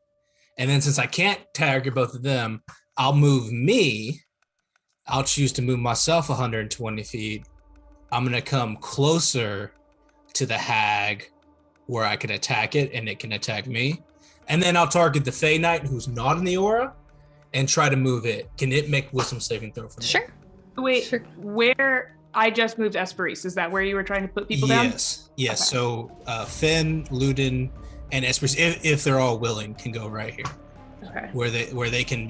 And then since I can't target both of them, I'll choose to move myself 120 feet. I'm going to come closer to the hag where I can attack it and it can attack me. And then I'll target the Fey Knight who's not in the aura and try to move it. Can it make wisdom saving throw for me? Sure. Wait, sure. Where I just moved Esperis, is that where you were trying to put people down? Yes. Okay. So Finn, Ludin, and Esperis, if they're all willing, can go right here. Okay. Where they can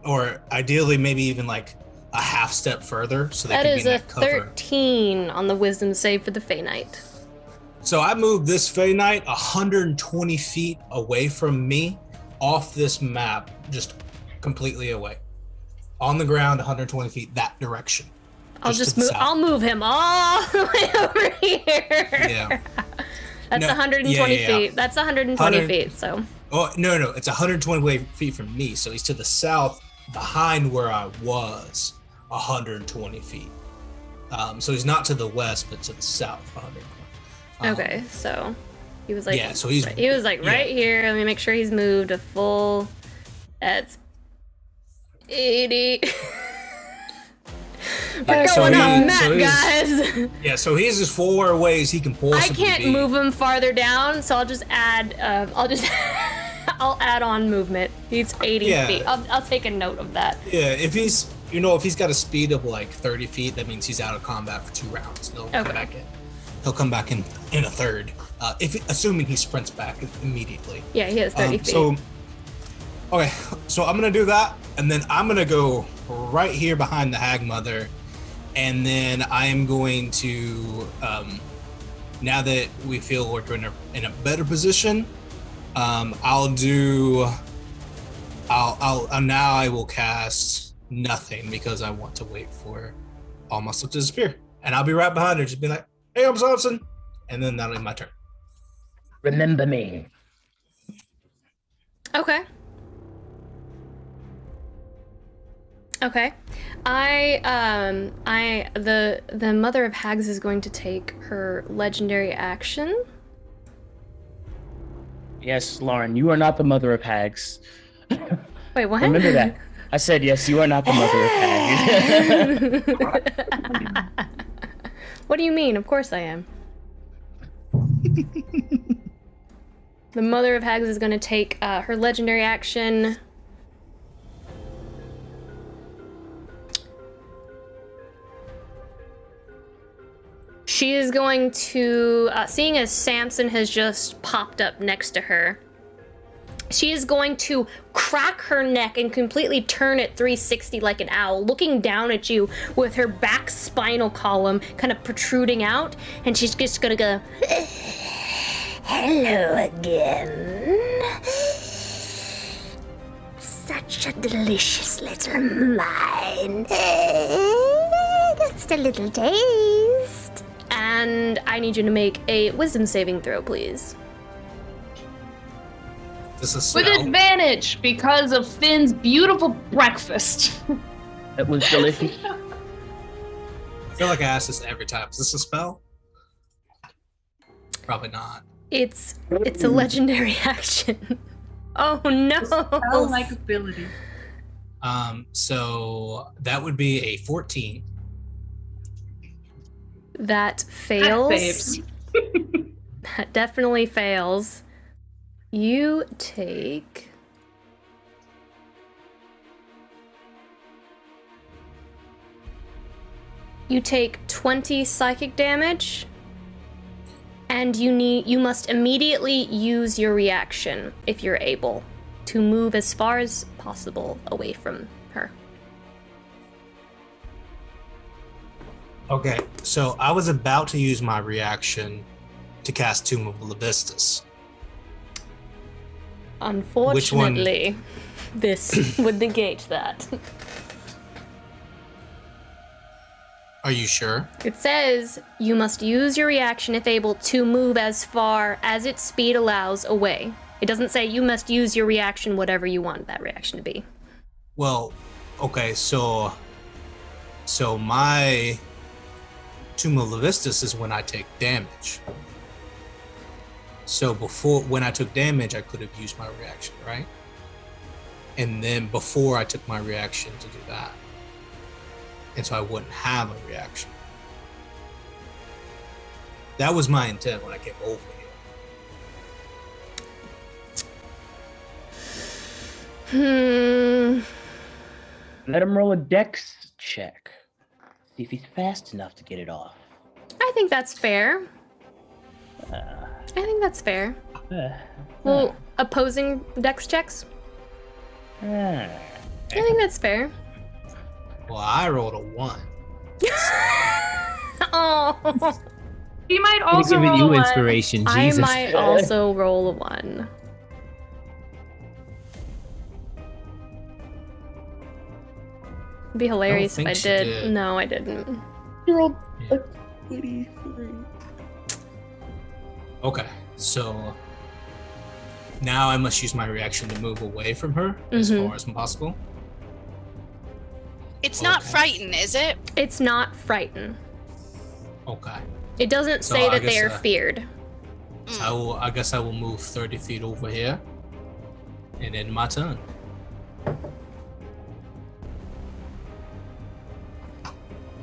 or ideally maybe even like a half step further, so they can be in that cover. That is a 13 on the wisdom save for the Fey Knight. So I moved this Fey Knight 120 feet away from me, off this map, just completely away. On the ground, 120 feet that direction. I'll move him all the way over here. Yeah. That's 120 feet. That's 120 feet, so. Oh, no, it's 120 feet from me, so he's to the south, behind where I was, 120 feet. So he's not to the west, but to the south, 120. Okay, so he was like, yeah, so he's right here. Let me make sure he's moved a full. That's 80. We're going off map, guys. Yeah, so here's his 4 ways he can possibly I can't be. move him farther down, so I'll just add. I'll add on movement. He's 80 feet. I'll take a note of that. Yeah, if he's if he's got a speed of like 30 feet, that means he's out of combat for 2 rounds. He'll come back in. He'll come back in a third, assuming he sprints back immediately. Yeah, he has 30 feet. So, okay, so I'm gonna do that, and then I'm gonna go right here behind the Hag Mother, and then I am going to, now that we feel like we're in a better position, now I will cast nothing because I want to wait for all my stuff to disappear, and I'll be right behind her, just be like, "Hey, I'm Samson," and then that'll be my turn. Remember me. Okay. Okay. The Mother of Hags is going to take her legendary action. Yes, Lauren, you are not the Mother of Hags. Wait, what? Remember that. I said, yes, you are not the Mother of Hags. What do you mean? Of course I am. The Mother of Hags is going to take her legendary action. She is going to, seeing as Samson has just popped up next to her, she is going to crack her neck and completely turn it 360 like an owl, looking down at you with her back spinal column kind of protruding out, and she's just gonna go, Hello again. Such a delicious little mine. Just a little taste. And I need you to make a wisdom saving throw, please. With advantage because of Finn's beautiful breakfast. It was delicious. I feel like I ask this every time. Is this a spell? Probably not. It's a legendary action. Oh no! Spell-like ability. So that would be a 14. That fails. That definitely fails. You take... You take 20 psychic damage, and you must immediately use your reaction, if you're able, to move as far as possible away from her. Okay, so I was about to use my reaction to cast Tomb of Labistus. Unfortunately, this would negate that. Are you sure? It says you must use your reaction if able to move as far as its speed allows away. It doesn't say you must use your reaction whatever you want that reaction to be. Well, okay, so my Tomb of Labistus is when I take damage. So when I took damage, I could have used my reaction, right? And then before I took my reaction to do that. And so I wouldn't have a reaction. That was my intent when I came over here. Let him roll a dex check. See if he's fast enough to get it off. I think that's fair. I think that's fair. Well, opposing dex checks? I think that's fair. Well, I rolled a 1. Oh. He might also roll you a 1. inspiration, Jesus. I might also roll a 1. It'd be hilarious if I did. No, I didn't. You rolled a 23. Okay, so now I must use my reaction to move away from her as far as possible. It's not frighten, is it? It's not frighten. Okay. It doesn't So say I that they guess, are feared. I guess I will move 30 feet over here and end my turn.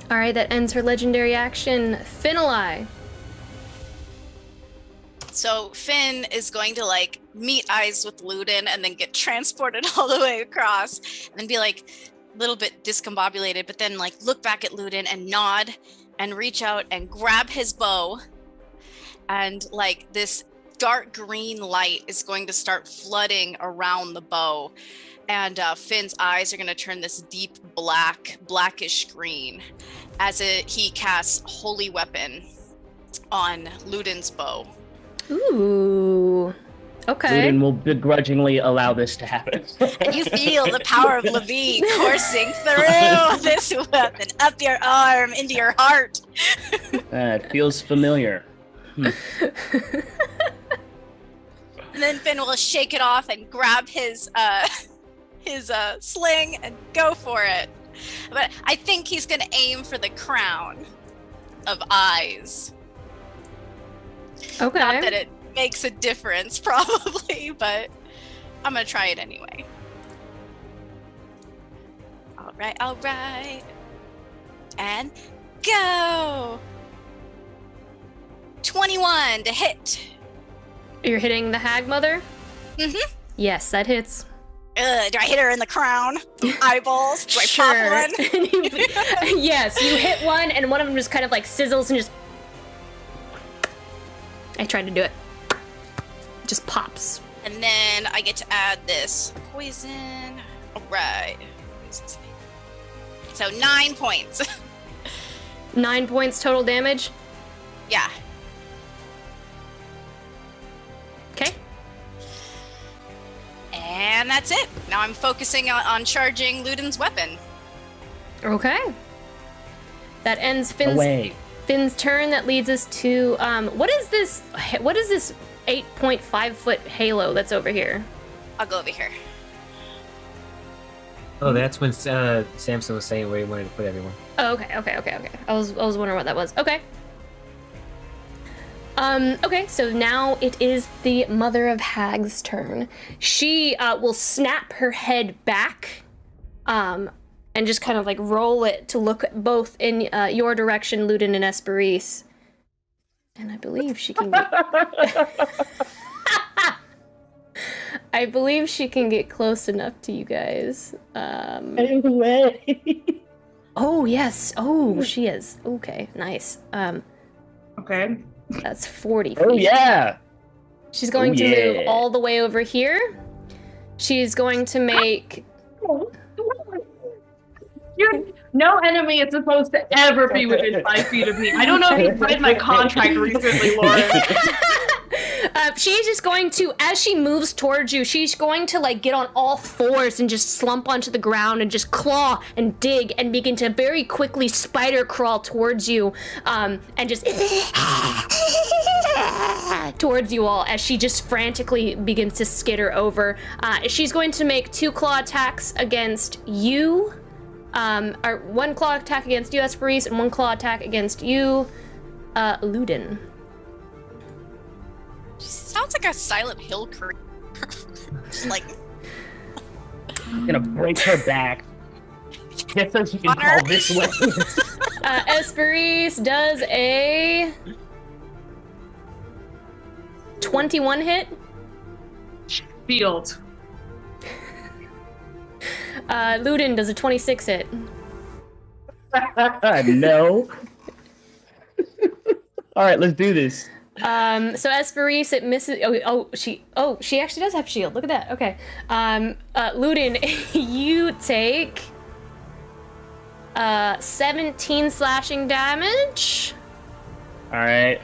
All right, that ends her legendary action. Finali. So Finn is going to like meet eyes with Ludin and then get transported all the way across and then be like a little bit discombobulated, but then like look back at Ludin and nod and reach out and grab his bow. And like this dark green light is going to start flooding around the bow. And Finn's eyes are going to turn this deep blackish green as he casts Holy Weapon on Ludin's bow. Ooh. Okay. Ludin will begrudgingly allow this to happen. And you feel the power of Levi coursing through this weapon, up your arm, into your heart. It feels familiar. And then Finn will shake it off and grab his sling and go for it. But I think he's going to aim for the crown of eyes. Okay. Not that it makes a difference, probably, but I'm going to try it anyway. All right. And go! 21 to hit. You're hitting the hag mother? Mm-hmm. Yes, that hits. Do I hit her in the crown? Eyeballs? Do I pop one? Yes, you hit one, and one of them just kind of like sizzles and just... I tried to do it. Just pops. And then I get to add this poison. All right. So 9 points. 9 points total damage? Yeah. Okay. And that's it. Now I'm focusing on charging Ludin's weapon. Okay. That ends Finn's turn. That leads us to what is this 8.5 foot halo that's over here? I'll go over here. Oh, that's when Samson was saying where he wanted to put everyone. Oh, okay. I was wondering what that was. Okay. Okay, so now it is the Mother of Hag's turn. She will snap her head back, and just kind of like roll it to look both in your direction, Ludin and Esperise. And I believe she can get... I believe she can get close enough to you guys. Oh, yes. Oh, she is. Okay, nice. Okay. That's 40 feet. Oh, yeah. She's going to move all the way over here. She's going to make... No enemy is supposed to ever be within 5 feet of me. I don't know if you read my contract recently, Lauren. She's just going to, as she moves towards you, she's going to like get on all fours and just slump onto the ground and just claw and dig and begin to very quickly spider crawl towards you, and just towards you all as she just frantically begins to skitter over. She's going to make 2 claw attacks against you. Or 1 claw attack against you, Esperise, and 1 claw attack against you, Ludin. Sounds like a Silent Hill creature. Like... I'm gonna break her back. Just so she can call this way. Esperise does a 21 hit. Field. Ludin does a 26 hit. No. All right, let's do this. So Esperise, it misses. She actually does have shield. Look at that. Okay. Ludin, you take 17 slashing damage. All right.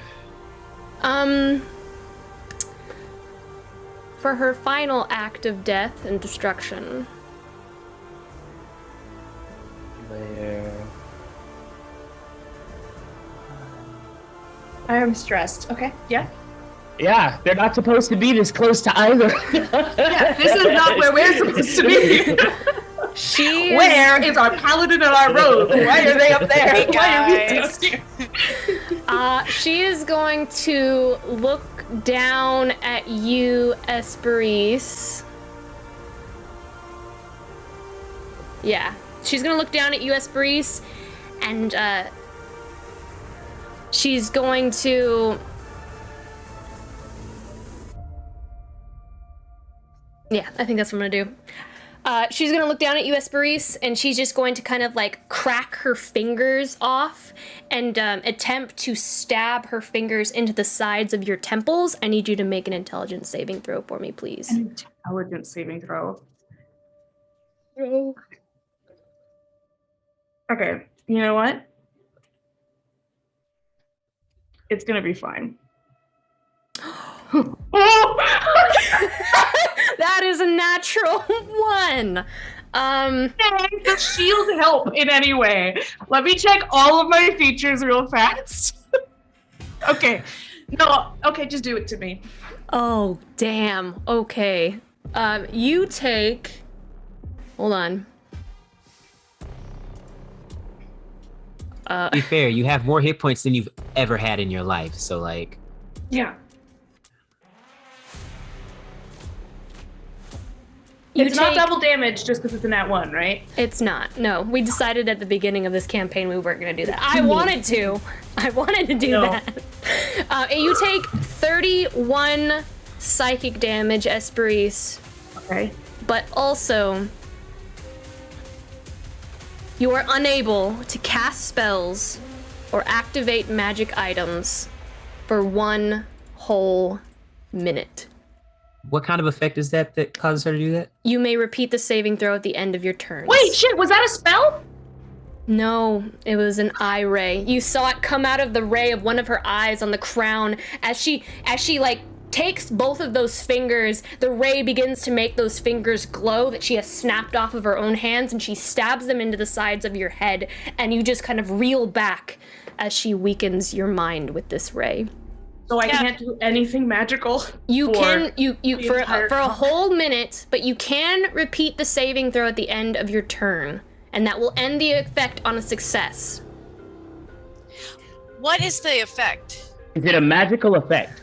For her final act of death and destruction. There. I am stressed. Okay. Yeah. Yeah, they're not supposed to be this close to either. Yeah, this is not where we're supposed to be. Where is our paladin and our rogue? Why are they up there? Hey, Why are we guys. here? She is going to look down at you, Esperise. Yeah, she's gonna look down at you, Esperise, and she's going to... Yeah, I think that's what I'm gonna do. She's gonna look down at you, Esperise, and she's just going to kind of like crack her fingers off and attempt to stab her fingers into the sides of your temples. I need you to make an intelligence saving throw for me, please. Intelligence saving throw. Okay, you know what? It's gonna be fine. That is a natural 1. Does shield help in any way? Let me check all of my features real fast. Okay. No, okay, just do it to me. Oh, damn. Okay. You take... Hold on. To be fair, you have more hit points than you've ever had in your life, so like... Yeah. It's not double damage just because it's a nat 1, right? It's not. No, we decided at the beginning of this campaign we weren't going to do that. I wanted to do that. You take 31 psychic damage, Esperise. Okay. But also, you are unable to cast spells or activate magic items for 1 whole minute. What kind of effect is that causes her to do that? You may repeat the saving throw at the end of your turn. Wait, shit, was that a spell? No, it was an eye ray. You saw it come out of the ray of one of her eyes on the crown. As she like takes both of those fingers, the ray begins to make those fingers glow that she has snapped off of her own hands, and she stabs them into the sides of your head, and you just kind of reel back as she weakens your mind with this ray. So I can't do anything magical. You can for a whole minute, but you can repeat the saving throw at the end of your turn, and that will end the effect on a success. What is the effect? Is it a magical effect?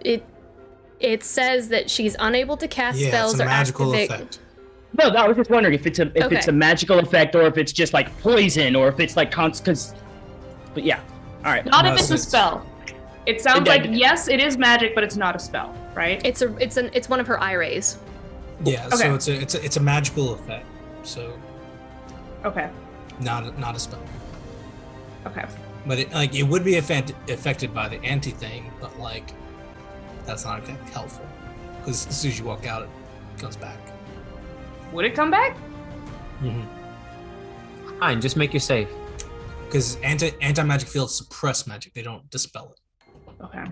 It says that she's unable to cast spells or activate. Effect. No, I was just wondering if it's a magical effect or if it's just like poison or if it's like because. But yeah, all right. Not if it's a spell. It sounds like yes, it is magic, but it's not a spell, right? It's one of her eye rays. Yeah, Okay. so it's a magical effect. So Okay. not a spell. Okay. But it would be affected by the anti thing, but like that's not exactly helpful because as soon as you walk out, it comes back. Would it come back? Mm-hmm. Fine, just make your save. Because anti-magic fields suppress magic; they don't dispel it. Okay.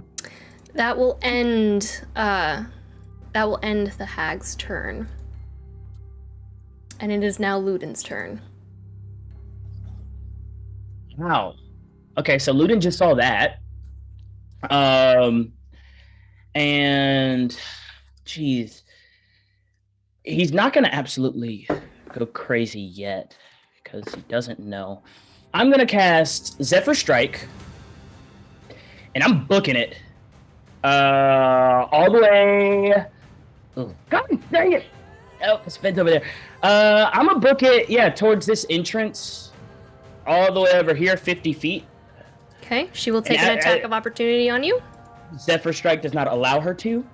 That will end the hag's turn, and it is now Ludin's turn. Wow. Okay, so Ludin just saw that. And geez, he's not gonna absolutely go crazy yet because he doesn't know. I'm gonna cast Zephyr Strike, and I'm booking it all the way. Oh, God dang it! Oh, it's bent over there. I'm gonna book it, towards this entrance, all the way over here, 50 feet. Okay, she will take an attack of opportunity on you. Zephyr Strike does not allow her to.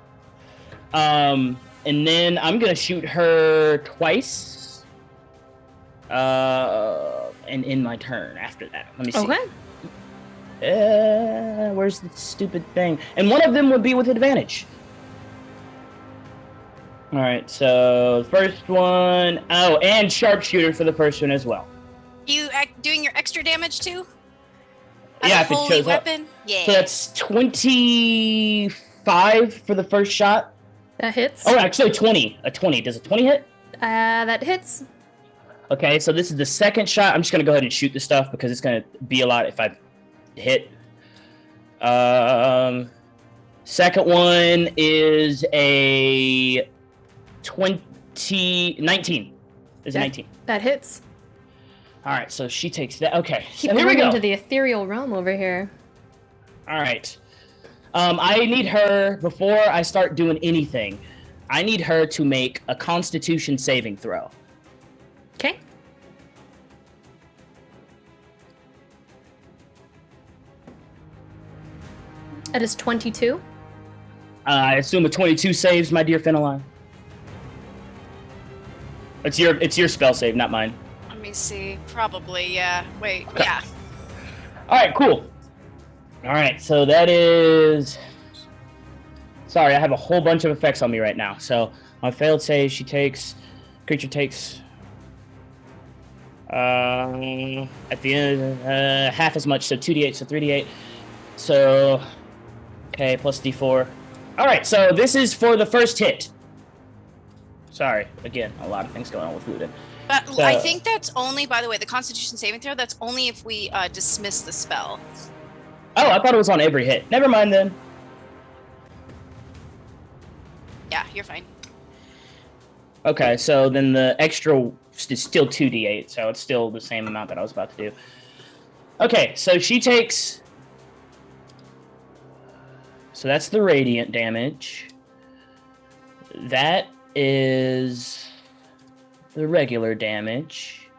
And then I'm gonna shoot her twice. And end my turn after that. Let me see. Okay. Where's the stupid thing? And one of them would be with advantage. All right, so first one. Oh, and sharpshooter for the first one as well. You doing your extra damage too? Yeah, if it holy shows weapon? up. Yeah. So that's 25 for the first shot. That hits. Oh, actually 20. A 20. Does a 20 hit? That hits. Okay, so this is the second shot. I'm just going to go ahead and shoot the stuff because it's going to be a lot if I hit. Second one is a 19. Is it 19? That hits. All right, so she takes that. Okay, Keep so here we going go. into the ethereal realm over here. All right. I need her, before I start doing anything, I need her to make a Constitution saving throw. Okay. That is 22. I assume a 22 saves, my dear Fenelon. It's your spell save, not mine. Let me see. Probably, yeah. Wait, Okay. yeah. All right, cool. All right, so that is. Sorry, I have a whole bunch of effects on me right now. So on failed save, creature takes at the end half as much, so 2d8, so 3d8. So okay, plus d4. All right, so this is for the first hit. Sorry, again, a lot of things going on with Luden. But So- I think that's only, by the way, the Constitution saving throw. That's only if we dismiss the spell. Oh, I thought it was on every hit. Never mind then. Yeah, you're fine. Okay, so then the extra is still 2d8, so it's still the same amount that I was about to do. Okay, so she takes... So that's the radiant damage. That is the regular damage.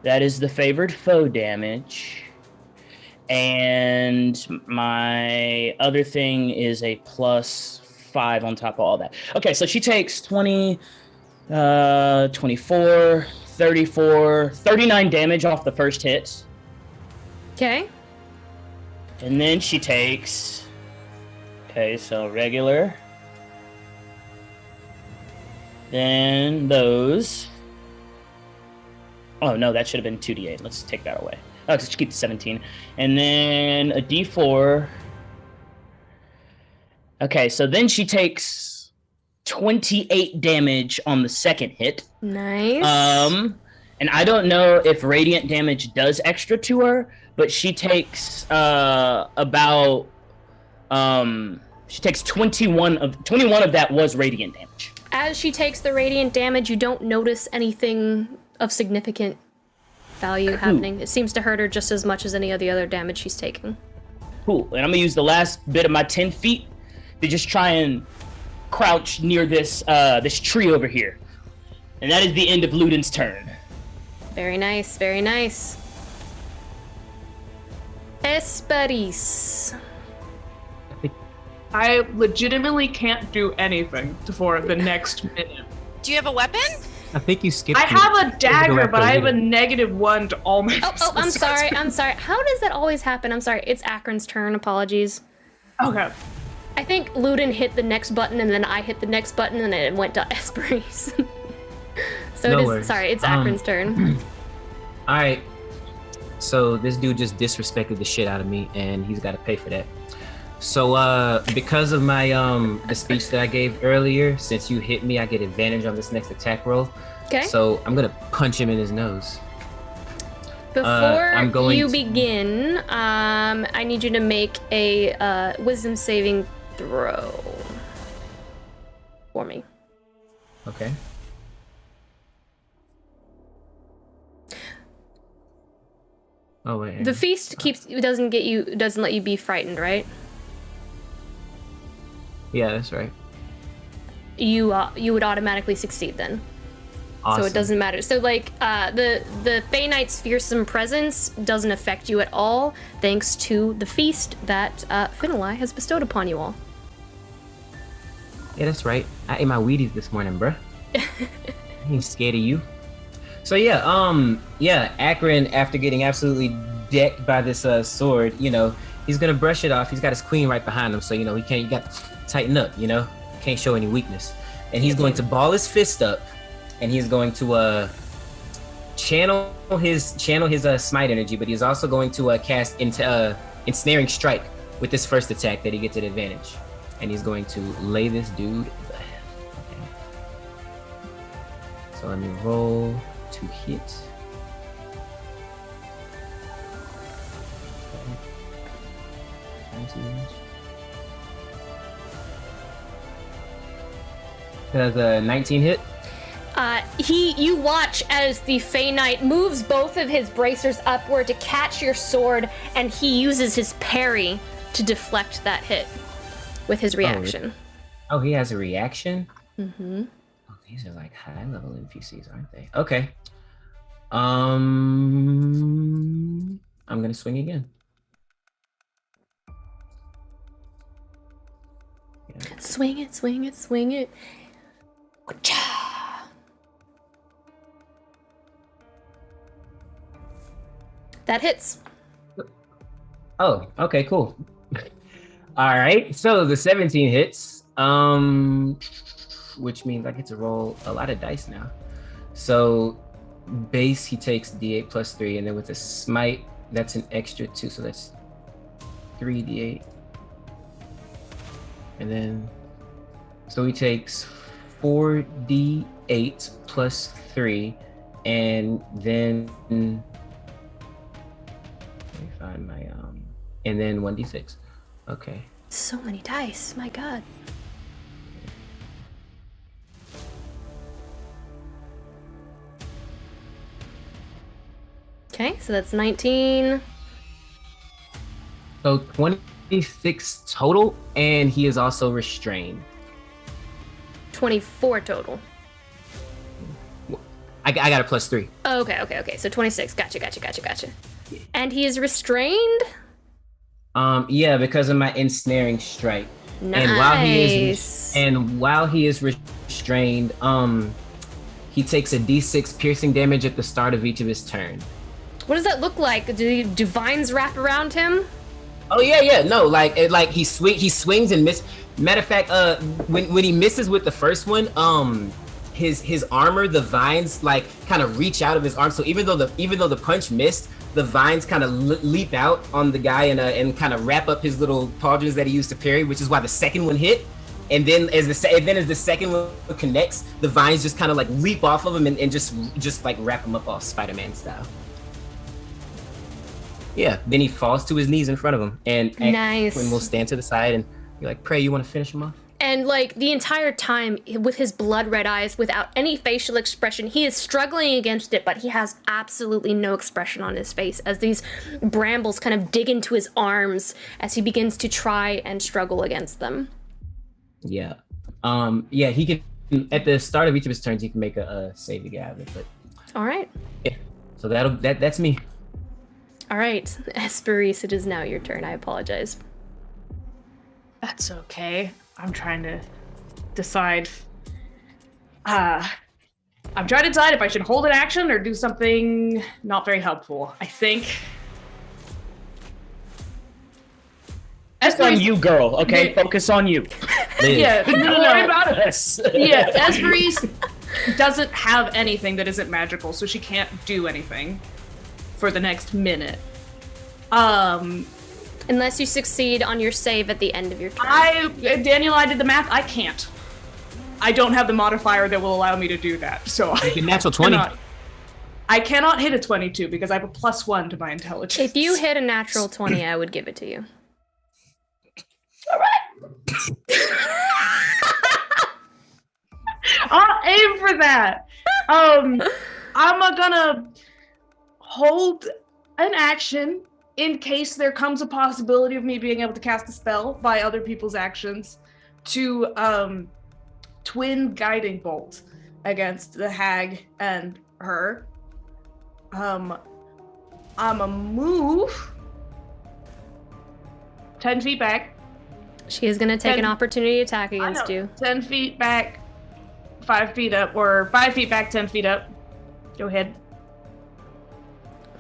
That is the favored foe damage. And my other thing is a plus 5 on top of all that. Okay, so she takes 20, 24, 34, 39 damage off the first hit. Okay. And then she takes... Okay, so regular. Then those. Oh, no, that should have been 2d8. Let's take that away. Oh, let's keep the 17. And then a d4. Okay, so then she takes 28 damage on the second hit. Nice. And I don't know if radiant damage does extra to her, but she takes she takes 21 of that was radiant damage. As she takes the radiant damage, you don't notice anything of significant value happening. It seems to hurt her just as much as any of the other damage she's taking. Cool. And I'm gonna use the last bit of my 10 feet to just try and crouch near this this tree over here. And that is the end of Luden's turn. Very nice, very nice. Esperis. I legitimately can't do anything for the next minute. Do you have a weapon? I think you skipped. I have a dagger, but I have a -1 to all my. Oh, I'm sorry. I'm sorry. How does that always happen? I'm sorry. It's Akron's turn. Apologies. Okay. I think Luden hit the next button, and then I hit the next button, and then it went to Esperis. So No it is. worries. Sorry, it's Akron's turn. All right. So this dude just disrespected the shit out of me, and he's got to pay for that. So because of my the speech that I gave earlier, since you hit me, I get advantage on this next attack roll. Okay. So I'm gonna punch him in his nose. Before I'm going you to- begin, I need you to make a wisdom saving throw for me. Okay. Oh wait. The feast doesn't let you be frightened, right? Yeah, that's right. You would automatically succeed then. Awesome. So it doesn't matter. So like the Fey Knight's fearsome presence doesn't affect you at all, thanks to the feast that Finlai has bestowed upon you all. Yeah, that's right. I ate my Wheaties this morning, bruh. I ain't scared of you. So yeah, Akron, after getting absolutely decked by this sword, he's gonna brush it off. He's got his queen right behind him, so you got to tighten up, can't show any weakness. And he's going to ball his fist up, and he's going to channel his smite energy, but he's also going to cast into ensnaring strike with this first attack that he gets at advantage, and he's going to lay this dude. Okay. So let me roll to hit. Does a 19 hit? You watch as the Fey Knight moves both of his bracers upward to catch your sword, and he uses his parry to deflect that hit with his reaction. Oh, he has a reaction? Mm-hmm. These are like high level NPCs, aren't they? Okay. I'm gonna swing again. Yeah. Swing it, swing it, swing it. That hits. Oh, okay, cool. All right, so the 17 hits, which means I get to roll a lot of dice now. So base, he takes D8 plus 3, and then with a smite, that's an extra 2, so that's 3d8. And then, so he takes 4d8 plus 3, and then, let me find my, and then 1d6. Okay. So many dice, my god. Okay, so that's 19. So 26 total, and he is also restrained. 24 total. I got a plus 3. Oh, okay. So 26. Gotcha. And he is restrained? Yeah, because of my ensnaring strike. Nice. And while he is restrained, he takes a d6 piercing damage at the start of each of his turn. What does that look like? Do vines wrap around him? Oh yeah. No, like he swings and miss. Matter of fact, when he misses with the first one, his armor, the vines like kind of reach out of his arm. So even though the punch missed, the vines kind of leap out on the guy and kind of wrap up his little pauldrons that he used to parry, which is why the second one hit. And then as the second one connects, the vines just kind of like leap off of him and just like wrap him up all Spider-Man style. Yeah, then he falls to his knees in front of him, and nice. Quinn will stand to the side and be like, "Pray, you want to finish him off?" And like the entire time, with his blood red eyes, without any facial expression, he is struggling against it, but he has absolutely no expression on his face as these brambles kind of dig into his arms as he begins to try and struggle against them. Yeah, yeah, he can. At the start of each of his turns, he can make a save to get out of it. But all right. Yeah, so that's me. All right, Esperise, it is now your turn. I apologize. That's okay. I'm trying to decide. I'm trying to decide if I should hold an action or do something not very helpful. I think. Focus on you, girl. Okay, focus on you. Yeah, Don't worry about us. Yeah, Esperise doesn't have anything that isn't magical, so she can't do anything for the next minute. Unless you succeed on your save at the end of your turn. Daniel, I did the math. I can't. I don't have the modifier that will allow me to do that. So you natural 20. I cannot hit a 22 because I have a +1 to my intelligence. If you hit a natural 20, I would give it to you. All right. I'll aim for that. I'm gonna hold an action in case there comes a possibility of me being able to cast a spell by other people's actions to twin guiding bolt against the hag and her. I'm a move 10 feet back. She is going to take an opportunity attack against you. 10 feet back, 5 feet up, or 5 feet back, 10 feet up. Go ahead.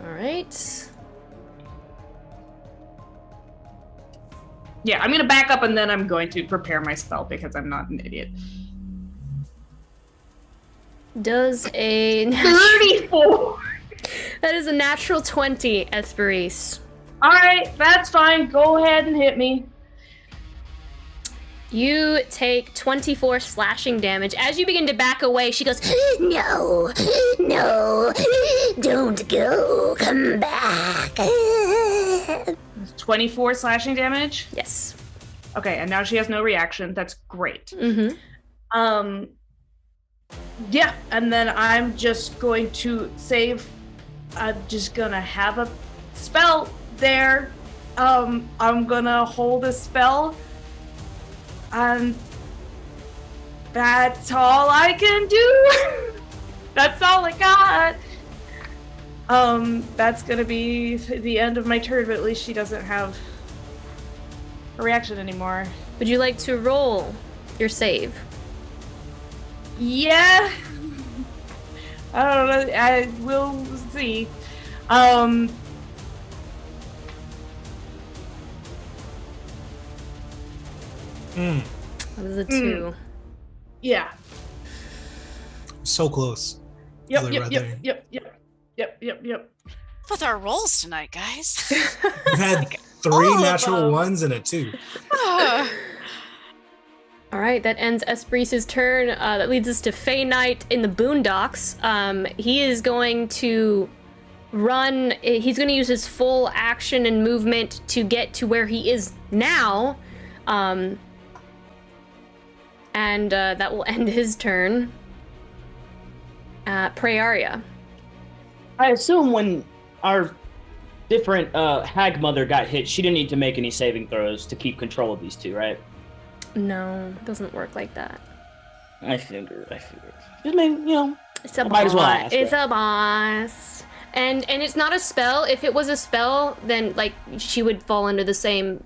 All right. Yeah, I'm going to back up and then I'm going to prepare my spell because I'm not an idiot. Does a 34. That is a natural 20, Esperise. All right, that's fine. Go ahead and hit me. You take 24 slashing damage. As you begin to back away, she goes, No, don't go. Come back. 24 slashing damage? Yes. Okay, and now she has no reaction. That's great. Mm-hmm. Yeah, and then I'm just going to save. I'm just gonna have a spell there. I'm gonna hold a spell. And That's all I can do. That's all I got. That's gonna be the end of my turn, but at least she doesn't have a reaction anymore. Would you like to roll your save? Yeah. I don't know. I will see. That was a 2. Yeah. So close. Yep. Really right there. Yep. With our rolls tonight, guys. We've had 3 natural ones and a 2. All right, that ends Espris's turn. That leads us to Fey Knight in the Boondocks. He is going to run. He's going to use his full action and movement to get to where he is now. And that will end his turn. Praeria. I assume when our different hag mother got hit, she didn't need to make any saving throws to keep control of these two, right? No, it doesn't work like that. I figured. Just maybe, It's a might as well boss. ask, It's right? a boss. And it's not a spell. If it was a spell, then like she would fall under the same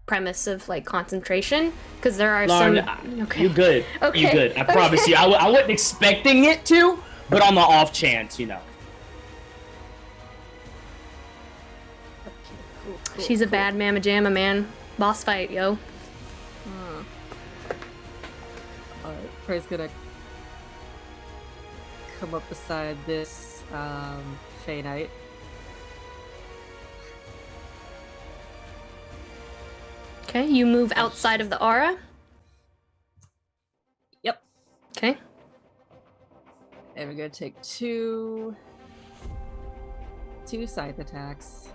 premise of like concentration, because there are Lauren, some. Okay. You good? Okay. You good? I promise you. I wasn't expecting it to, but on the off chance, She's a bad mamma jamma, man. Boss fight, yo. Alright, Prey's gonna come up beside this Fey Knight. Okay, you move outside of the aura. Yep. Okay. And we're gonna take two scythe attacks.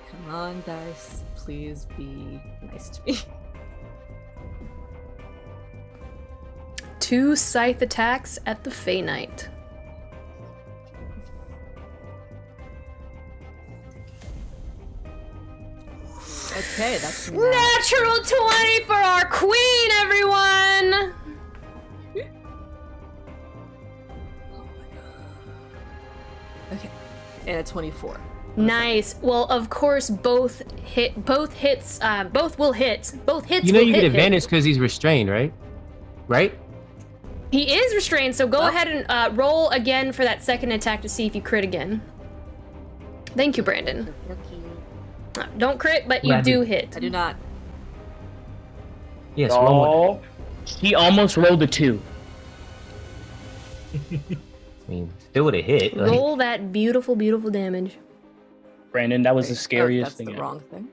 Come on, dice. Please be nice to me. 2 scythe attacks at the Fey Knight. Okay, that's Natural 20 for our queen, everyone! Okay, and a 24. Nice. Well, of course, both will hit. Both hits You know will you hit get advantage because he's restrained, right? Right? He is restrained, so go ahead and roll again for that second attack to see if you crit again. Thank you, Brandon. Don't crit, but you do hit. I do not. Yes. Oh, he almost rolled a 2. I mean, still would have hit. like- Roll that beautiful, beautiful damage. Brandon, that was the scariest that's thing. the ever. wrong thing.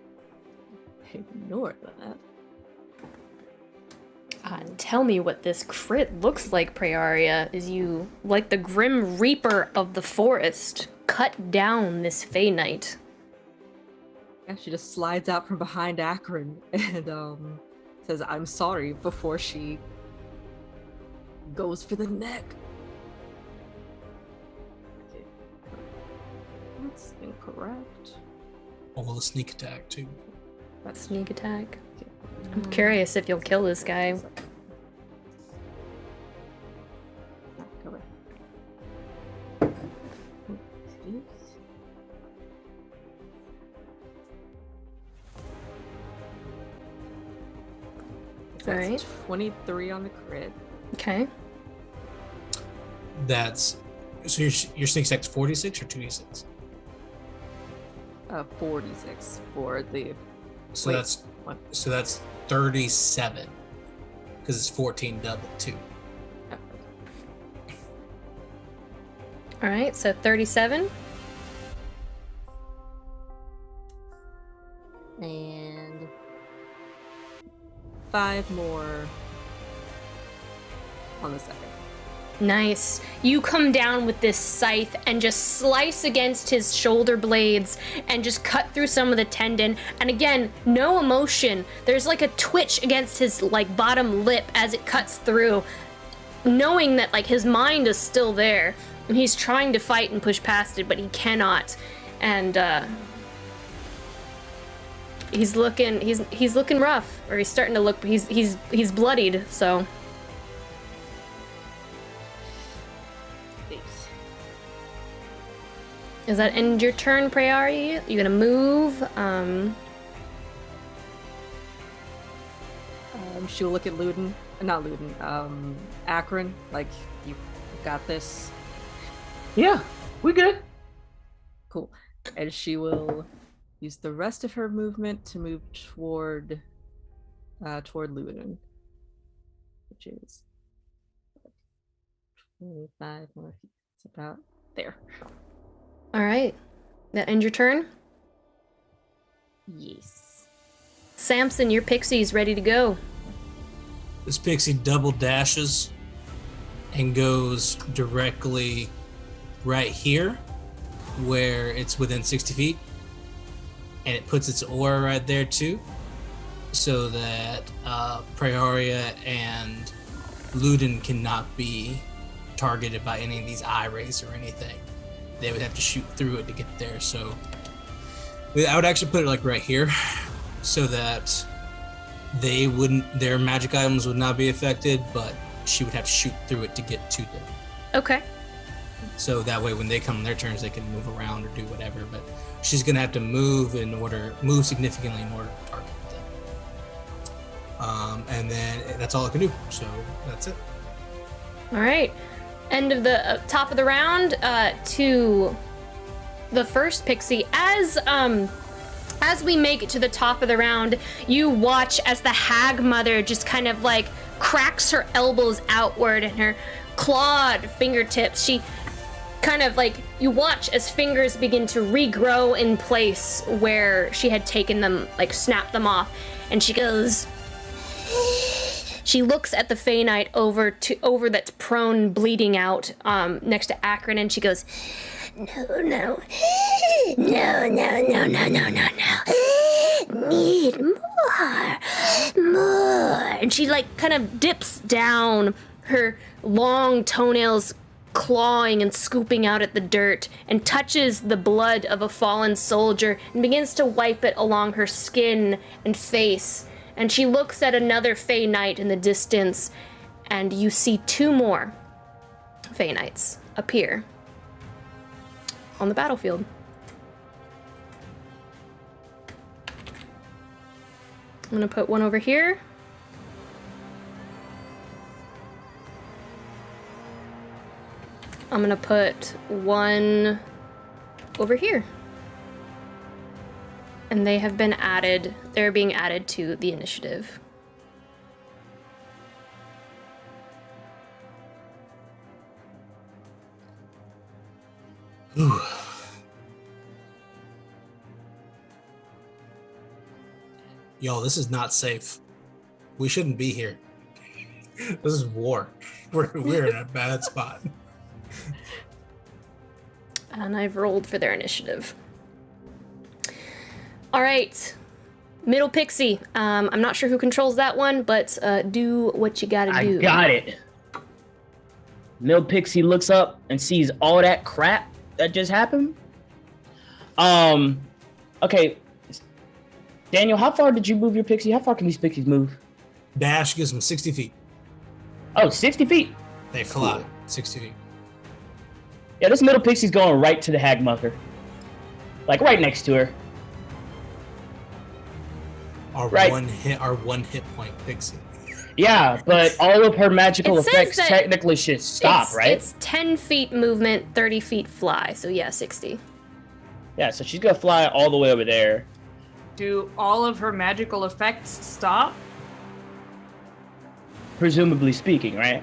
Ignore that. Tell me what this crit looks like, Praeria, as you, like the Grim Reaper of the forest, cut down this Fey Knight. Yeah, she just slides out from behind Akron and says, "I'm sorry," before she goes for the neck. Okay. That's incorrect. Oh, well, a sneak attack, too. That's sneak attack. I'm curious if you'll kill this guy. Go away. That's Alright. 23 on the crit. Okay. That's so your sneak attack's 46 or 2d6? 46 for the. So Wait, that's what? so that's 37 because it's 14 double 2. All right, so 37. And 5 more on the second. Nice. You come down with this scythe and just slice against his shoulder blades and just cut through some of the tendon. And again, no emotion. There's like a twitch against his like bottom lip as it cuts through, knowing that like his mind is still there and he's trying to fight and push past it, but he cannot. And he's looking rough, or he's starting to look. He's bloodied. So. Thanks. Does that end your turn, Prayari? You gonna move? She'll look at Luden, not Luden, Akron, like, you got this. Yeah, we good. Cool. And she will use the rest of her movement to move toward Luden, which is 25 more feet. It's about there. All right. That end your turn? Yes. Samson, your pixie's ready to go. This pixie double dashes and goes directly right here where it's within 60 feet. And it puts its aura right there too. So that Praeria and Luden cannot be targeted by any of these eye rays or anything. They would have to shoot through it to get there. So I would actually put it like right here so that their magic items would not be affected, but she would have to shoot through it to get to them. Okay. So that way when they come on their turns, they can move around or do whatever, but she's gonna have to move significantly in order to target them. And then that's all I can do, so that's it. All right. End of the top of the round to the first pixie. As we make it to the top of the round, you watch as the hag mother just kind of like cracks her elbows outward and her clawed fingertips. She kind of like, you watch as fingers begin to regrow in place where she had taken them, like snapped them off, and she goes. She looks at the Fey Knight over that's prone, bleeding out, next to Akron, and she goes, No. Need more. And she like kind of dips down, her long toenails clawing and scooping out at the dirt, and touches the blood of a fallen soldier and begins to wipe it along her skin and face. And she looks at another Fey Knight in the distance, and you see two more Fey Knights appear on the battlefield. I'm gonna put one over here. I'm gonna put one over here. And they have been added, they're being added to the initiative. Ooh. Yo, this is not safe. We shouldn't be here. This is war. We're in a bad spot. And I've rolled for their initiative. All right, middle pixie. I'm not sure who controls that one, but do what you gotta do. I got it. Middle pixie looks up and sees all that crap that just happened. Okay, Daniel, how far did you move your pixie? How far can these pixies move? Dash gives them 60 feet. Oh, 60 feet. They fly 60 feet. Yeah, this middle pixie's going right to the hag mother. Like right next to her. Our one hit point pixie. Yeah, but all of her magical effects technically should stop, right? It's 10 feet movement, 30 feet fly, so yeah, 60. Yeah, so she's gonna fly all the way over there. Do all of her magical effects stop? Presumably speaking, right?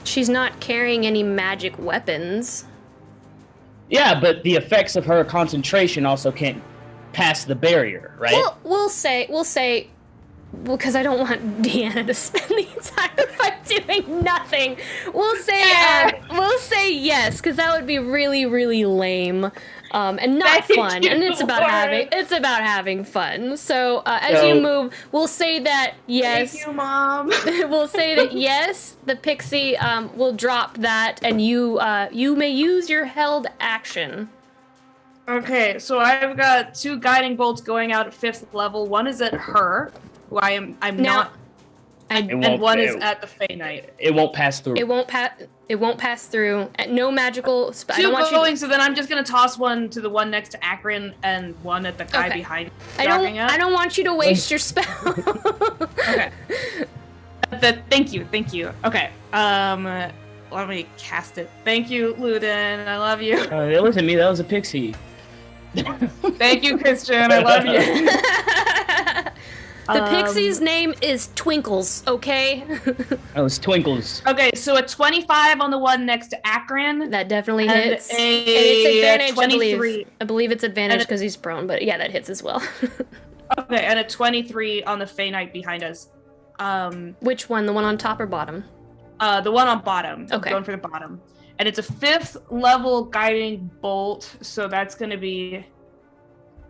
She's not carrying any magic weapons. Yeah, but the effects of her concentration also can't pass the barrier, right? Well, we'll say, because I don't want Deanna to spend the entire fight doing nothing. We'll say yes, because that would be really, really lame, and not fun. And it's about having fun. So as you move, we'll say that yes. Thank you, Mom. We'll say that yes, the pixie will drop that, and you may use your held action Okay, so I've got 2 guiding bolts going out at 5th level. One is at her, who I'm not. And one is at the Fey Knight. It won't pass through. It won't pass through. No magical. I 2 don't want going, you. so then I'm just gonna toss one to the one next to Akron and one at the guy behind. I don't want you to waste your spell. Okay. Thank you. Okay. Let me cast it. Thank you, Luden. I love you. It wasn't me. That was a pixie. Thank you, Christian. I love you. The pixie's name is Twinkles, okay? Oh, it's Twinkles. Okay, so a 25 on the one next to Akron. That definitely hits. And it's advantage, 23. I believe it's advantage because he's prone, but yeah, that hits as well. Okay, and a 23 on the Fey Knight behind us. Which one? The one on top or bottom? The one on bottom. Okay. I'm going for the bottom. And it's a 5th level guiding bolt, so that's going to be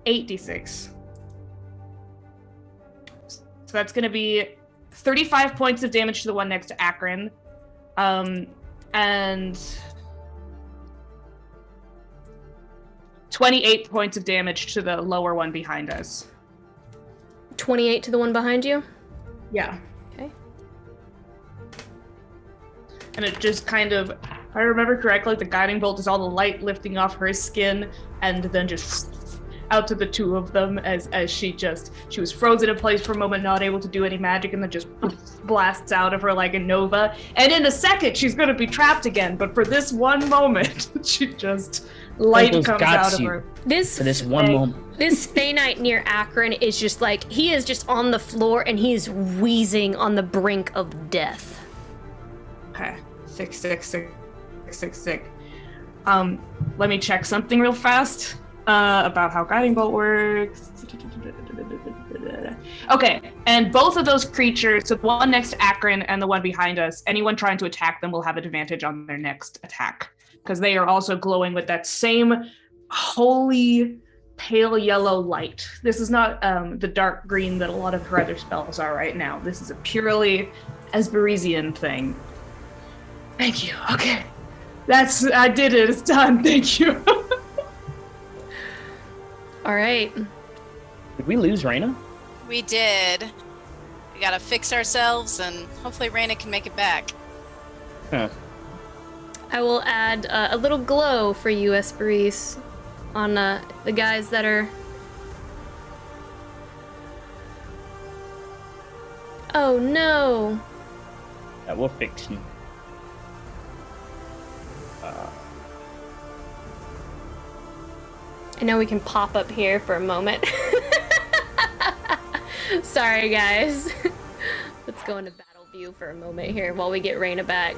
8d6. So that's going to be 35 points of damage to the one next to Akron. And 28 points of damage to the lower one behind us. 28 to the one behind you? Yeah. Okay. And it just kind of, if I remember correctly, the guiding bolt is all the light lifting off her skin and then just out to the 2 of them as she was frozen in place for a moment, not able to do any magic, and then just blasts out of her like a nova. And in a second, she's going to be trapped again, but for this one moment, she just, light comes out of her. For this one moment. This Fey Knight near Akron is just like, he is just on the floor and he's wheezing on the brink of death. Okay, 6. Let me check something real fast about how guiding bolt works. Okay, and both of those creatures, so the one next to Akron and the one behind us, anyone trying to attack them will have advantage on their next attack because they are also glowing with that same holy pale yellow light. This is not the dark green that a lot of her other spells are right now. This is a purely Esberesian thing. Thank you. Okay. I did it. It's done. Thank you. All right. Did we lose Raina? We did. We gotta fix ourselves, and hopefully Raina can make it back. Huh. I will add a little glow for you, Esperise, on the guys that are... Oh, no. That will fix you. I know we can pop up here for a moment. Sorry, guys. Let's go into battle view for a moment here while we get Raina back.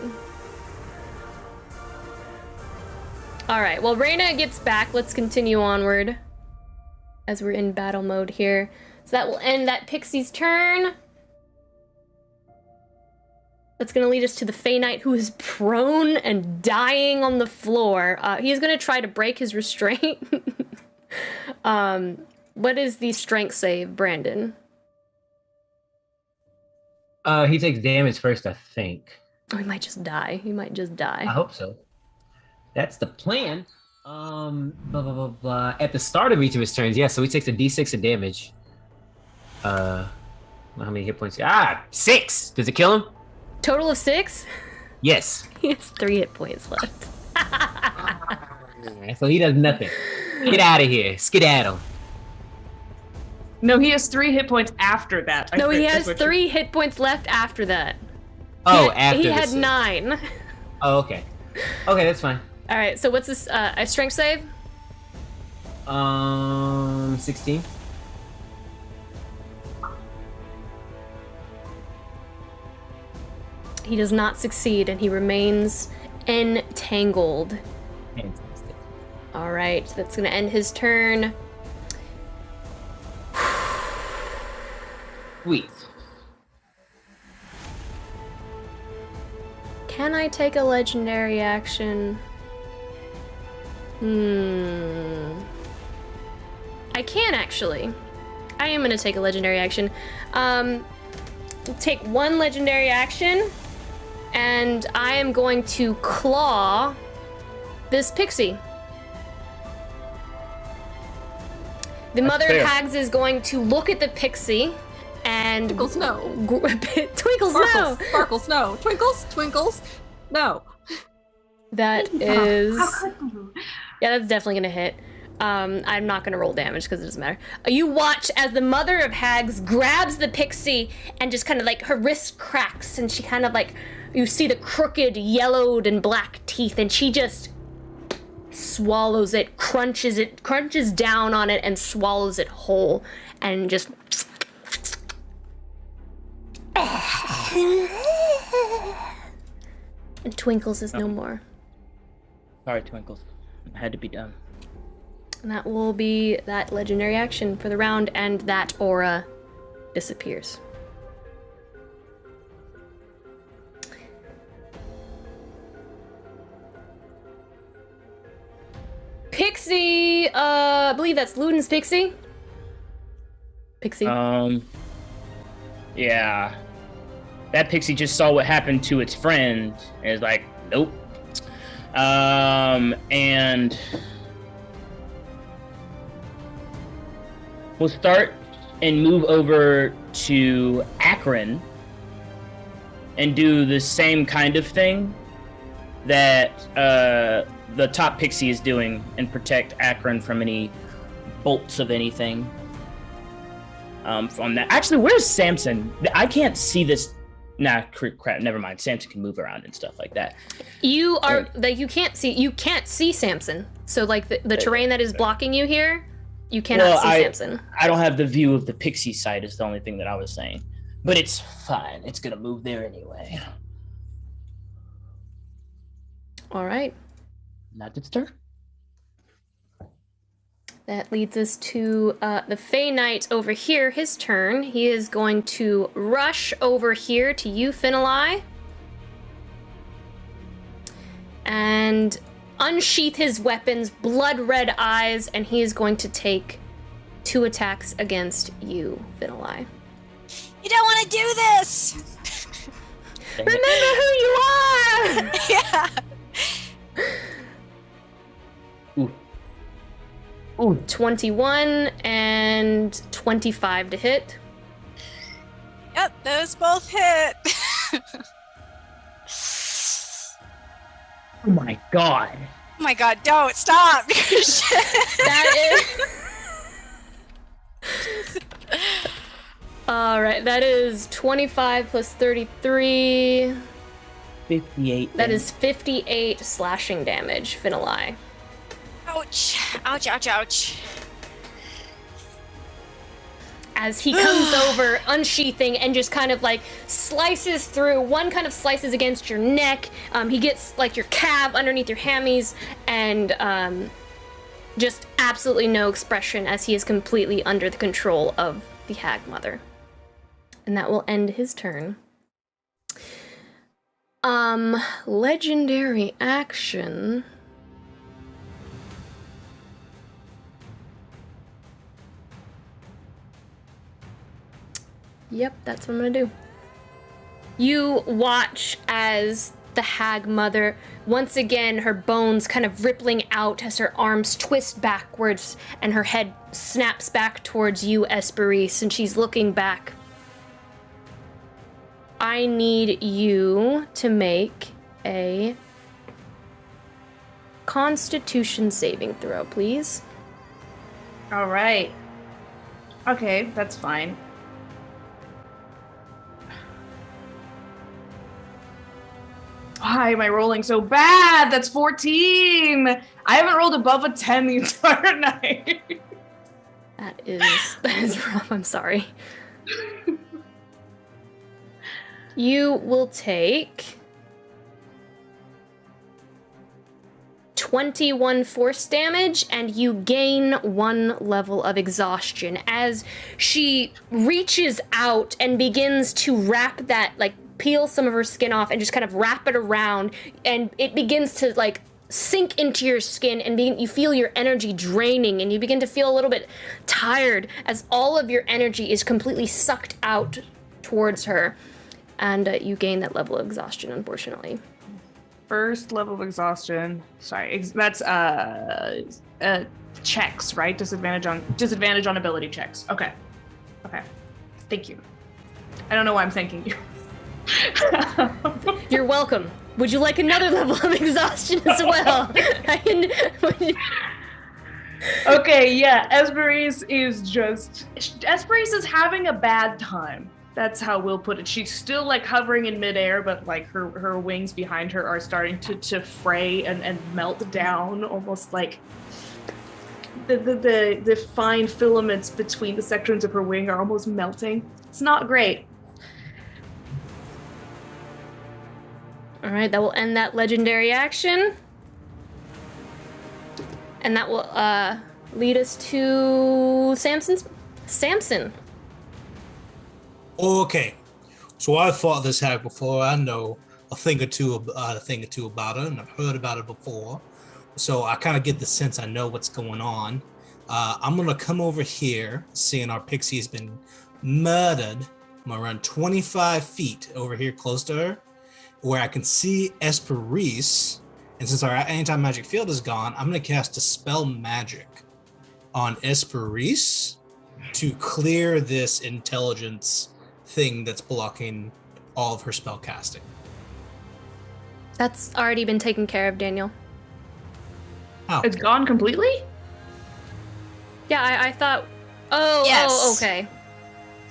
Alright, well, Raina gets back. Let's continue onward as we're in battle mode here. So that will end that pixie's turn. That's going to lead us to the Fey Knight, who is prone and dying on the floor. He's going to try to break his restraint. What is the strength save, Brandon? He takes damage first, I think. Oh, he might just die. I hope so. That's the plan. Blah, blah, blah, blah. At the start of each of his turns, yeah, so he takes a d6 of damage. How many hit points? 6! Does it kill him? Total of 6? Yes. He has 3 hit points left. So he does nothing. Get out of here. Skedaddle. No, he has 3 hit points after that. No, he has 3 hit points left after that. Oh, He had 9. Oh, okay. Okay, that's fine. All right, so what's this? A strength save? 16. He does not succeed, and he remains entangled. Fantastic. All right, that's gonna end his turn. Sweet. Can I take a legendary action? I can actually. I am gonna take a legendary action. Take 1 legendary action, and I am going to claw this pixie. The mother fair. of hags is going to look at the pixie and Twinkle snow. Twinkle snow. Sparkle snow. Twinkles. No. That is. Yeah, that's definitely gonna hit. I'm not gonna roll damage because it doesn't matter. You watch as the mother of hags grabs the pixie and just kind of like her wrist cracks and she kind of like, you see the crooked yellowed and black teeth and she just swallows it, crunches down on it and swallows it whole and just. And Twinkles is no more. Sorry, Twinkles. It had to be done. And that will be that legendary action for the round, and that aura disappears. Pixie, I believe that's Luden's Pixie. Pixie. Yeah. That pixie just saw what happened to its friend and is like, nope. And we'll start and move over to Akron and do the same kind of thing that the top pixie is doing and protect Akron from any bolts of anything. From that. Actually, where's Samson? I can't see this. Nah, crap. Never mind. Samson can move around and stuff like that. You are like you can't see Samson. So like the terrain that is blocking you here, you cannot see Samson. I don't have the view of the pixie side. Is the only thing that I was saying. But it's fine. It's gonna move there anyway. All right. Not its turn. That leads us to the Fey Knight over here, his turn. He is going to rush over here to you, Finali. And unsheath his weapons, blood red eyes, and he is going to take 2 attacks against you, Finali. You don't want to do this! Remember who you are! Yeah. Ooh. 21 and 25 to hit. Yep, those both hit. Oh my god. Oh my god, don't stop. That is. Alright, that is 25 plus 33. 58. That is 58 slashing damage, Finali. Ouch. Ouch, ouch, ouch. As he comes over, unsheathing, and just kind of like slices through. One kind of slices against your neck. He gets like your calf underneath your hammies, and just absolutely no expression as he is completely under the control of the Hag Mother. And that will end his turn. Legendary action. Yep, that's what I'm gonna do. You watch as the Hag Mother, once again, her bones kind of rippling out as her arms twist backwards and her head snaps back towards you, Esperise, and she's looking back. I need you to make a Constitution saving throw, please. All right. Okay, that's fine. Why am I rolling so bad? That's 14. I haven't rolled above a 10 the entire night. That is rough. I'm sorry. You will take 21 force damage, and you gain 1 level of exhaustion as she reaches out and begins to wrap that, like, peel some of her skin off and just kind of wrap it around, and it begins to, like, sink into your skin, and you feel your energy draining, and you begin to feel a little bit tired as all of your energy is completely sucked out towards her, and you gain that level of exhaustion, unfortunately. first level of exhaustion. Sorry, that's checks, right? Disadvantage on ability checks. Okay. Thank you. I don't know why I'm thanking you. You're welcome. Would you like another level of exhaustion as well? Okay, yeah. Esperise is having a bad time. That's how we'll put it. She's still like hovering in midair, but like her wings behind her are starting to fray and melt down, almost like the fine filaments between the sections of her wing are almost melting. It's not great. All right, that will end that legendary action. And that will lead us to Samson. Okay, so I've fought this hag before. I know a thing or two about her, and I've heard about it before. So I kind of get the sense I know what's going on. I'm gonna come over here, seeing our pixie has been murdered. I'm gonna run 25 feet over here close to her, where I can see Esperise. And since our anti-magic field is gone, I'm gonna cast Dispel Magic on Esperise to clear this intelligence thing that's blocking all of her spell casting. That's already been taken care of, Daniel. Oh. It's gone completely? Yeah, I thought. Oh, okay.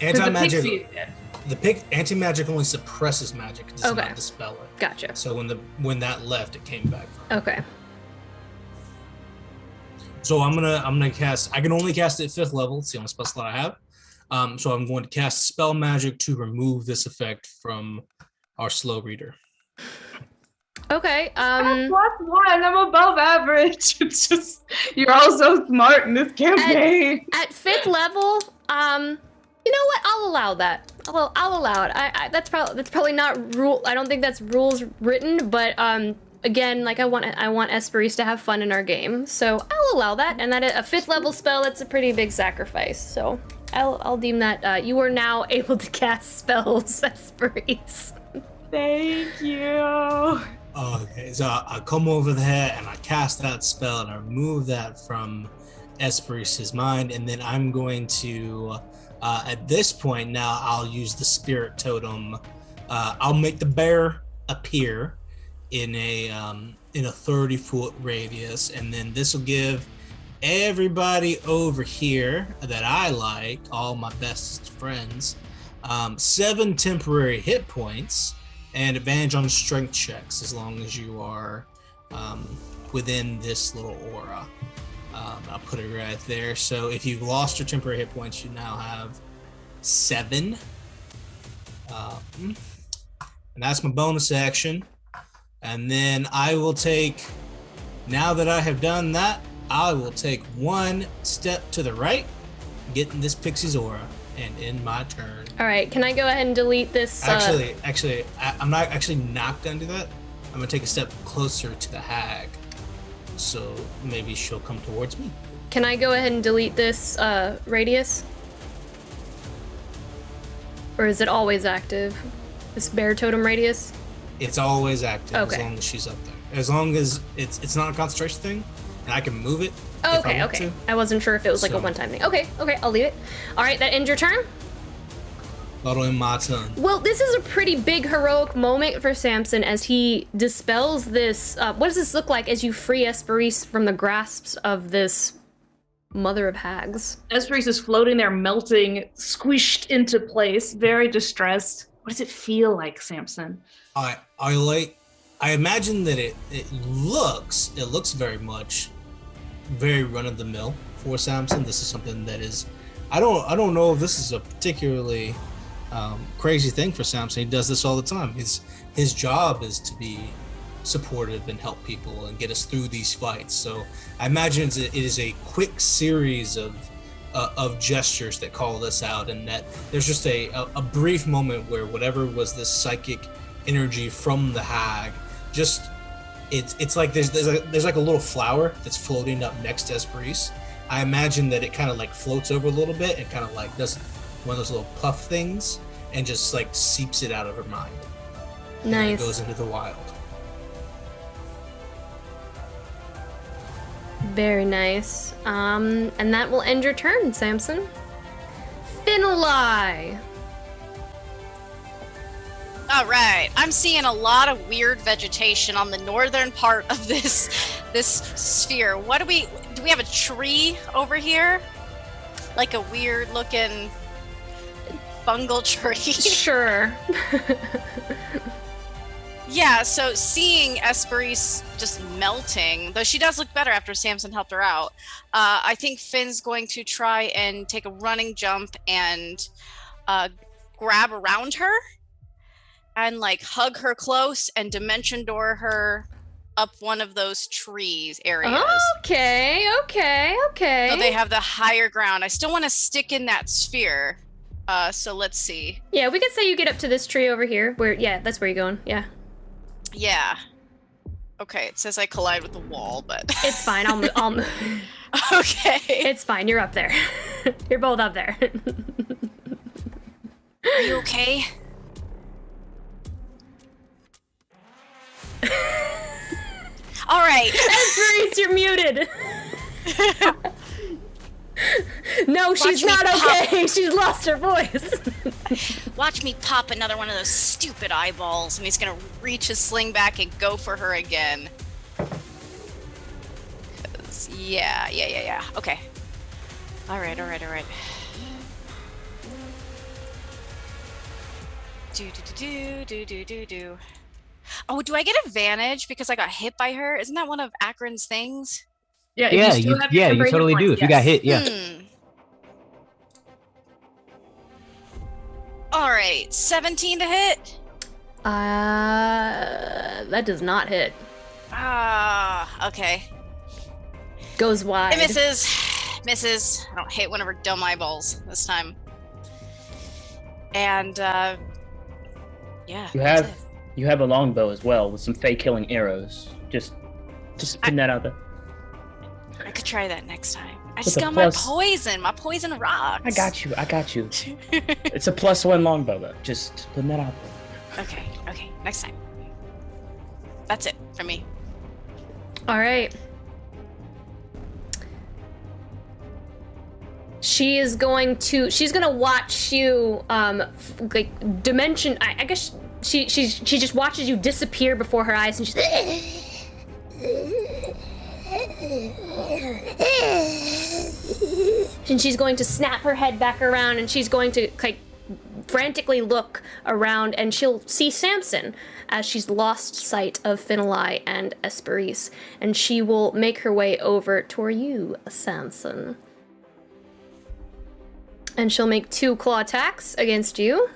Anti-magic. Anti-magic only suppresses magic. It does not dispel it. Gotcha. So when that left, it came back. Okay. So I'm gonna cast. I can only cast it at 5th level. It's the only spell slot I have. So I'm going to cast Spell Magic to remove this effect from our slow reader. Okay. +1. I'm above average. It's just you're all so smart in this campaign. At 5th level, you know what? I'll allow that. I'll allow it. That's probably not rule. I don't think that's rules written, but again, like I want Esperise to have fun in our game, so I'll allow that. And that a 5th level spell, that's a pretty big sacrifice. So I'll deem that you are now able to cast spells, Esperise. Thank you. Okay, so I come over there and I cast that spell and I remove that from Esperise's mind, and then I'm going to, at this point now, I'll use the spirit totem. I'll make the bear appear in a 30-foot radius, and then this will give everybody over here that I like, all my best friends, 7 temporary hit points and advantage on strength checks as long as you are within this little aura. I'll put it right there. So if you've lost your temporary hit points, you now have 7. And that's my bonus action. And then I will take, now that I have done that, I will take 1 step to the right, get in this pixie's aura, and end my turn. All right, can I go ahead and delete this? Actually, I'm not gonna do that. I'm gonna take a step closer to the hag, so maybe she'll come towards me. Can I go ahead and delete this radius? Or is it always active? This bear totem radius? It's always active as Okay. long as she's up there. As long as it's not a concentration thing, and I can move it. if I Okay, want okay. to. I wasn't sure if it was like a So- one-time thing. Okay, I'll leave it. All right, that ends your turn. That'll end my turn. Well, this is a pretty big heroic moment for Samson as he dispels this. What does this look like as you free Esperise from the grasps of this mother of hags? Esperise is floating there, melting, squished into place, very distressed. What does it feel like, Samson? I imagine that it looks very run of the mill for Samson. This is something that is, I don't know if this is a particularly crazy thing for Samson. He does this all the time. His job is to be supportive and help people and get us through these fights. So I imagine it is a quick series of gestures that call this out, and that there's just a brief moment where whatever was this psychic energy from the hag, just it's like there's like a little flower that's floating up next to Esperise. I imagine that it kind of like floats over a little bit and kind of like does one of those little puff things and just like seeps it out of her mind. And then it Nice. goes into the wild. Very nice. And that will end your turn, Samson. Finlay. All right, I'm seeing a lot of weird vegetation on the northern part of this sphere. What do we have a tree over here? Like a weird looking fungal tree? Sure. Yeah, so seeing Esperise just melting, though she does look better after Samson helped her out, I think Finn's going to try and take a running jump and grab around her and like hug her close and dimension door her up one of those trees areas. Okay. So they have the higher ground. I still want to stick in that sphere. So let's see. Yeah, we could say you get up to this tree over here. That's where you're going. Yeah. Yeah. Okay, it says I collide with the wall, but it's fine. I'll move. Okay. It's fine. You're up there. You're both up there. Are you okay? All right. Esperise, you're muted. No, she's not okay. She's lost her voice. Watch me pop another one of those stupid eyeballs, and he's gonna reach his sling back and go for her again. Yeah. Okay. All right. Do. Oh, do I get advantage because I got hit by her? Isn't that one of Akron's things? Yeah, you totally do. If you got hit, yeah. All right, 17 to hit. That does not hit. Okay. Goes wide. It misses. I don't hit one of her dumb eyeballs this time. And yeah. You have a longbow as well with some fey killing arrows. Just putting that out there. I could try that next time. I just got my poison rocks. I got you. It's a +1 longbow though. Just putting that out there. Okay, next time. That's it for me. All right. She's gonna watch you like dimension. I guess she just watches you disappear before her eyes, and she's and she's going to snap her head back around, and she's going to like frantically look around, and she'll see Samson as she's lost sight of Finlay and Esperise, and she will make her way over toward you, Samson. And she'll make 2 claw attacks against you.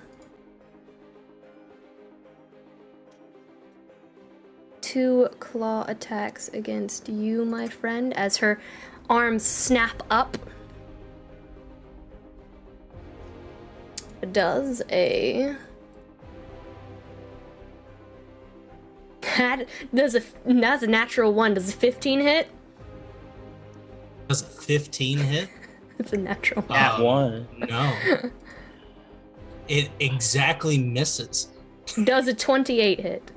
2 claw attacks against you, my friend, as her arms snap up. That's a natural 1. Does a 15 hit? Does a 15 hit? It's a natural 1. At 1. No. It exactly misses. Does a 28 hit?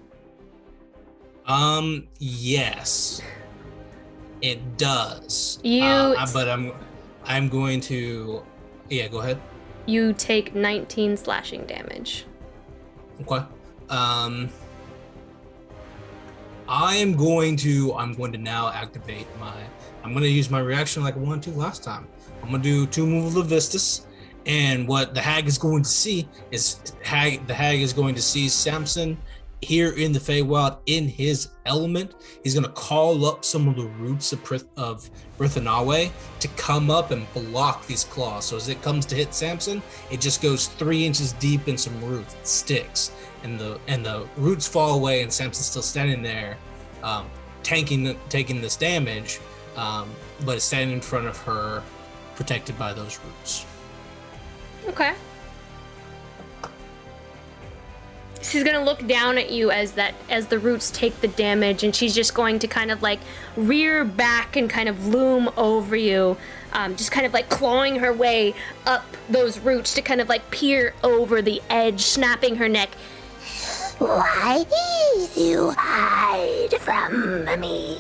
Yes. It does. But I'm going to... Yeah, go ahead. You take 19 slashing damage. Okay. I'm going to now activate I'm going to use my reaction like I wanted to last time. I'm going to do 2 moves of Levistus, and what the hag is going to see is the hag is going to see Samson here in the Feywild in his element. He's going to call up some of the roots of Rithanawe to come up and block these claws. So as it comes to hit Samson, it just goes 3 inches deep in some root sticks, and the roots fall away, and Samson's still standing there, taking this damage, but is standing in front of her, protected by those roots. Okay. She's gonna look down at you as the roots take the damage, and she's just going to kind of like rear back and kind of loom over you, just kind of like clawing her way up those roots to kind of like peer over the edge, snapping her neck. Why do you hide from me?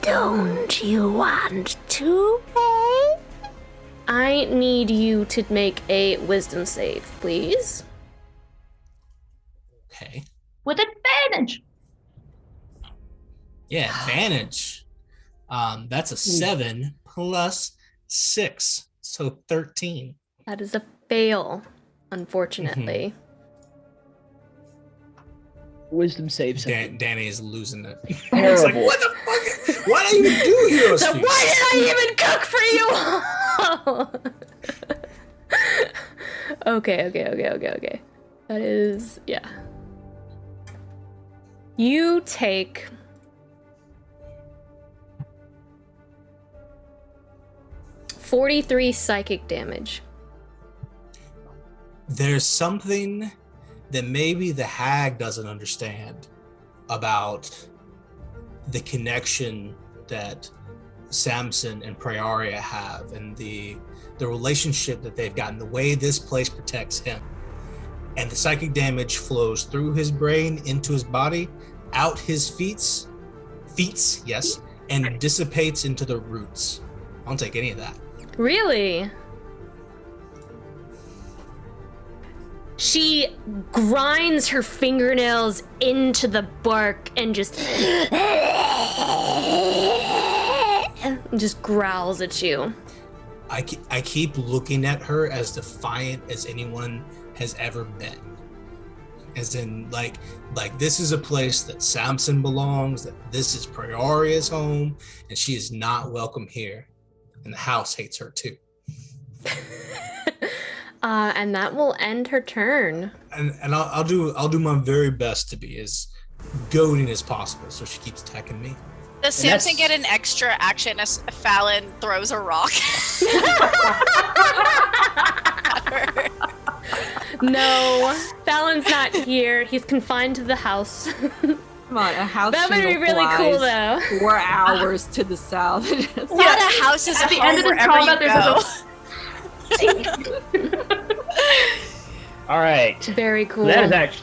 Don't you want to play? I need you to make a wisdom save, please. Okay. With advantage. Yeah, advantage. That's a 7 plus 6, so 13. That is a fail, unfortunately. Wisdom save. Danny is losing it. Terrible. He's like, what the fuck? Why did I even do heroes? So why did I even cook for you? Okay. That is, yeah. You take 43 psychic damage. There's something that maybe the hag doesn't understand about the connection that Samson and Prioria have, and the relationship that they've gotten, the way this place protects him. And the psychic damage flows through his brain, into his body, out his feet, yes, and dissipates into the roots. I don't take any of that. Really? She grinds her fingernails into the bark and just growls at you. I keep looking at her as defiant as anyone has ever been. As in, like this is a place that Samson belongs, that this is Prioria's home, and she is not welcome here. And the house hates her too. And that will end her turn. And I'll do my very best to be as goading as possible, so she keeps attacking me. Does Samson get an extra action as Fallon throws a rock? No, Fallon's not here. He's confined to the house. Come on, a house. That would be really cool, though. 4 hours to the south. Not a house is At a the home end of this wherever combat, you there's go. All right. Very cool. That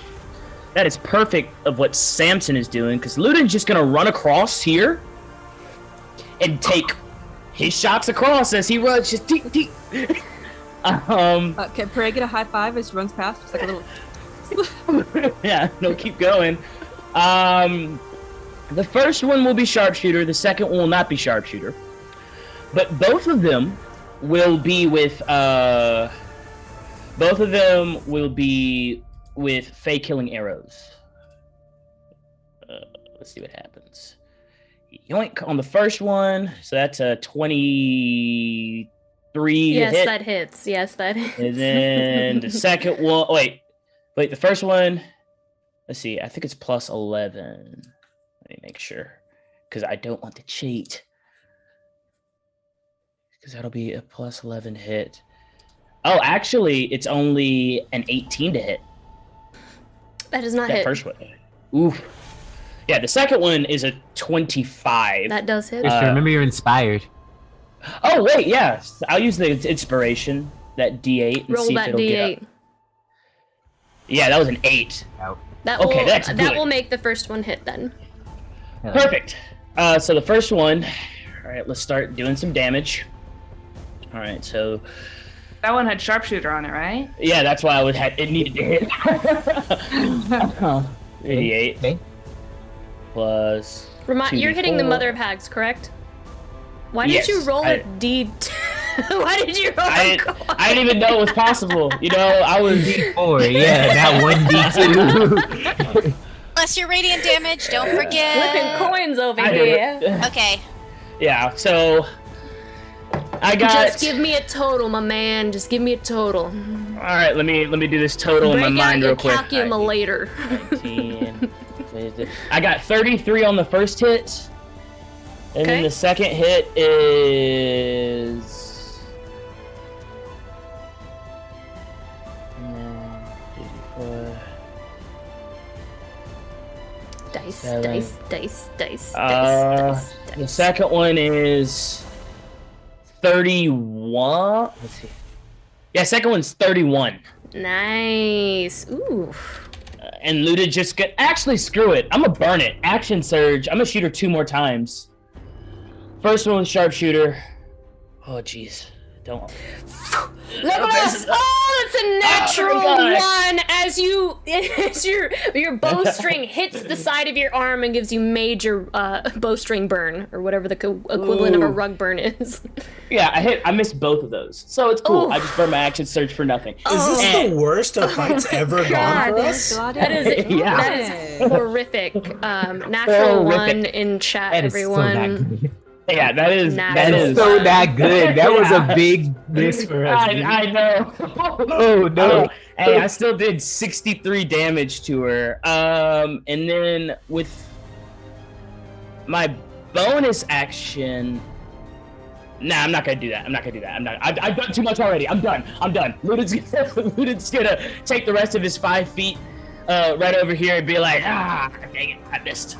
is perfect of what Samson is doing, because Ludin's just gonna run across here and take his shots across as he runs. Just deep. Can Prey get a high five as he runs past? Just like a little. Yeah, no, keep going. The first one will be sharpshooter. The second one will not be sharpshooter. But both of them will be with Fey killing arrows. Let's see what happens. Yoink on the first one, so that's a 23 Yes, to hit. that hits. Yes, that hits. And then the second one, wait, the first one, let's see, I think it's plus 11. Let me make sure, because I don't want to cheat. Because that'll be a plus 11 hit. Oh, actually, it's only an 18 to hit. That does not That hit. first one. Oof. Yeah, the second one is a 25. That does hit. Just remember you're inspired. Oh, wait, yeah. I'll use the inspiration, that D8. And Roll see that if it'll get D8. up. Yeah, that was an 8. That Okay, will, that's that good. will make the first one hit then. Perfect. So the first one, all right, let's start doing some damage. All right, so That one had sharpshooter on it, right? yeah, that's why it needed to hit. 88 Okay. plus. You're hitting the 2d4. mother of hags, correct? Why Yes, did you roll I- a D? Why did you roll I didn't even know it was possible. You know, I was D4, yeah, that one D2. Plus your radiant damage, don't forget. Flipping coins over I do here. it. Okay. Yeah, so I got. Just give me a total, my man. Just give me a total. All right, let me do this total in my Break out mind your real quick. calculator. 19. I got 33 on the first hit, and then Okay. the second hit is. Dice, Seven. dice. The second one is 31. Let's see. Yeah, second one's 31. Nice. Ooh. And Luda just actually, screw it. I'm gonna burn it. Action surge. I'm gonna shoot her 2 more times. First one was sharpshooter. Oh, jeez. Don't. Look at this! Oh, that's a natural one! As your bowstring hits the side of your arm and gives you major bowstring burn, or whatever the equivalent of a rug burn is. Yeah, I missed both of those, so it's cool. Ooh. I just burned my action surge for nothing. Is this the worst a fight's ever gone for us? That is horrific. Natural one in chat, That is everyone. Yeah, that is so not good. That was a big miss for us. I know. Oh no. Hey, I still did 63 damage to her. And then with my bonus action. Nah, I'm not gonna do that. I've done too much already. I'm done. Ludin's gonna take the rest of his 5 feet right over here and be like, dang it, I missed.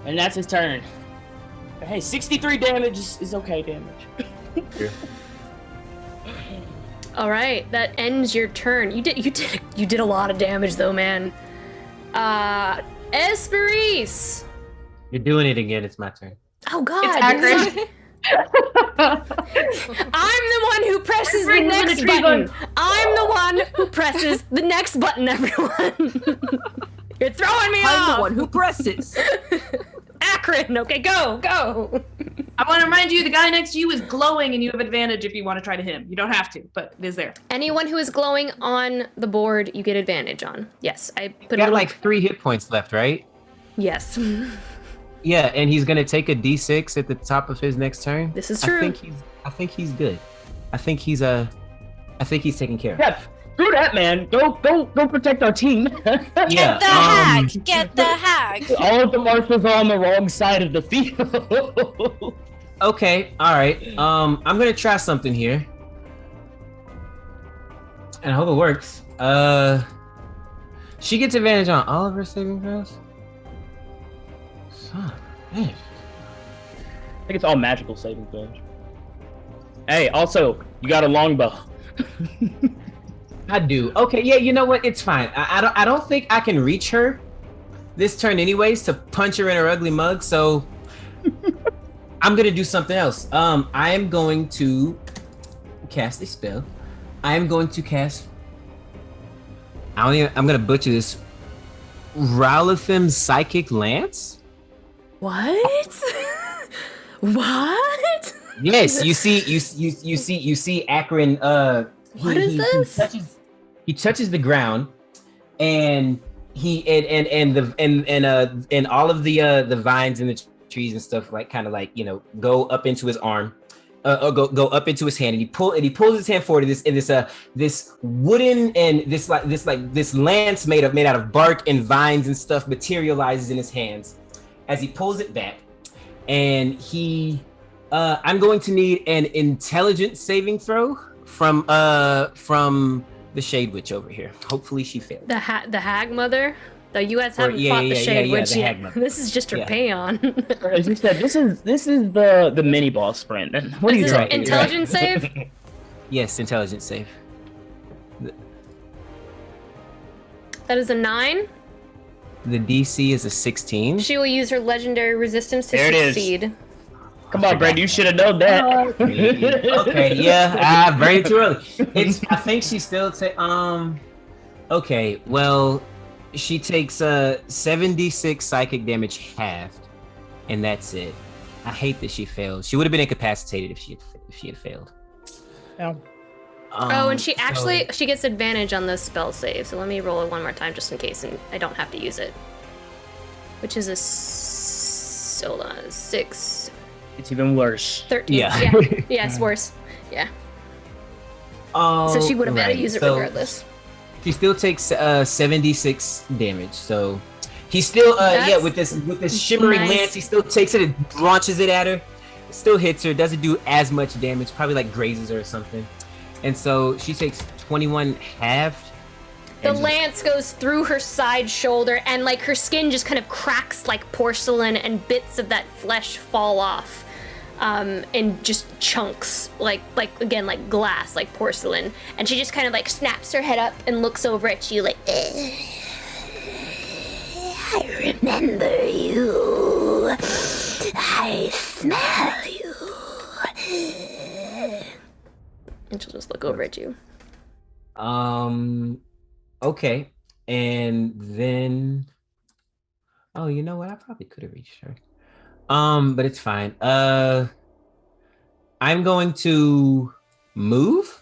And that's his turn. But hey, 63 damage is okay damage. All right, that ends your turn. You did a lot of damage though, man. Esperise. You're doing it again. It's my turn. Oh God. It's accurate. I'm the one who presses the next button. I'm the one who presses the next button, everyone. You're throwing me off. I'm the one who presses. Akron, okay, go. I want to remind you, the guy next to you is glowing, and you have advantage if you want to try to hit him. You don't have to, but it is there. Anyone who is glowing on the board, you get advantage on. Yes, I put Got like 3 hit points left, right? Yes. Yeah, and he's gonna take a D6 at the top of his next turn. This is true. I think he's good. I think he's taken care of. Yeah, screw that, man. Go protect our team. Yeah. Get the hag. All of the marshals are on the wrong side of the field. Okay, all right. I'm gonna try something here, and I hope it works. She gets advantage on all of her saving throws. Son of a bitch. I think it's all magical saving throws. Hey, also, you got a longbow. I do. Okay, yeah, you know what? It's fine. I don't think I can reach her this turn anyways to punch her in her ugly mug, so I'm gonna do something else. I am going to cast a spell. I am going to cast I'm gonna butcher this. Rowlethim's Psychic Lance? What? What? Yes, you see Akron what is this? He touches the ground, and and all of the vines and the trees and stuff kind of go up into his arm, or go up into his hand, and he pulls his hand forward, and this wooden and this lance made out of bark and vines and stuff materializes in his hands as he pulls it back, and I'm going to need an intelligence saving throw from the Shade Witch over here. Hopefully she failed. The hag mother? The U.S. haven't fought the Shade Witch yet. This is just her payon. As you said, this is the mini boss sprint. What are you talking? Intelligence save? Yes, intelligence save. That is a 9. The DC is a 16. She will use her legendary resistance to There it is. succeed. Come on, Brad, you should have known that. Okay, yeah, very too early. I think she still okay, well, she takes 76 psychic damage halved, and that's it. I hate that she failed. She would have been incapacitated if she had failed. Yeah. And she gets advantage on those spell saves. So let me roll it one more time just in case, and I don't have to use it. Which is a 6. It's even worse. 13. Yeah, it's worse. Yeah. So she would have had to use it regardless. She still takes 76 damage. So he still with this shimmering lance, he still takes it and launches it at her. It still hits her, doesn't do as much damage, probably grazes her or something. And so she takes 21 halved. The lance goes through her side shoulder, and her skin just kind of cracks like porcelain, and bits of that flesh fall off in just chunks, like glass, like porcelain. And she just kind of snaps her head up and looks over at you I remember you. I smell you. And she'll just look over at you. Okay. And then oh, you know what? I probably could have reached her. But it's fine. I'm going to move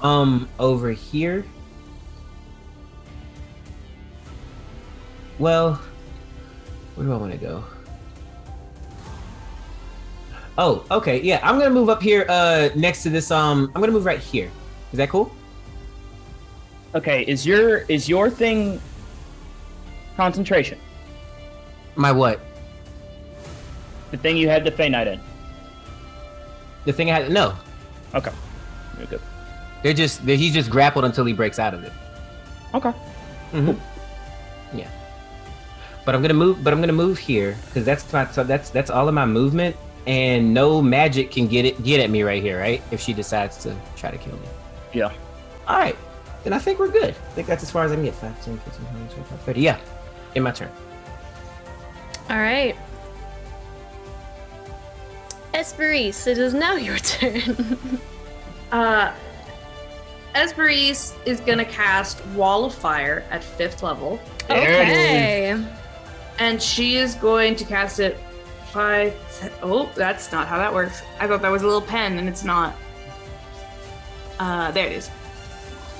over here. Well, where do I want to go? Oh, okay. Yeah, I'm gonna move up here next to this. I'm gonna move right here. Is that cool? Okay, is your thing concentration? My what? The thing you had the Fey Knight in. The thing I had no. Okay. You're good. He's just grappled until he breaks out of it. Okay. Mm-hmm. Yeah. But I'm gonna move here because that's all of my movement, and no magic can get at me right here, right? If she decides to try to kill me. Yeah. All right. Then I think we're good. I think that's as far as I can get. 5, 10, 15, 20, 25, 30. Yeah. In my turn. All right. Esperise, it is now your turn. Esperise is gonna cast Wall of Fire at 5th level. Okay. And she is going to cast it 5, 10, oh, that's not how that works. I thought that was a little pen, and it's not. There it is.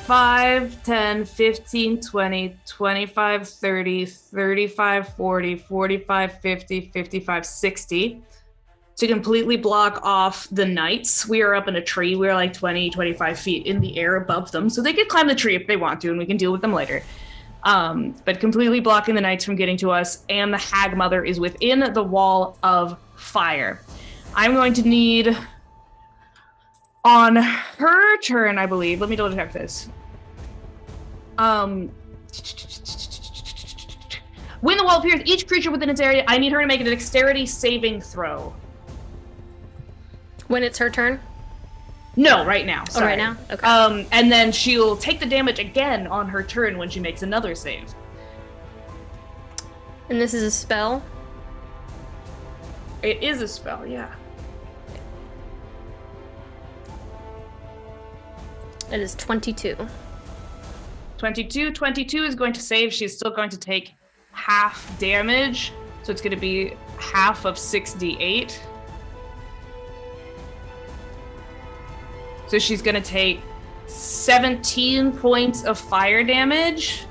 5, 10, 15, 20, 25, 30, 35, 40, 45, 50, 55, 60. To completely block off the knights. We are up in a tree. We are like 20, 25 feet in the air above them. So they could climb the tree if they want to, and we can deal with them later. But completely blocking the knights from getting to us, and the Hag Mother is within the wall of fire. I'm going to need, on her turn, I believe, let me double check this. When the wall appears, each creature within its area, I need her to make a dexterity saving throw. When it's her turn? No, right now. Oh, right now? Okay. And then she'll take the damage again on her turn when she makes another save. And this is a spell? It is a spell, yeah. It is 22. 22 is going to save. She's still going to take half damage. So it's going to be half of 6d8. So she's going to take 17 points of fire damage.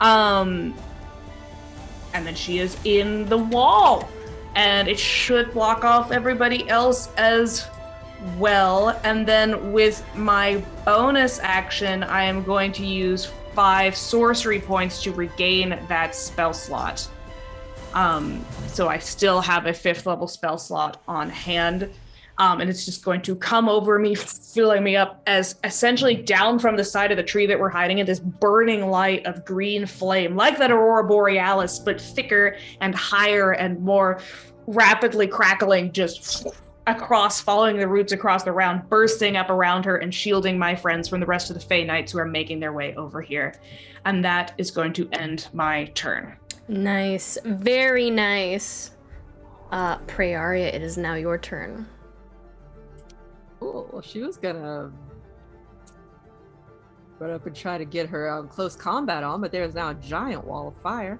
And then she is in the wall. And it should block off everybody else as well. And then with my bonus action, I am going to use 5 sorcery points to regain that spell slot. So I still have a 5th level spell slot on hand. And it's just going to come over me, filling me up as essentially down from the side of the tree that we're hiding in, this burning light of green flame, like that Aurora Borealis, but thicker and higher and more rapidly crackling, just across, following the roots across the round, bursting up around her and shielding my friends from the rest of the Fey Knights who are making their way over here. And that is going to end my turn. Nice. Very nice. Praeria, it is now your turn. Cool. Well, she was gonna run up and try to get her close combat on, but there's now a giant wall of fire.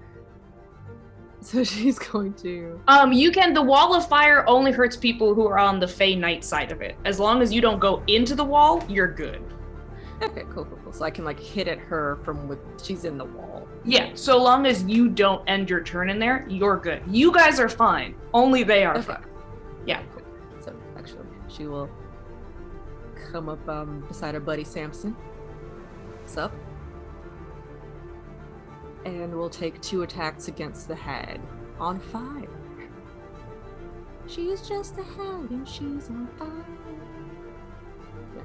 So she's going to... the wall of fire only hurts people who are on the Fey Knight side of it. As long as you don't go into the wall, you're good. Okay, cool. So I can hit at her from with she's in the wall. Yeah, so long as you don't end your turn in there, you're good. You guys are fine. Only they are fine. Yeah. So actually, she will come up beside her buddy Samson. What's up? And we'll take 2 attacks against the hag on fire. She's just a hag and she's on fire. Yeah.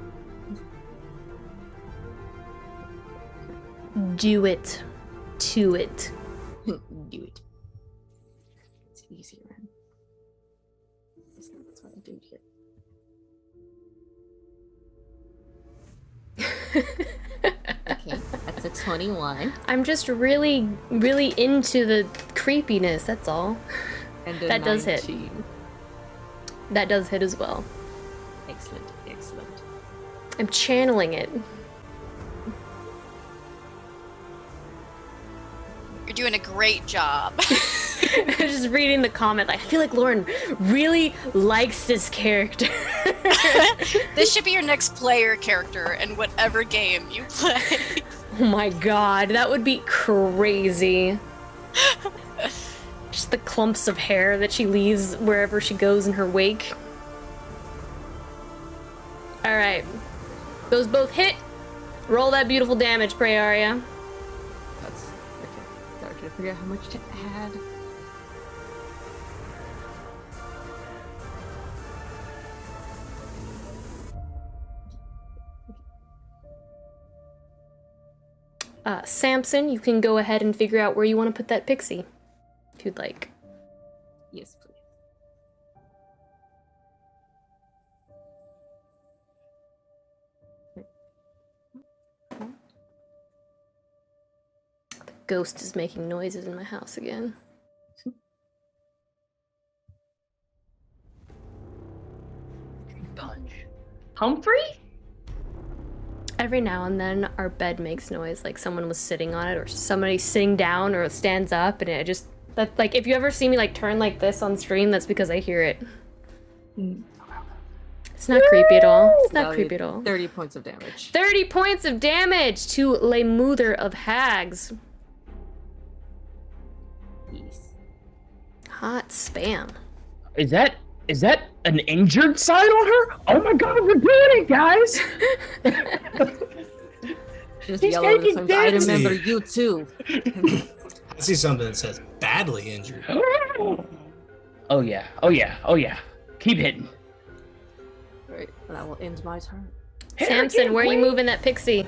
Do it. To it. Do it. It's easier. That's what I do here. Okay, that's a 21. I'm just really, really into the creepiness, that's all. And a That does hit. 19. That does hit as well. Excellent, excellent. I'm channeling it. You're doing a great job. I'm just reading the comment. I feel like Lauren really likes this character. This should be your next player character in whatever game you play. Oh my god, that would be crazy. Just the clumps of hair that she leaves wherever she goes in her wake. Alright. Those both hit. Roll that beautiful damage, pray Arya. That's okay. Sorry, I forget how much to add. Samson, you can go ahead and figure out where you want to put that pixie, if you'd like. Yes, please. The ghost is making noises in my house again. Punch. Humphrey? Every now and then, our bed makes noise, like someone was sitting on it, or somebody sitting down, or stands up, and it just... That, like, if you ever see me, like, turn like this on stream, that's because I hear it. It's not creepy at all. It's not creepy at all. 30 points of damage. 30 points of damage to Le Mother of Hags. Yes. Hot spam. Is that an injured side on her? Oh my god, we're doing it, guys! Just He's yell over the taking songs, I remember damage. you too. I see something that says badly injured. Oh yeah, oh yeah, oh yeah. Keep hitting. Right, and I will end my turn. Samson, where are you moving that pixie?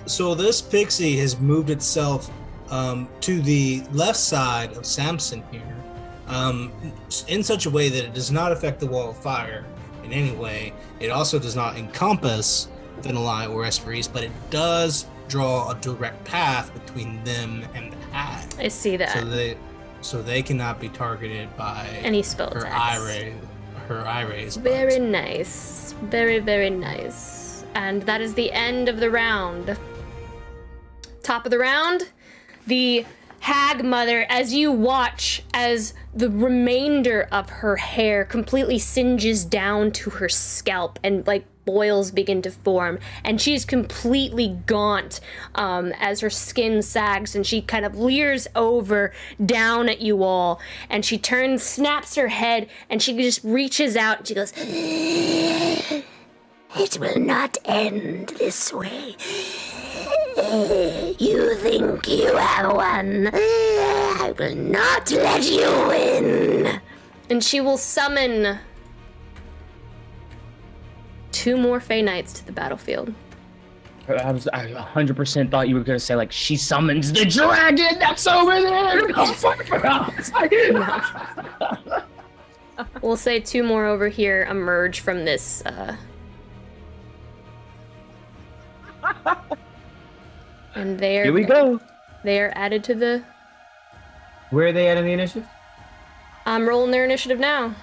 So this pixie has moved itself to the left side of Samson here, in such a way that it does not affect the wall of fire in any way. It also does not encompass Venali or Esperise, but it does draw a direct path between them and the hag. I see that. So they cannot be targeted by Any spell her attacks. her eye rays. Very nice. Very, very nice. And that is the end of the round. Top of the round, the Hag Mother, as you watch as the remainder of her hair completely singes down to her scalp and like boils begin to form, and she's completely gaunt as her skin sags, and she kind of leers over down at you all, and she turns, snaps her head, and she just reaches out and she goes, It will not end this way. You think you have won? I will not let you win. and she will summon 2 more Fey Knights to the battlefield. I 100% thought you were gonna say like she summons the dragon that's over there. Oh, fuck. We'll say 2 more over here emerge from this. And they are. Here we go. They are added to the. Where are they at in the initiative? I'm rolling their initiative now.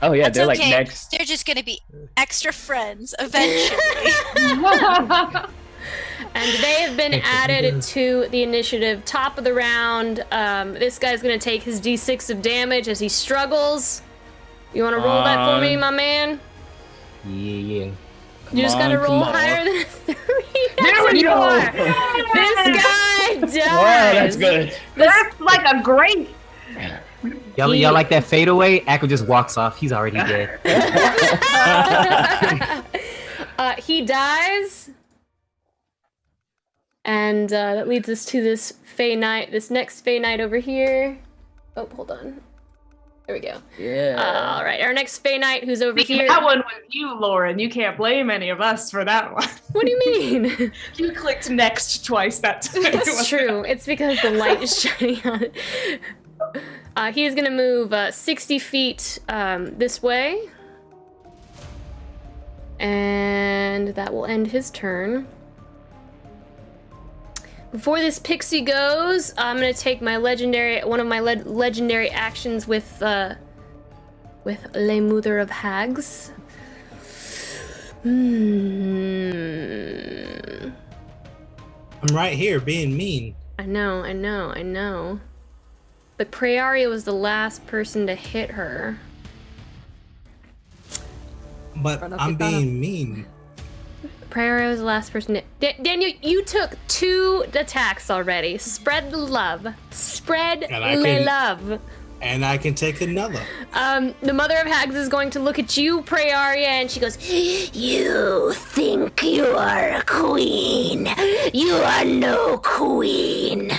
Oh yeah, That's they're okay. like next. They're just gonna be extra friends eventually. And they have been added to the initiative. Top of the round. This guy's gonna take his d6 of damage as he struggles. You want to roll that for me, my man? Yeah. You just gotta roll higher than a 3. There we go. This guy dies. Wow, that's good. That's like a great. Y'all like that fadeaway? Akko just walks off. He's already dead. He dies. And that leads us to this Fey Knight, this next Fey Knight over here. Oh, hold on. There we go. Yeah. All right, our next Fey Knight who's over here. That one was you, Lauren. You can't blame any of us for that one. What do you mean? You clicked next twice that time. It's true. It's because the light is shining on it. He is going to move 60 feet this way. And that will end his turn. Before this pixie goes, I'm gonna take my one of my legendary actions with Le Mother of Hags. I'm right here being mean. I know. But Praeria was the last person to hit her. But I'm being mean. Praeria was the last person to... Daniel, you took 2 attacks already. Spread the love. Love. And I can take another. The Mother of Hags is going to look at you, Praeria, and she goes, "You think you are a queen. You are no queen."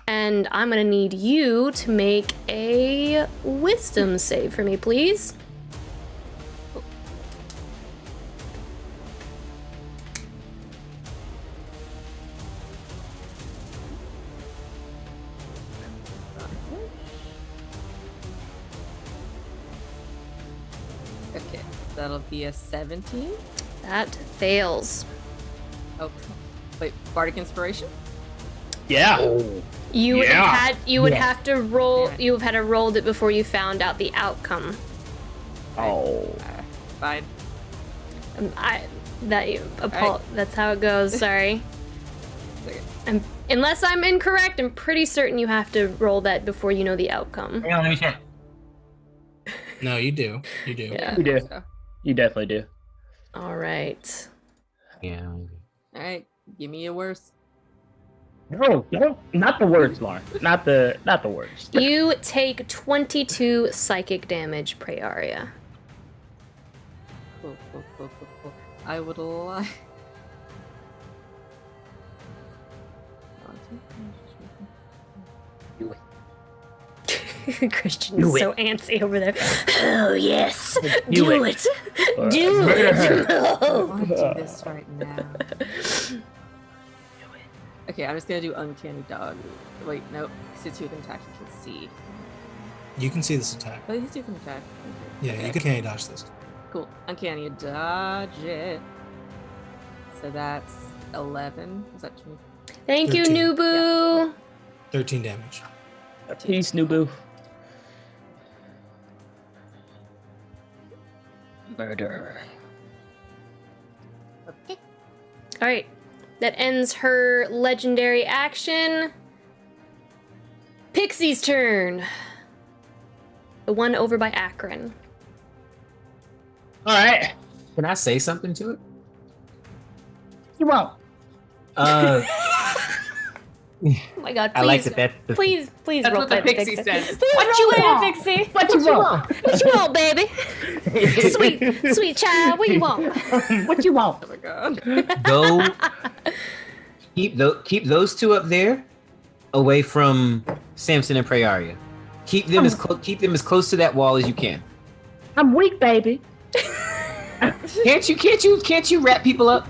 And I'm gonna need you to make a wisdom save for me, please. Okay, that'll be a 17. That fails. Oh, wait, Bardic Inspiration? Yeah. You would have had to roll. You have had to roll it before you found out the outcome. Oh. Fine. That's how it goes. Sorry. Unless I'm incorrect, I'm pretty certain you have to roll that before you know the outcome. Hang on, let me check. No, you do. You do. Yeah. You do. You definitely do. All right. Yeah. All right, give me a worst. No, not the worst, Lauren. Not the worst. You take 22 psychic damage, Praeria. Cool. I would like. Christian is so antsy over there. Oh yes, Do it. it. Do it. I want to do this right now. Okay, I'm just gonna do Uncanny Dog. Wait, nope. Since you can attack, you can see. You can see this attack. Oh, you can attack. Yeah, Okay. you can candy dodge this. Cool. Uncanny Dodge it. So that's 11. Is that 20? Thank you, 13. Nubu. 13 damage. Peace, Nubu. Murder. All right, that ends her legendary action. Pixie's turn. The one over by Akron. All right. Can I say something to it? You won't. Oh my god, please. I like that. Please That's roll what the that pixie Pixie. says. Please What roll you that want? Pixie. What you want? What you want, baby? sweet child, what you want? What you want? Oh my god. Go. Keep those two up there, away from Samson and Praeria. Keep them as close to that wall as you can. I'm weak, baby. Can't you wrap people up?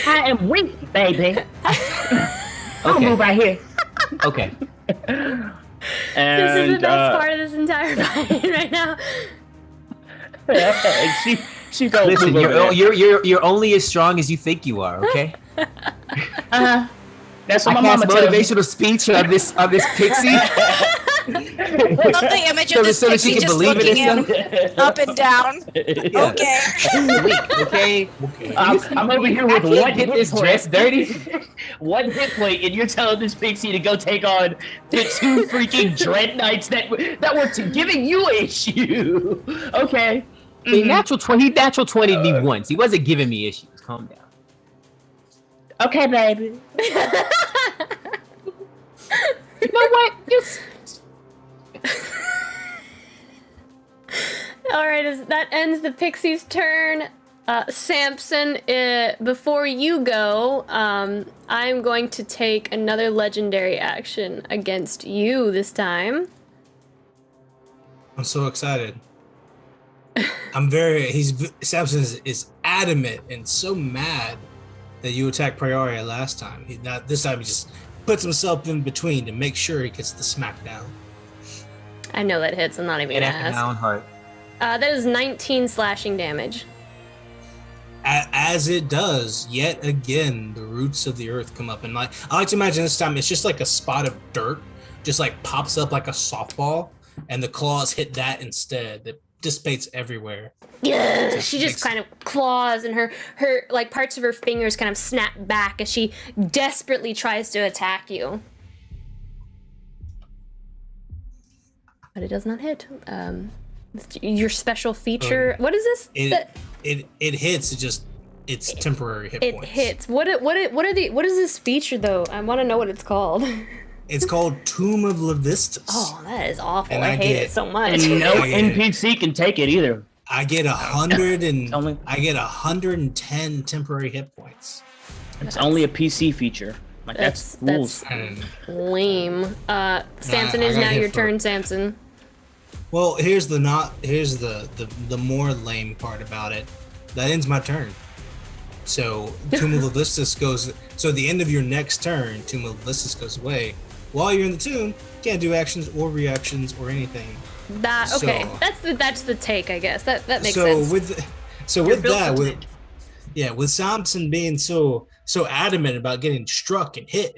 I am weak, baby. I'll Okay. move right here. Okay. And, This is the best part of this entire fight right now. She goes. Listen, you're only as strong as you think you are. Okay. That's I what my cast mama tells me. motivational speech on this pixie. I love the image of this so that she pixie can just believe in looking him itself. up and down. Yeah. Okay. Okay. I'm over here with I can't one get hit this point. dress dirty. One hit point, and you're telling this pixie to go take on the 2 freaking dread knights that were giving you issue. Okay. He natural 20'd me once. He wasn't giving me issues. Calm down. Okay, baby. You know what? Just All right, that ends the Pixie's turn. Samson, before you go, I'm going to take another legendary action against you this time. I'm so excited. Samson is adamant and so mad that you attacked Praeria last time. This time he just puts himself in between to make sure he gets the smackdown. I know that hits. I'm not even get gonna after ask. my own heart. That is 19 slashing damage. As it does, yet again, the roots of the earth come up. And I like to imagine this time it's just like a spot of dirt, just like pops up like a softball, and the claws hit that instead. That dissipates everywhere. Yeah, she just kind of claws, and her like parts of her fingers kind of snap back as she desperately tries to attack you. But it does not hit. Your special feature. What is this? It hits. It's temporary hit points. It hits. What is this feature though? I want to know what it's called. It's called Tomb of Levistus. Oh, that is awful. And I hate it so much. And no NPC can take it either. I get 110 temporary hit points. It's only a PC feature. Like that's rules. Lame. Samson, is now your turn, Samson. Well, here's the more lame part about it. That ends my turn. So Tomb of Levistus goes. So at the end of your next turn, Tomb of Levistus goes away. While you're in the tomb, you can't do actions or reactions or anything. Okay. That's the take, I guess. That makes sense. With Samson being so adamant about getting struck and hit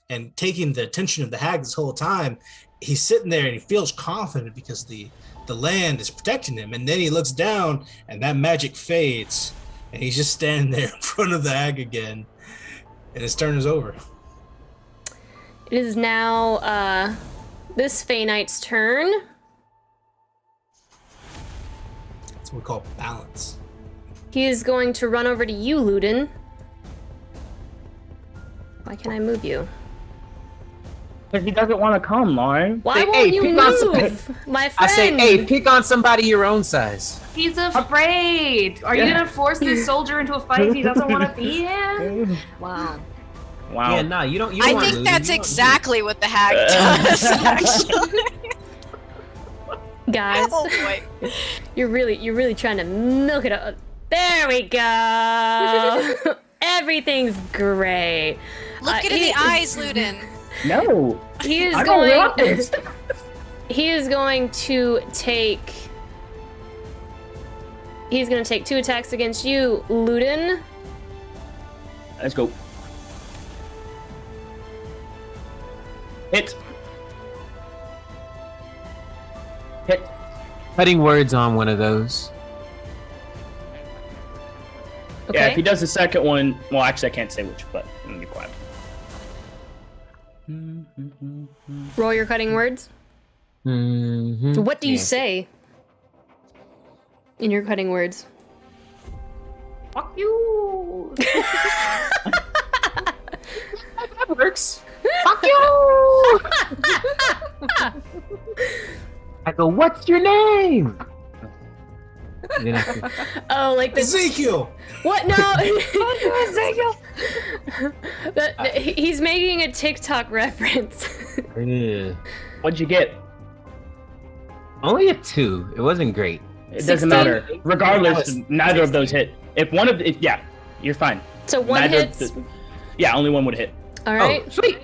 and taking the attention of the hag this whole time, he's sitting there and he feels confident because the land is protecting him. And then he looks down and that magic fades and he's just standing there in front of the hag again. And his turn is over. It is now this Fey Knight's turn. That's what we call balance. He is going to run over to you, Ludin. Why can't I move you? Because he doesn't want to come, Lauren. Why won't you move, my friend? I say, hey, pick on somebody your own size. He's afraid. Are you gonna force this soldier into a fight he doesn't want to be in? Wow. Yeah, no, you don't. I think that's exactly what the hag does. Actually. Guys, oh boy, you're really trying to milk it up. There we go. Everything's great. Look it in the eyes, Ludin. No. He is going to take. He's going to take 2 attacks against you, Ludin. Let's go. Hit. Cutting words on one of those. Okay. Yeah, if he does the second one, well, actually, I can't say which, but I'm gonna be quiet. Roll your cutting words. Mm-hmm. So what do you say in your cutting words? Fuck you. That works. Fuck you. I go, what's your name? Oh, like the Ezekiel. What? No. Ezekiel. He's making a TikTok reference. What'd you get? Only a 2. It wasn't great. It doesn't matter. Regardless, neither of those hit. If one of yeah, you're fine. So one hits. Yeah, only one would hit. All right. Oh, sweet.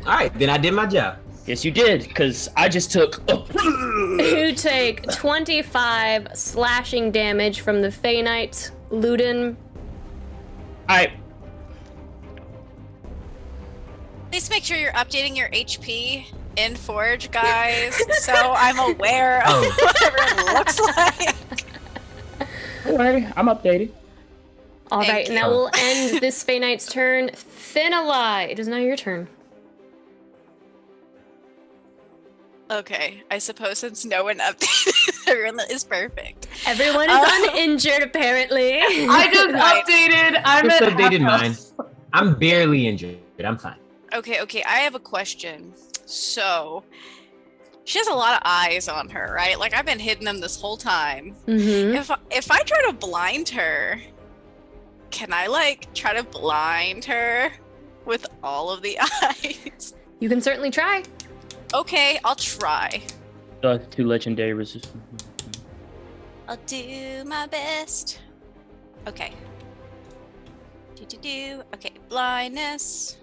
All right, then I did my job. Yes, you did, because I just took. You take 25 slashing damage from the Fey Knight, Ludin. Alright. Please make sure you're updating your HP in Forge, guys, so I'm aware of what everyone looks like. Don't worry, I'm updated. All right, and that will end this Fey Knight's turn. Finali, it is now your turn. Okay, I suppose since no one updated, everyone is perfect. Everyone is uninjured, apparently. I just updated. I'm just at updated mine. I'm barely injured. I'm fine. Okay, I have a question. So, she has a lot of eyes on her, right? Like, I've been hitting them this whole time. Mm-hmm. If I try to blind her, can I, like, try to blind her with all of the eyes? You can certainly try. Okay, I'll try. 2 legendary resistance. I'll do my best. Okay. Okay, blindness.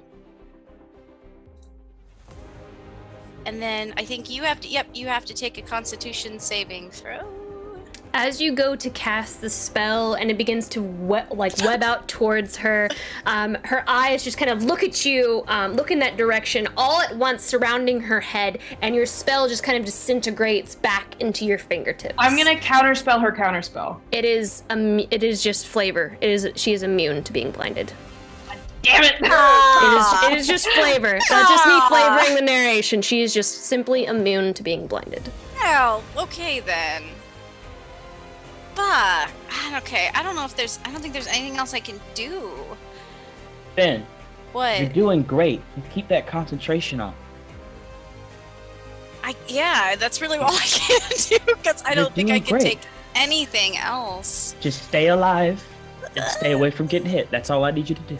And then I think you have to, you have to take a Constitution saving throw. As you go to cast the spell and it begins to web out towards her, her eyes just kind of look at you, look in that direction, all at once surrounding her head, and your spell just kind of disintegrates back into your fingertips. I'm gonna counterspell her counterspell. It is just flavor. She is immune to being blinded. Damn it! It is just flavor. That's just me flavoring the narration. She is just simply immune to being blinded. Well, okay then. But okay, I don't think there's anything else I can do. Ben, What? you're doing great. Just keep that concentration on. Yeah, that's really all I can do because I don't think I can great. take anything else. Just stay alive and stay away from getting hit. That's all I need you to do.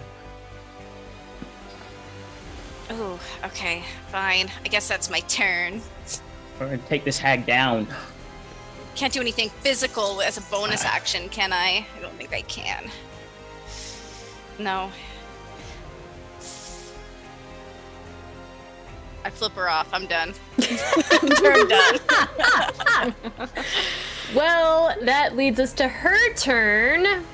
Oh, okay, fine. I guess that's my turn. We're gonna take this hag down. Can't do anything physical as a bonus action, can I? I don't think I can. No. I flip her off. I'm done. Turn done. Well, that leads us to her turn.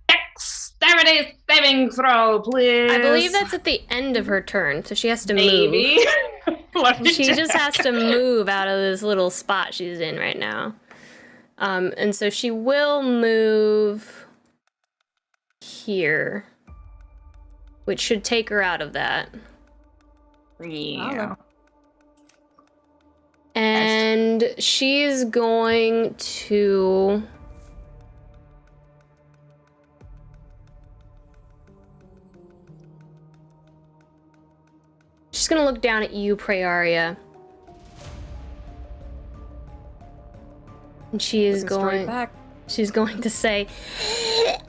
Dexterity saving throw, please. I believe that's at the end of her turn, so she has to Maybe. move. She just has to move out of this little spot she's in right now. And so she will move here, which should take her out of that. Yeah. And she's going to... She's gonna look down at you, Praeria. And she is she's going to say,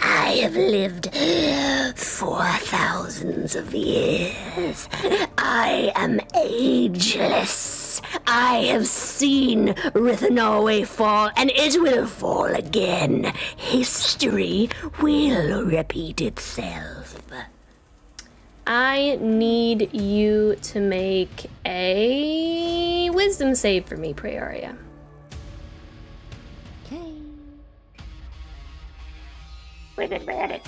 I have lived for thousands of years. I am ageless. I have seen Rithanorway fall, and it will fall again. History will repeat itself. I need you to make a wisdom save for me, Praeria. Okay. We're at it.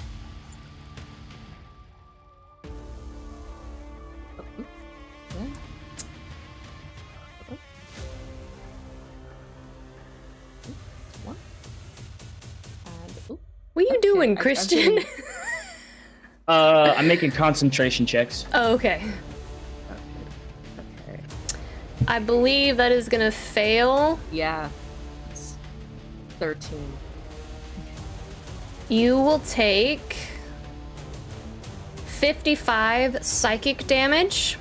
What are you doing, Christian? I'm making concentration checks. Oh, okay. I believe that is gonna fail. Yeah. It's 13. You will take 55 psychic damage.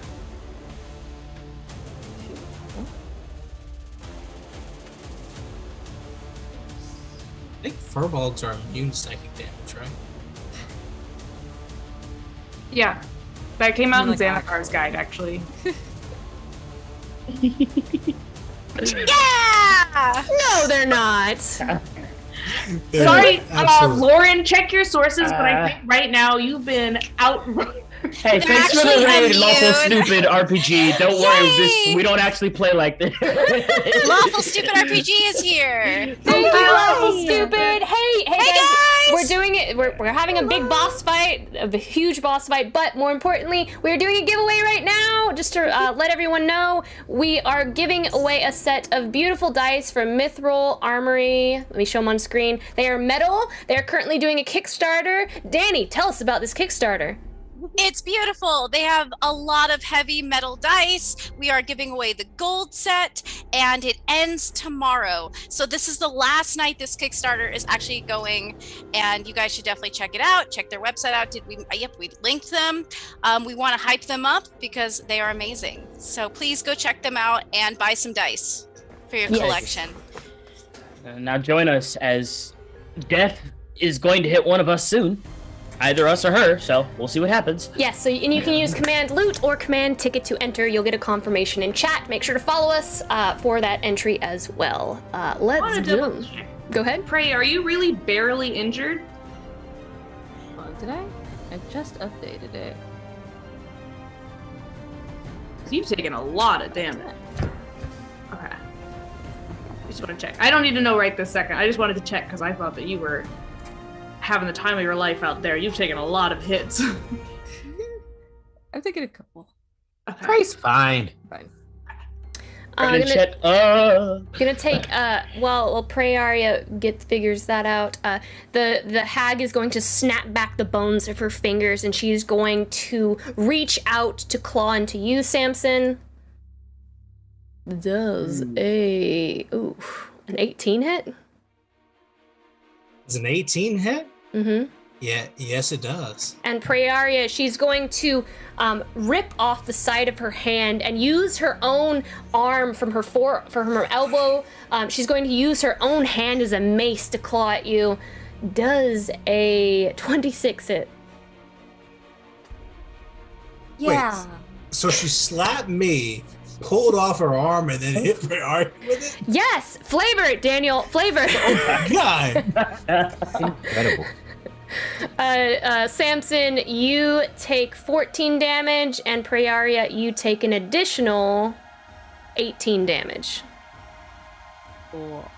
I think furbolgs are immune to psychic damage, right? Yeah. That came out in Like Xanatar's guide, actually. Yeah! No, they're not. Sorry, Lauren, check your sources, but I think right now you've been outrun. Hey, thanks for the raid, Lawful Stupid RPG. Don't worry, we don't actually play like this. Lawful Stupid RPG is here. Thank you, Lawful Stupid. Hey guys, we're doing it. We're having a big boss fight, a huge boss fight, but more importantly, we're doing a giveaway right now. Just to let everyone know, we are giving away a set of beautiful dice from Mithril Armory. Let me show them on screen. They are metal. They are currently doing a Kickstarter. Danny, tell us about this Kickstarter. It's beautiful. They have a lot of heavy metal dice. We are giving away the gold set, and it ends tomorrow. So this is the last night this Kickstarter is actually going, and you guys should definitely check it out. Check their website out. Yep, we linked them. We want to hype them up because they are amazing. So please go check them out and buy some dice for your collection. Now join us as death is going to hit one of us soon. Either us or her, so we'll see what happens. Yes, so and you can use command loot or command ticket to enter. You'll get a confirmation in chat. Make sure to follow us for that entry as well. Let's do. Go ahead. Prey, are you really barely injured? Did I? I just updated it. You've taken a lot of damage. Okay. just want to check. I don't need to know right this second. I just wanted to check because I thought that you were having the time of your life out there. You've taken a lot of hits. I've taken a couple. Price fine. Fine. I'm gonna take while Prayaria figures that out. The hag is going to snap back the bones of her fingers, and she's going to reach out to claw into you, Samson. Does an 18 hit? Is an 18 hit? Mm-hmm. Yeah, yes it does. And Prayaria, she's going to rip off the side of her hand and use her own arm from her elbow. She's going to use her own hand as a mace to claw at you. Does a 26 hit? Yeah. Wait, so she slapped me, pulled off her arm, and then hit Prayaria with it? Yes! Flavor it, Daniel. Flavor it. Oh my god. Incredible. Samson, you take 14 damage, and Prayaria, you take an additional 18 damage. Cool.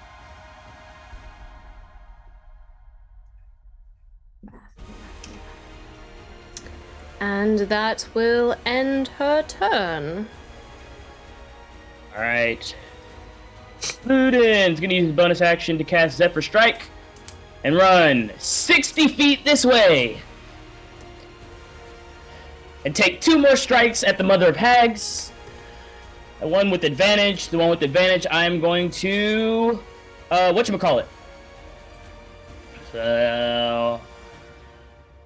And that will end her turn. All right. Luden's gonna use his bonus action to cast Zephyr Strike and run 60 feet this way. And take 2 more strikes at the Mother of Hags. The one with advantage. The one with advantage, I'm going to... whatchamacallit? So...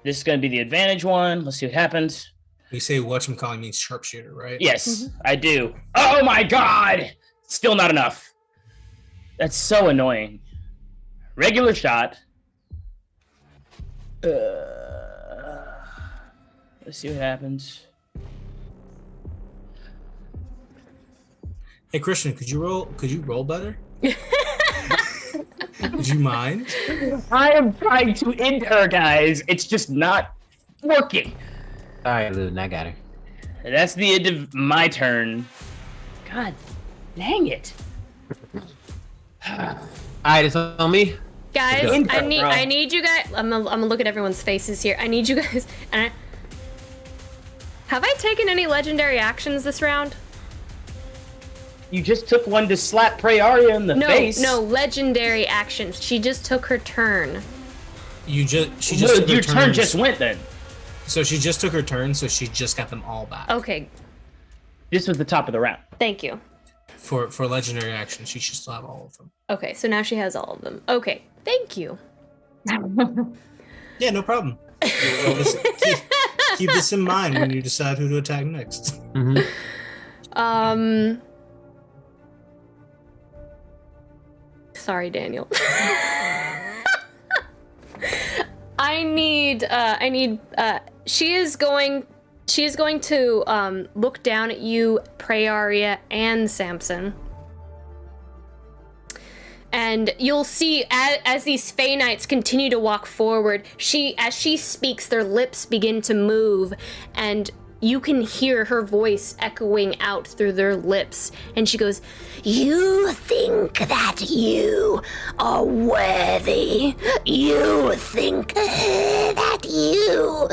This is going to be the advantage one. Let's see what happens. You say whatchamacallit means sharpshooter, right? Yes, I do. Oh my god! Still not enough. That's so annoying. Regular shot. Let's see what happens. Hey Christian, could you roll better? Would you mind? I am trying to end her, guys. It's just not working. All right, Luden, I got her. That's the end of my turn. God dang it. All right, it's on me. Guys, Let's go. I need you guys. I'm gonna look at everyone's faces here. I need you guys. Have I taken any legendary actions this round? You just took one to slap Prayaria in the face. No, legendary actions. She just took her turn. She just took her your turn turns. just went then. So she just took her turn, so she just got them all back. Okay. This was the top of the round. Thank you. For legendary action, she should still have all of them. Okay, so now she has all of them. Okay, thank you. Yeah, no problem. Keep this in mind when you decide who to attack next. Mm-hmm. Sorry, Daniel. She is going to look down at you, Prayaria, and Samson. And you'll see as these Fey Knights continue to walk forward, as she speaks, their lips begin to move, and you can hear her voice echoing out through their lips. And she goes, You think that you are worthy. You think that you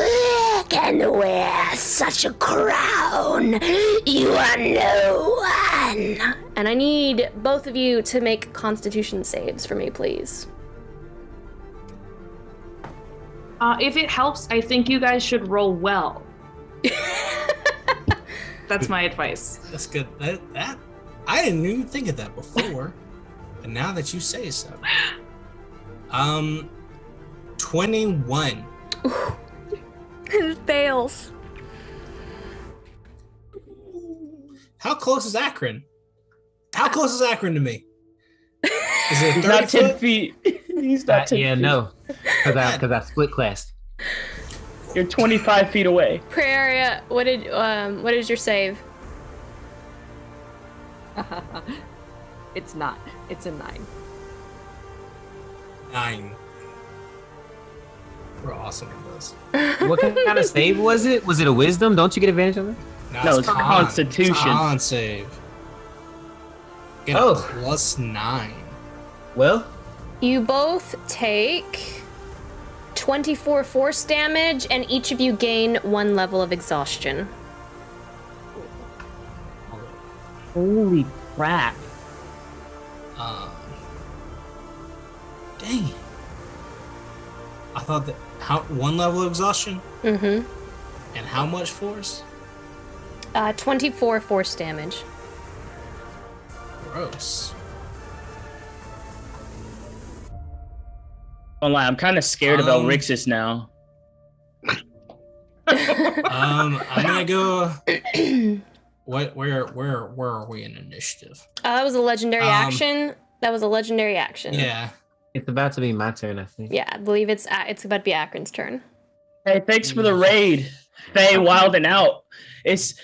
can wear such a crown. You are no one. And I need both of you to make Constitution saves for me, please. If it helps, I think you guys should roll well. That's my advice. That's good. That I didn't even think of that before, but now that you say so, 21. It fails. How close is Akron? How close is Akron to me? Is it 30 not 10 foot? feet. He's not 10 Yeah, feet. no, because I split classed. You're 25 feet away. Prayaria, what is your save? It's not. It's a 9. 9. We're awesome at this. What kind of save was it? Was it a wisdom? Don't you get advantage on it? No, it's Constitution. It's con save. Get a +9. Well, You both take 24 force damage, and each of you gain 1 level of exhaustion. Holy crap. Dang. I thought that 1 level of exhaustion Mm-hmm. and how much force? 24 force damage. Gross. Don't lie, I'm kind of scared about Rixus now. I'm gonna go. Where are we in initiative? That was a legendary action. That was a legendary action. Yeah. It's about to be my turn, I think. Yeah, I believe it's about to be Akron's turn. Hey, thanks for the raid. Faye wilding out. It's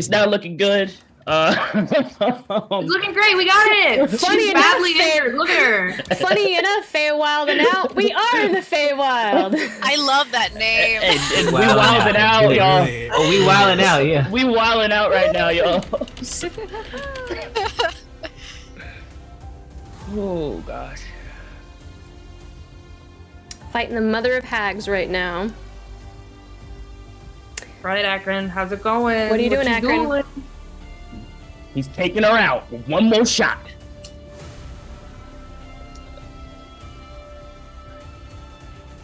not looking good. It's looking great. We got it. Funny She's enough, badly injured. Look at her. Funny enough, Feywild and out. We are in the Feywild. I love that name. And we wilding out, y'all. Oh, we wilding out, yeah. We wilding out right now, y'all. Oh, gosh. Fighting the mother of hags right now. Right, Akron. How's it going? What are you doing, you Akron? doing? He's taking her out with one more shot.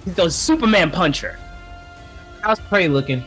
He's the Superman puncher. How's Prey looking?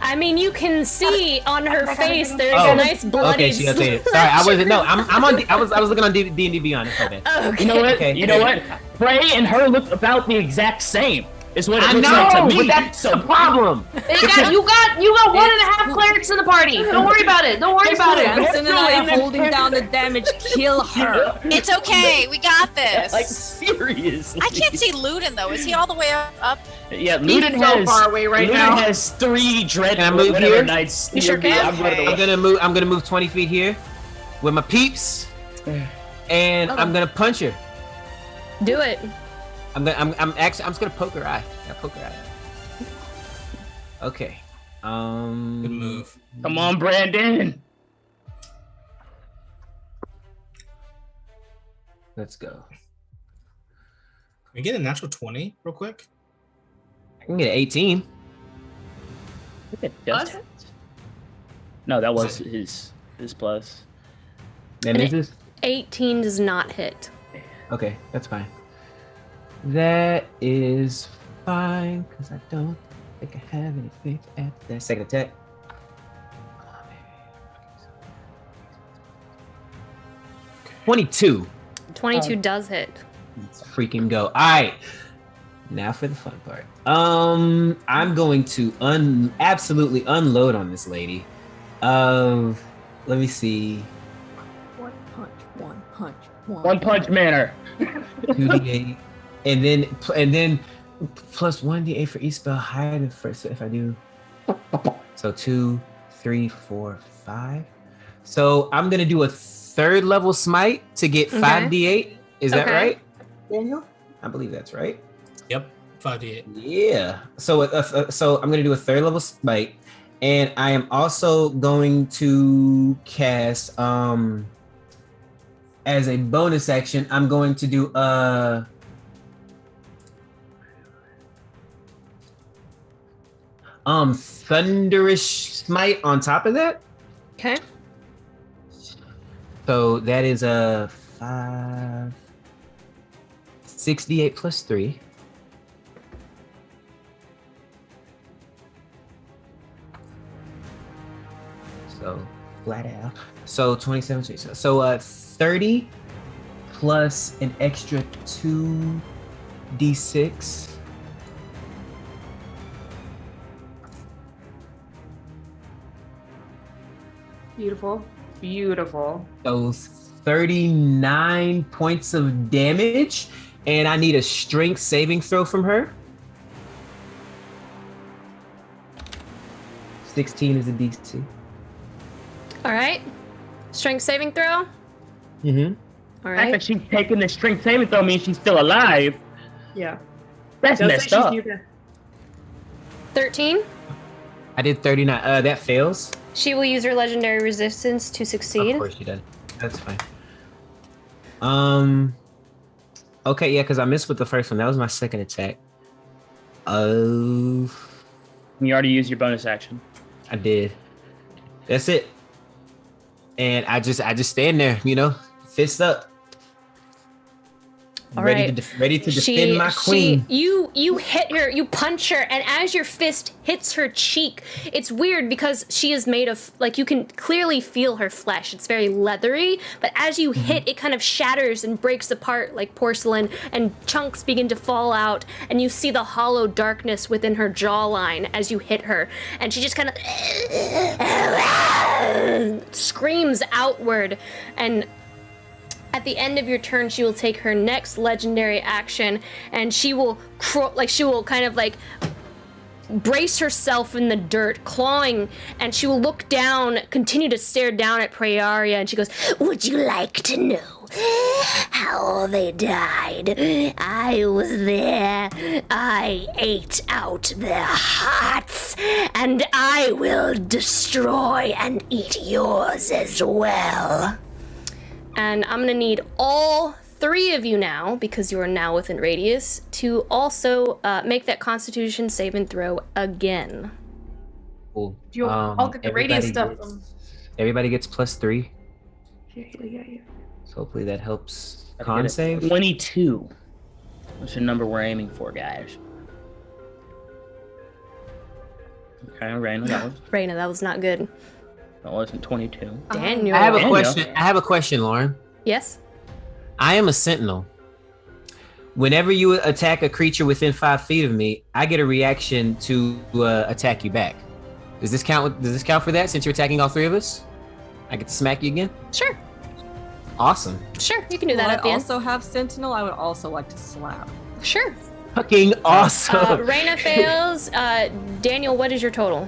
I mean, you can see on her face there's a nice bloody. Okay, she got it. Sorry, I wasn't. No, I'm on. I was looking on D&D Beyond. It's my bad. Okay. You know what? Okay. You know what? Prey and her look about the exact same. Is what it I looks know, like to me. but that's the problem. You got 1.5 clerics in the party. Don't worry about it. Don't worry about it. Samson and I are holding down the damage. Kill her. It's okay. We got this. Like seriously. I can't see Ludin though. Is he all the way up? Yeah, He's Ludin so has far away right Ludin now. has 3 dread Can I move whatever here? knights. You sure can. I'm gonna move 20 feet here with my peeps, and I'm gonna punch her. Do it. I'm just gonna poke her eye. Yeah, poke her eye. Okay. Good move. Come on, Brandon. Let's go. Can we get a natural 20 real quick? I can get an 18. No, that was his plus. That misses? 18 does not hit. Okay, that's fine. That is fine, because I don't think I have anything at that second attack. 22. 22 does hit. Let's freaking go. All right. Now for the fun part. I'm going to absolutely unload on this lady. Let me see. One punch. One punch manner. 2d8, and then plus 1d8 for each spell higher than first. So if I do, so 2, 3, 4, 5. So I'm gonna do a 3rd level smite to get 5d8. Is that right, Daniel? I believe that's right. Yep, 5d8. Yeah. So I'm gonna do a 3rd level smite, and I am also going to cast as a bonus action, I'm going to do thunderous smite on top of that. Okay. So that is a 68 plus 3. So flat out. So 27. So 30 plus an extra 2d6. Beautiful. Beautiful. So 39 points of damage, and I need a strength saving throw from her. 16 is a DC. All right. Strength saving throw. Mm-hmm. All The fact right. that she's taking the strength saving throw means she's still alive. Yeah. That's Don't say messed she's up. near death. 13. I did 39. That fails. She will use her legendary resistance to succeed. Of course she does. That's fine. Okay, yeah, because I missed with the first one. That was my second attack. Oh. You already used your bonus action. I did. That's it. And I just stand there, fist up. All ready right. ready to defend my queen. You hit her, you punch her, and as your fist hits her cheek, it's weird because she is made of, like, you can clearly feel her flesh. It's very leathery, but as you hit, it kind of shatters and breaks apart like porcelain, and chunks begin to fall out, and you see the hollow darkness within her jawline as you hit her, and she just kind of screams outward, and at the end of your turn, she will take her next legendary action, and she will kind of like brace herself in the dirt, clawing, and she will look down, continue to stare down at Praeria, and she goes, "Would you like to know how they died? I was there. I ate out their hearts, and I will destroy and eat yours as well." And I'm gonna need all 3 of you now, because you are now within radius, to also make that Constitution saving throw again. Cool. I'll get the radius stuff. Everybody gets +3. Yeah. So hopefully that helps. Con save? 22. What's the number we're aiming for, guys? Okay, Raina, that was not good. That wasn't 22. Daniel. I have a question, Lauren. Yes? I am a sentinel. Whenever you attack a creature within 5 feet of me, I get a reaction to attack you back. Does this count? Does this count for that? Since you're attacking all 3 of us, I get to smack you again. Sure. Awesome. Sure, you can do that at the end. I also have Sentinel. I would also like to slap. Sure. Fucking awesome. Raina fails. Daniel, what is your total?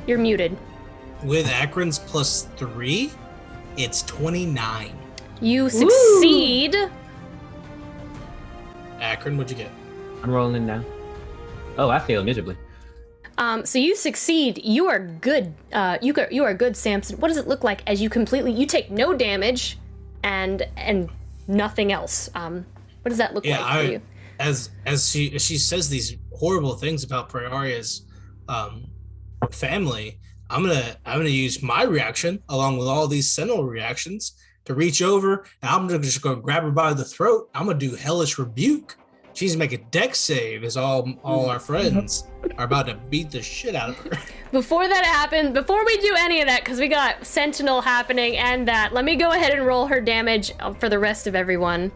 You're muted. With Akron's +3, it's 29. You succeed. Akron, what'd you get? I'm rolling now. Oh, I failed miserably. So you succeed. You are good. You are good, Samson. What does it look like as you take no damage, and nothing else? What does that look like for you? As she says these horrible things about Praeria's family, I'm gonna use my reaction along with all these Sentinel reactions to reach over, and I'm gonna just go grab her by the throat. I'm gonna do Hellish Rebuke. She's make a dex save as all our friends are about to beat the shit out of her. Before that happens, before we do any of that, because we got Sentinel happening and that, let me go ahead and roll her damage for the rest of everyone.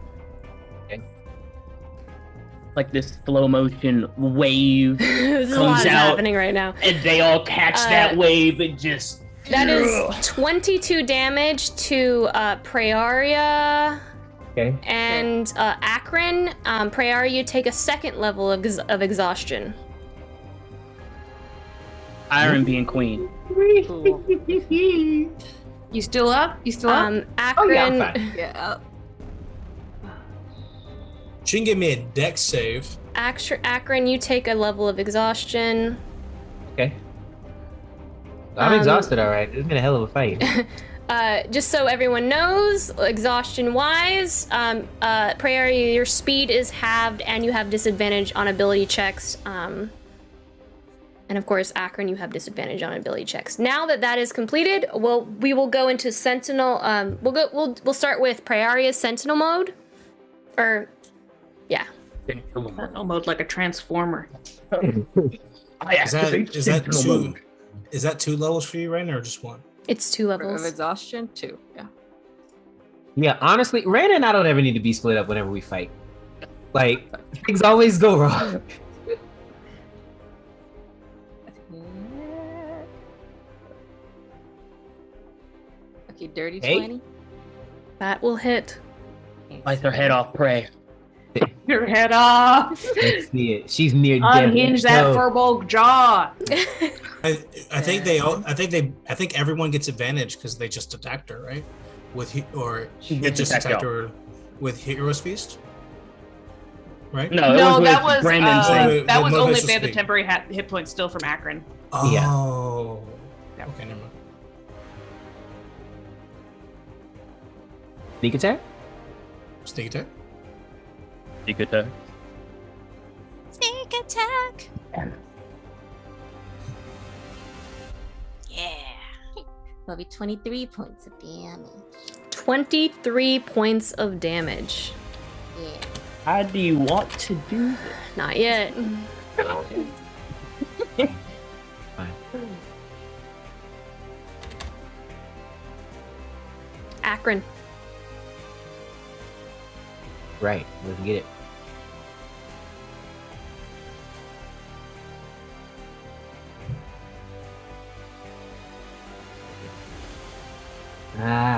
Like this slow motion wave This is comes what's out, happening right now. and they all catch that wave and just. That is 22 damage to Praeria. Okay. And Akron. Praeria, you take a second level of exhaustion. Iron being queen. You still up? Akron. Oh, yeah, I'm fine. Yeah. She can give me a dex save. Akron, you take a level of exhaustion. Okay. I'm exhausted, all right. It's been a hell of a fight. Just so everyone knows, exhaustion-wise, Praeria, your speed is halved, and you have disadvantage on ability checks. And of course, Akron, you have disadvantage on ability checks. Now that is completed, we will go into Sentinel. We'll start with Praeria's Sentinel mode, or yeah. Sentinel mode like a transformer. Is that 2 levels for you right now, or just 1? It's 2 levels. Of exhaustion, 2. Yeah. Yeah, honestly, Raina and I don't ever need to be split up whenever we fight. Like, things always go wrong. Okay, dirty 8? 20. That will hit. Bite their head off, Prey. Your head off. Let's see it. She's near death. Unhinge that verbal jaw. I think everyone gets advantage because they just attacked her, right? She they gets just attacked attacked her with Hero's Feast, right? No, that was Brandon's thing. that was With only Motivation if they had the Speed. temporary hit points still from Akron. Oh. Yeah. Okay, never mind. Sneak attack? Sneak attack. Sneak attack. Sneak attack. Yeah. That'll be 23 points of damage. 23 points of damage. Yeah. How do you want to do this? Not yet. Akron. Right, let's get it.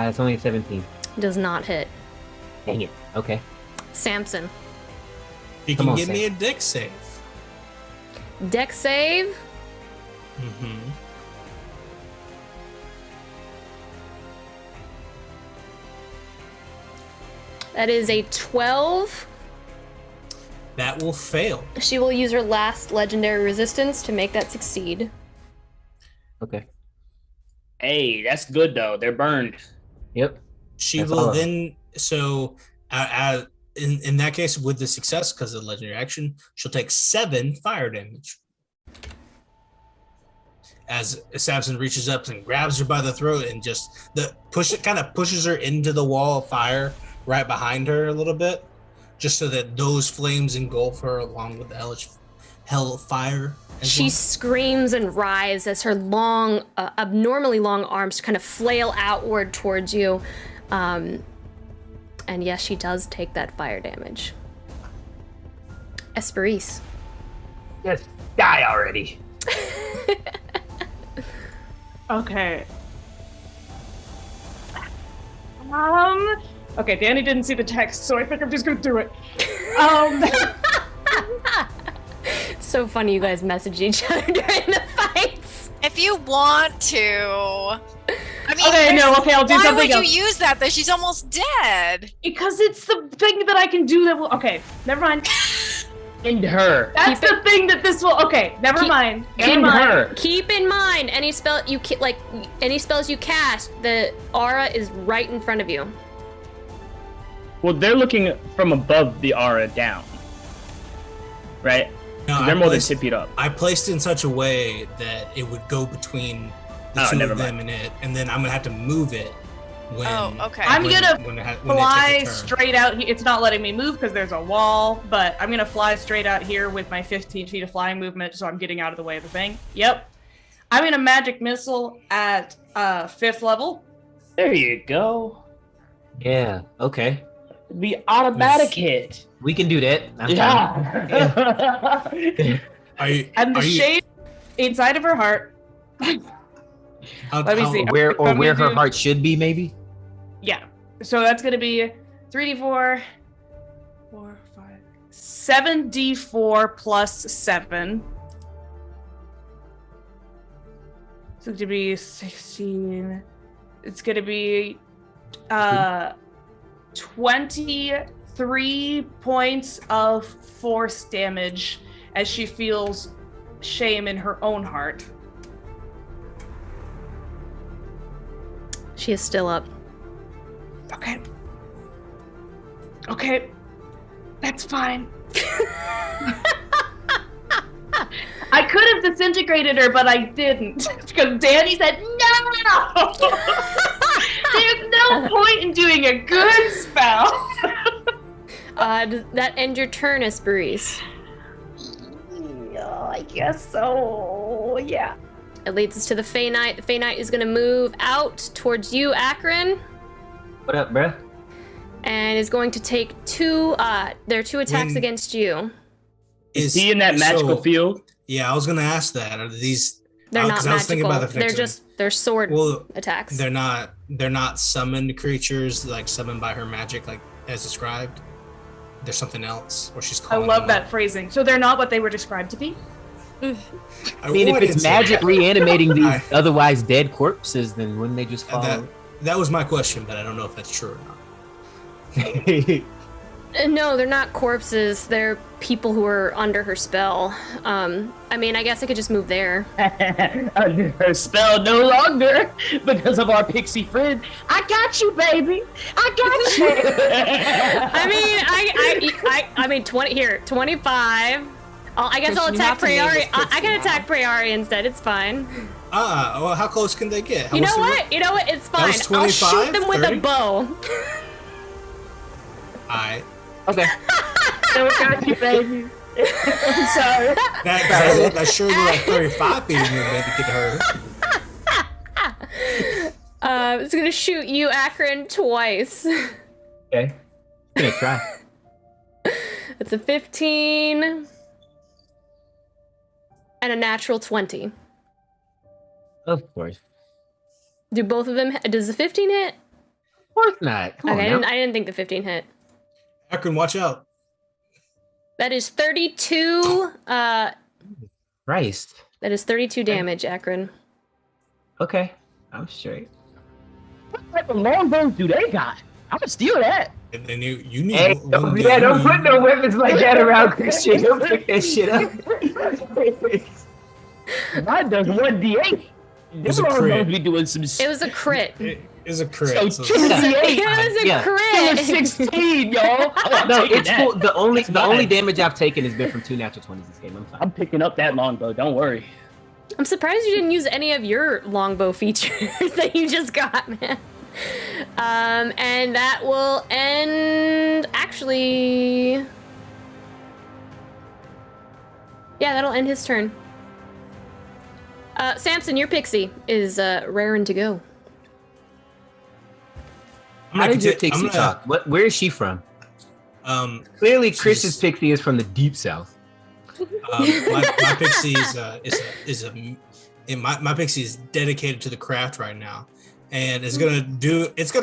It's only a 17. Does not hit. Dang it. Okay. Samson. You Come can on, give Sam. me a deck save. Deck save. Mm-hmm. That is a 12. That will fail. She will use her last legendary resistance to make that succeed. Okay. Hey, that's good though. They're burned. Yep. She That's will all. then. So, in that case, with the success because of the legendary action, she'll take 7 fire damage. As Samson reaches up and grabs her by the throat and just kind of pushes her into the wall of fire right behind her a little bit, just so that those flames engulf her along with the hell fire. She screams and writhes as her long, abnormally long arms kind of flail outward towards you. And yes, she does take that fire damage. Esperise. Just die already. Okay. Okay, Danny didn't see the text, so I think I'm just gonna do it. So funny you guys message each other during the fights. If you want to. I mean, Okay, no, okay, I'll do why something would else. you use that though? She's almost dead. Because it's the thing that I can do that will. Okay, never mind. End her. That's the thing that this will. Okay, never mind. Never mind. Keep in mind, any spell any spells you cast, the aura is right in front of you. Well, they're looking from above the aura down. Right? No, They're more than 10 feet up. I placed it in such a way that it would go between the two of them and it, and then I'm gonna have to move it when. Oh, okay. I'm gonna when they take fly a turn. straight out. It's not letting me move because there's a wall, but I'm gonna fly straight out here with my 15 feet of flying movement, so I'm getting out of the way of the thing. Yep. I'm gonna magic missile at 5th level. There you go. Yeah, okay. The automatic hit. We can do that. I'm Yeah. And the shade inside of her heart. Let me see. Where her heart should be, maybe? Yeah. So that's going to be 3d4, 4, 5, 7d4 plus 7. So it's going to be 16. It's going to be 23 points of force damage as she feels shame in her own heart. She is still up. Okay. Okay. That's fine. I could have disintegrated her, but I didn't. Because Danny said, no! There's no point in doing a good spell. Does that end your turn, Esperise? I guess so. Yeah. It leads us to the Fey Knight. The Fey Knight is going to move out towards you, Akron. What up, bruh? And is going to take two attacks against you. Is he in that magical field? Yeah, I was gonna ask that. Are these? They're not I was thinking magical. about the They're sword attacks. They're not summoned creatures like summoned by her magic, like as described. There's something else, or she's I calling. love that phrasing. So they're not what they were described to be? I mean, if it's magic reanimating these otherwise dead corpses, then wouldn't they just fall? That was my question, but I don't know if that's true or not. No, they're not corpses. They're people who are under her spell. I mean, I guess I could just move there. Under her spell no longer because of our pixie friend. I got you, baby. I got you. I mean, 25. I guess I'll attack Prayari. I can attack Prayari instead. It's fine. Well, how close can they get? You know what? It's fine. I'll shoot them with 30? A bow. Okay. So I got you, baby. I'm sorry. That sure you're like 35 feet and you're maybe get hurt. It's gonna shoot you, Akron, twice. Okay. I'm gonna try. It's a 15 and a natural 20. Of course. Do both of them? Does the 15 hit? Of course not. Come okay, on I didn't think the 15 hit. Akron, watch out. That is 32. Christ. That is 32 damage, Akron. Okay, I'm straight. What type of longbows do they got? I'm gonna steal that. And then you need. Hey, don't put no weapons like that around Christian. Don't pick that shit up. Mine does 1d8. This longbows be doing some. It was a crit. It is a crit. So 2d8. It was a crit. It was 16, y'all. No, it's cool. The only damage I've taken has been from 2 natural 20s this game. I'm fine. I'm picking up that longbow. Don't worry. I'm surprised you didn't use any of your longbow features that you just got, man. And that will end. Actually, yeah, that'll end his turn. Samson, your pixie is raring to go. How did your pixie talk? Where is she from? Clearly, Chris's pixie is from the deep south. My pixie my pixie is dedicated to the craft right now, and it's gonna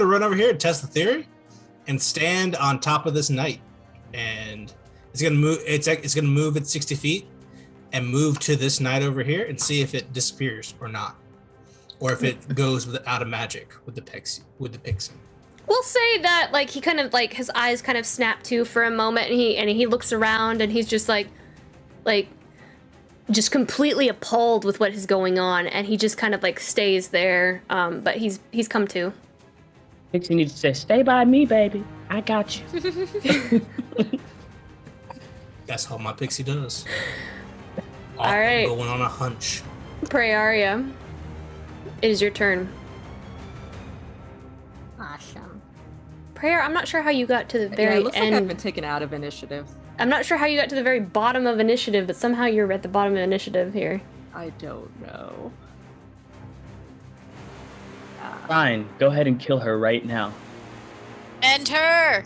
run over here and test the theory, and stand on top of this knight, and it's gonna move. It's gonna move at 60 feet, and move to this knight over here, and see if it disappears or not, or if it goes without a magic with the pixie. We'll say that like he kind of like his eyes kind of snap to for a moment, and he looks around, and he's just like just completely appalled with what is going on, and he just kind of like stays there. But he's come to. Pixie needs to say, "Stay by me, baby. I got you." That's how my pixie does. All right. Going on a hunch. Prayaria, it is your turn. Awesome. Prayer, I'm not sure how you got to the very it looks end. like I've been taken out of initiative. I'm not sure how you got to the very bottom of initiative, but somehow you're at the bottom of initiative here. I don't know. Fine, go ahead and kill her right now. End her!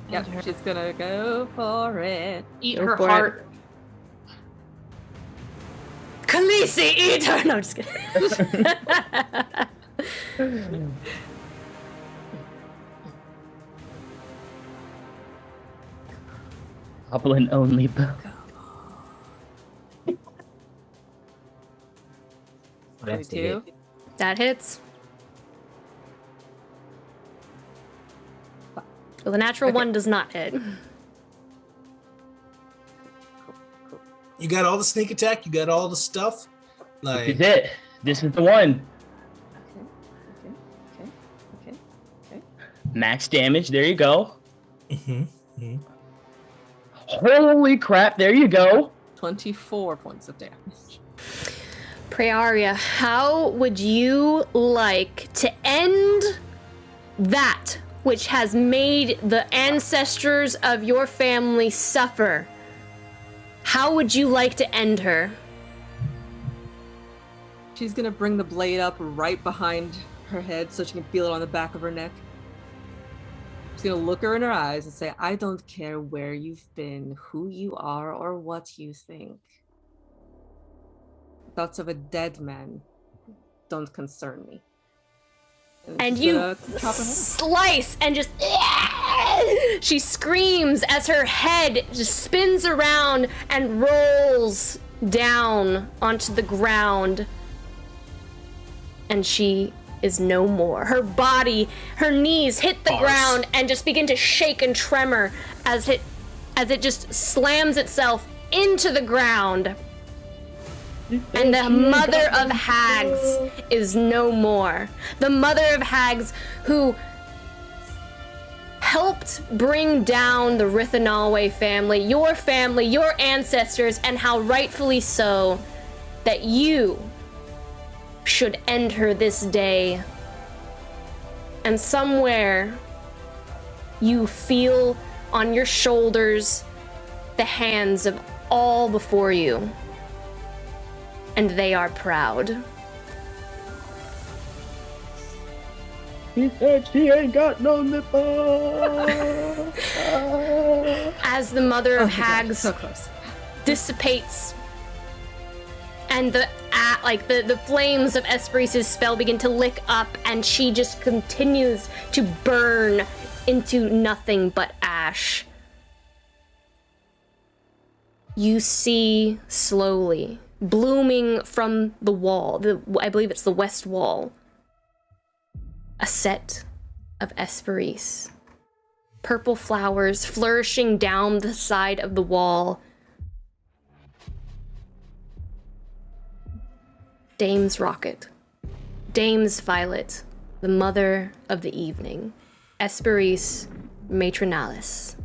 Yep, she's gonna go for it. Eat Go her for heart. Khaleesi, eat her! No, I'm just kidding. Goblin only bow. That's the 22. hit. That hits. Well, the natural one does not hit. You got all the sneak attack. You got all the stuff. This is it. This is the one. Okay. Max damage. There you go. Mm-hmm. Holy crap! There you go. 24 points of damage. Prayaria, how would you like to end that which has made the ancestors of your family suffer? How would you like to end her? She's gonna bring the blade up right behind her head so she can feel it on the back of her neck. She's gonna look her in her eyes and say, I don't care where you've been, who you are, or what you think. Thoughts of a dead man don't concern me. And she's you gonna chop her head. slice and just... She screams as her head just spins around and rolls down onto the ground. And she is no more. Her body, her knees hit the ground and just begin to shake and tremor as it just slams itself into the ground. And the mother of hags is no more. The mother of hags who helped bring down the Rithanalwe family, your ancestors, and how rightfully so that you should end her this day. And somewhere you feel on your shoulders the hands of all before you, and they are proud. She said she ain't got no nipple. As the mother of hags so close. Dissipates, and the flames of Esperis's spell begin to lick up, and she just continues to burn into nothing but ash. You see slowly, blooming from the wall, I believe it's the west wall, a set of Esperis. Purple flowers flourishing down the side of the wall. Dame's Rocket, Dame's Violet, the mother of the evening, Esperis matronalis,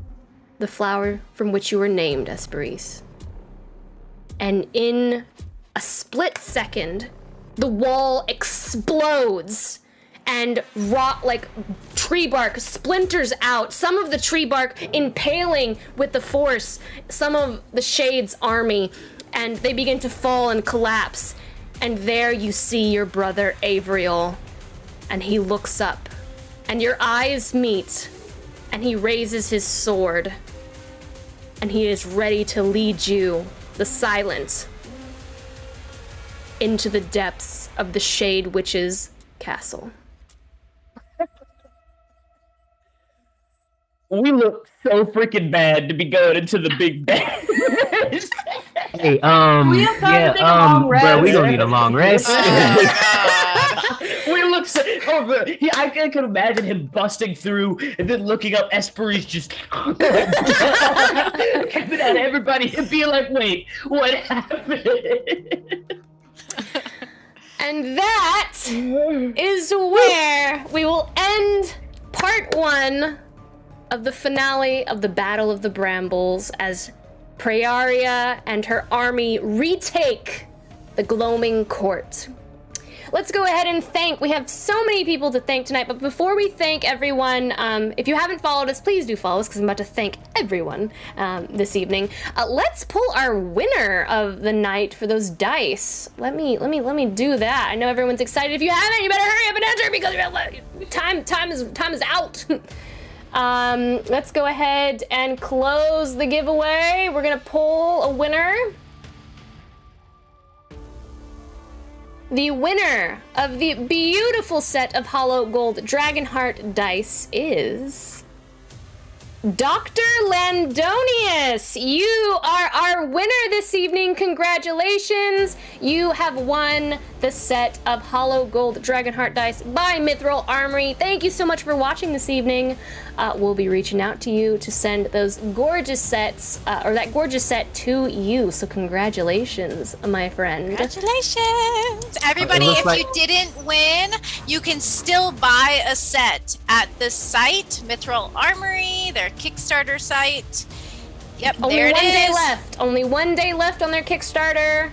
the flower from which you were named, Esperis. And in a split second, the wall explodes and tree bark splinters out, some of the tree bark impaling with the force some of the Shade's army, and they begin to fall and collapse. And there you see your brother Avriel, and he looks up, and your eyes meet, and he raises his sword, and he is ready to lead you, the Silent, into the depths of the Shade Witch's castle. We look so freaking bad to be going into the big bad. Hey, bro, we gonna need a long rest. We look so, I could imagine him busting through and then looking up Esperis just coming at everybody and being like, wait, what happened? And that is where we will end part 1 of the finale of the Battle of the Brambles as Praeria and her army retake the Gloaming Court. Let's go ahead and thank. We have so many people to thank tonight, but before we thank everyone, if you haven't followed us, please do follow us because I'm about to thank everyone this evening. Let's pull our winner of the night for those dice. Let me do that. I know everyone's excited. If you haven't, you better hurry up and enter because time is out. Let's go ahead and close the giveaway. We're gonna pull a winner. The winner of the beautiful set of Hollow Gold Dragonheart dice is Dr. Landonius. You are our winner this evening. Congratulations. You have won the set of Hollow Gold Dragonheart dice by Mithril Armory. Thank you so much for watching this evening. We'll be reaching out to you to send those gorgeous sets, or that gorgeous set to you. So congratulations, my friend. Congratulations. Everybody, if you didn't win, you can still buy a set at the site, Mithril Armory, their Kickstarter site. Yep, there it is. Only 1 day left. Only 1 day left on their Kickstarter.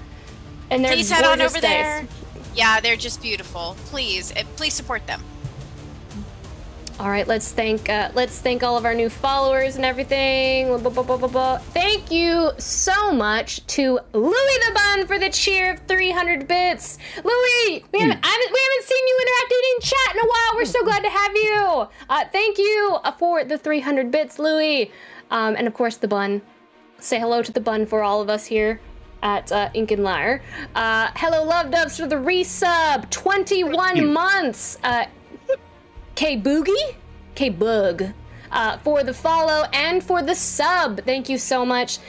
And they're please head on over dice. there. Yeah, they're just beautiful. Please support them. All right, let's thank all of our new followers and everything. Thank you so much to Louis the Bun for the cheer of 300 bits. Louis, we haven't seen you interacting in chat in a while. We're so glad to have you. Thank you for the 300 bits, Louis, and of course the Bun. Say hello to the Bun for all of us here at Ink and Lyre. Hello, Love Doves for the resub. 21 months. K-Boogie? K-Bug. For the follow and for the sub. Thank you so much.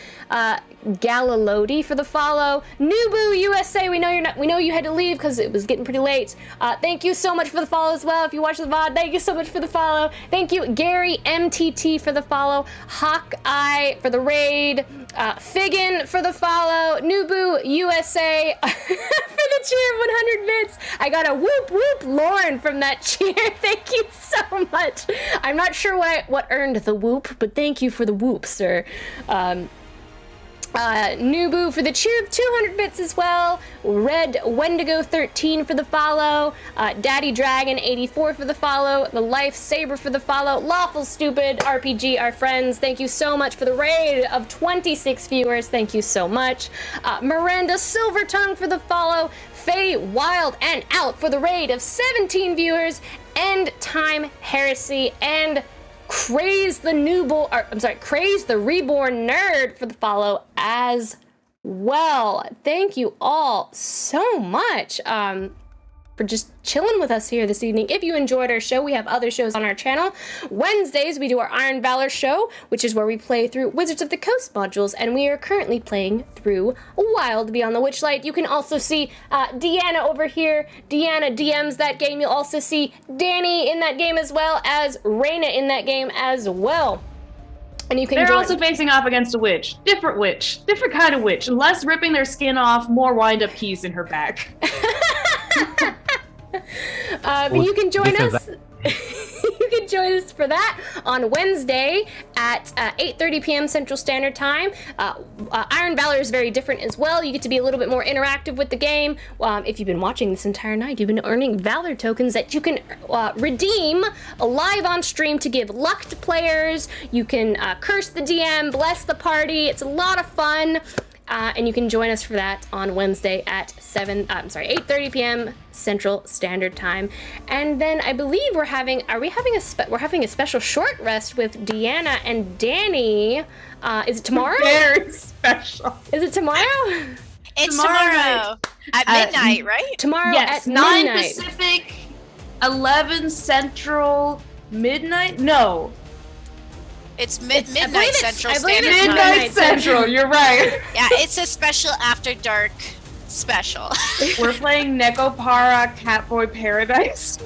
Galilodi for the follow. Nubu USA, we know you had to leave because it was getting pretty late. Thank you so much for the follow as well. If you watch the VOD, thank you so much for the follow. Thank you, Gary MTT for the follow. Hawkeye for the raid. Figgin for the follow. Nubu USA for the cheer of 100 bits. I got a whoop whoop Lauren from that cheer. Thank you so much. I'm not sure what earned the whoop, but thank you for the whoop, sir. Nubu for the cheer of 200 bits as well. Red Wendigo 13 for the follow. Daddy Dragon 84 for the follow. The Life Saber for the follow. Lawful Stupid RPG, our friends. Thank you so much for the raid of 26 viewers. Thank you so much. Miranda Silvertongue for the follow. Faye Wild and Out for the raid of 17 viewers. End Time Heresy and Craze the Reborn Nerd for the follow as well. Thank you all so much for just chilling with us here this evening. If you enjoyed our show, we have other shows on our channel. Wednesdays, we do our Iron Valor show, which is where we play through Wizards of the Coast modules, and we are currently playing through Wild Beyond the Witchlight. You can also see Deanna over here. Deanna DMs that game. You'll also see Danny in that game as well as Raina in that game as well. And you can They're also facing off against a witch. Different kind of witch. Less ripping their skin off, more wind-up keys in her back. But you can join us. You can join us for that on Wednesday at 8:30 p.m. Central Standard Time. Iron Valor is very different as well. You get to be a little bit more interactive with the game. If you've been watching this entire night, you've been earning Valor tokens that you can redeem live on stream to give luck to players. You can curse the DM, bless the party. It's a lot of fun. And you can join us for that on Wednesday at 8:30 p.m. Central Standard Time. And then I believe we're having a special short rest with Deanna and Danny. Is it tomorrow? Very special. Is it tomorrow? It's tomorrow at midnight, right? Tomorrow yes, at 9 midnight. Pacific, 11 Central, midnight? No. It's midnight Central Standard Time. Midnight Central, you're right. Yeah, it's a special After Dark special. We're playing Nekopara Catboy Paradise.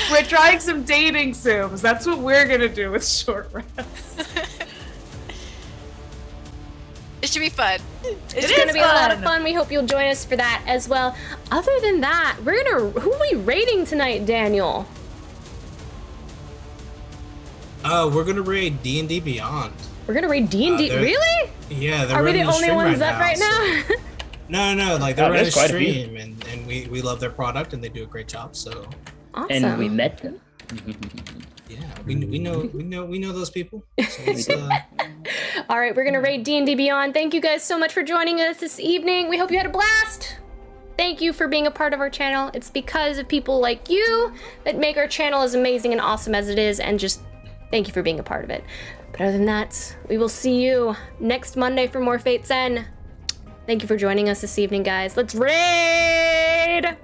We're trying some dating sims. That's what we're gonna do with short rest. It should be fun. It's going to be a lot of fun. We hope you'll join us for that as well. Other than that, who are we raiding tonight, Daniel? We're gonna raid D&D Beyond. We're gonna raid D&D. Really? Yeah, they're Are we the running only stream ones right up now, right now? No, like they're running a there's quite a few. stream, and we love their product and they do a great job. So Awesome. And we met them. yeah, we know those people. So it's, All right, we're gonna raid D&D Beyond. Thank you guys so much for joining us this evening. We hope you had a blast. Thank you for being a part of our channel. It's because of people like you that make our channel as amazing and awesome as it is, and just thank you for being a part of it. But other than that, we will see you next Monday for more Fate's End. Thank you for joining us this evening, guys. Let's raid!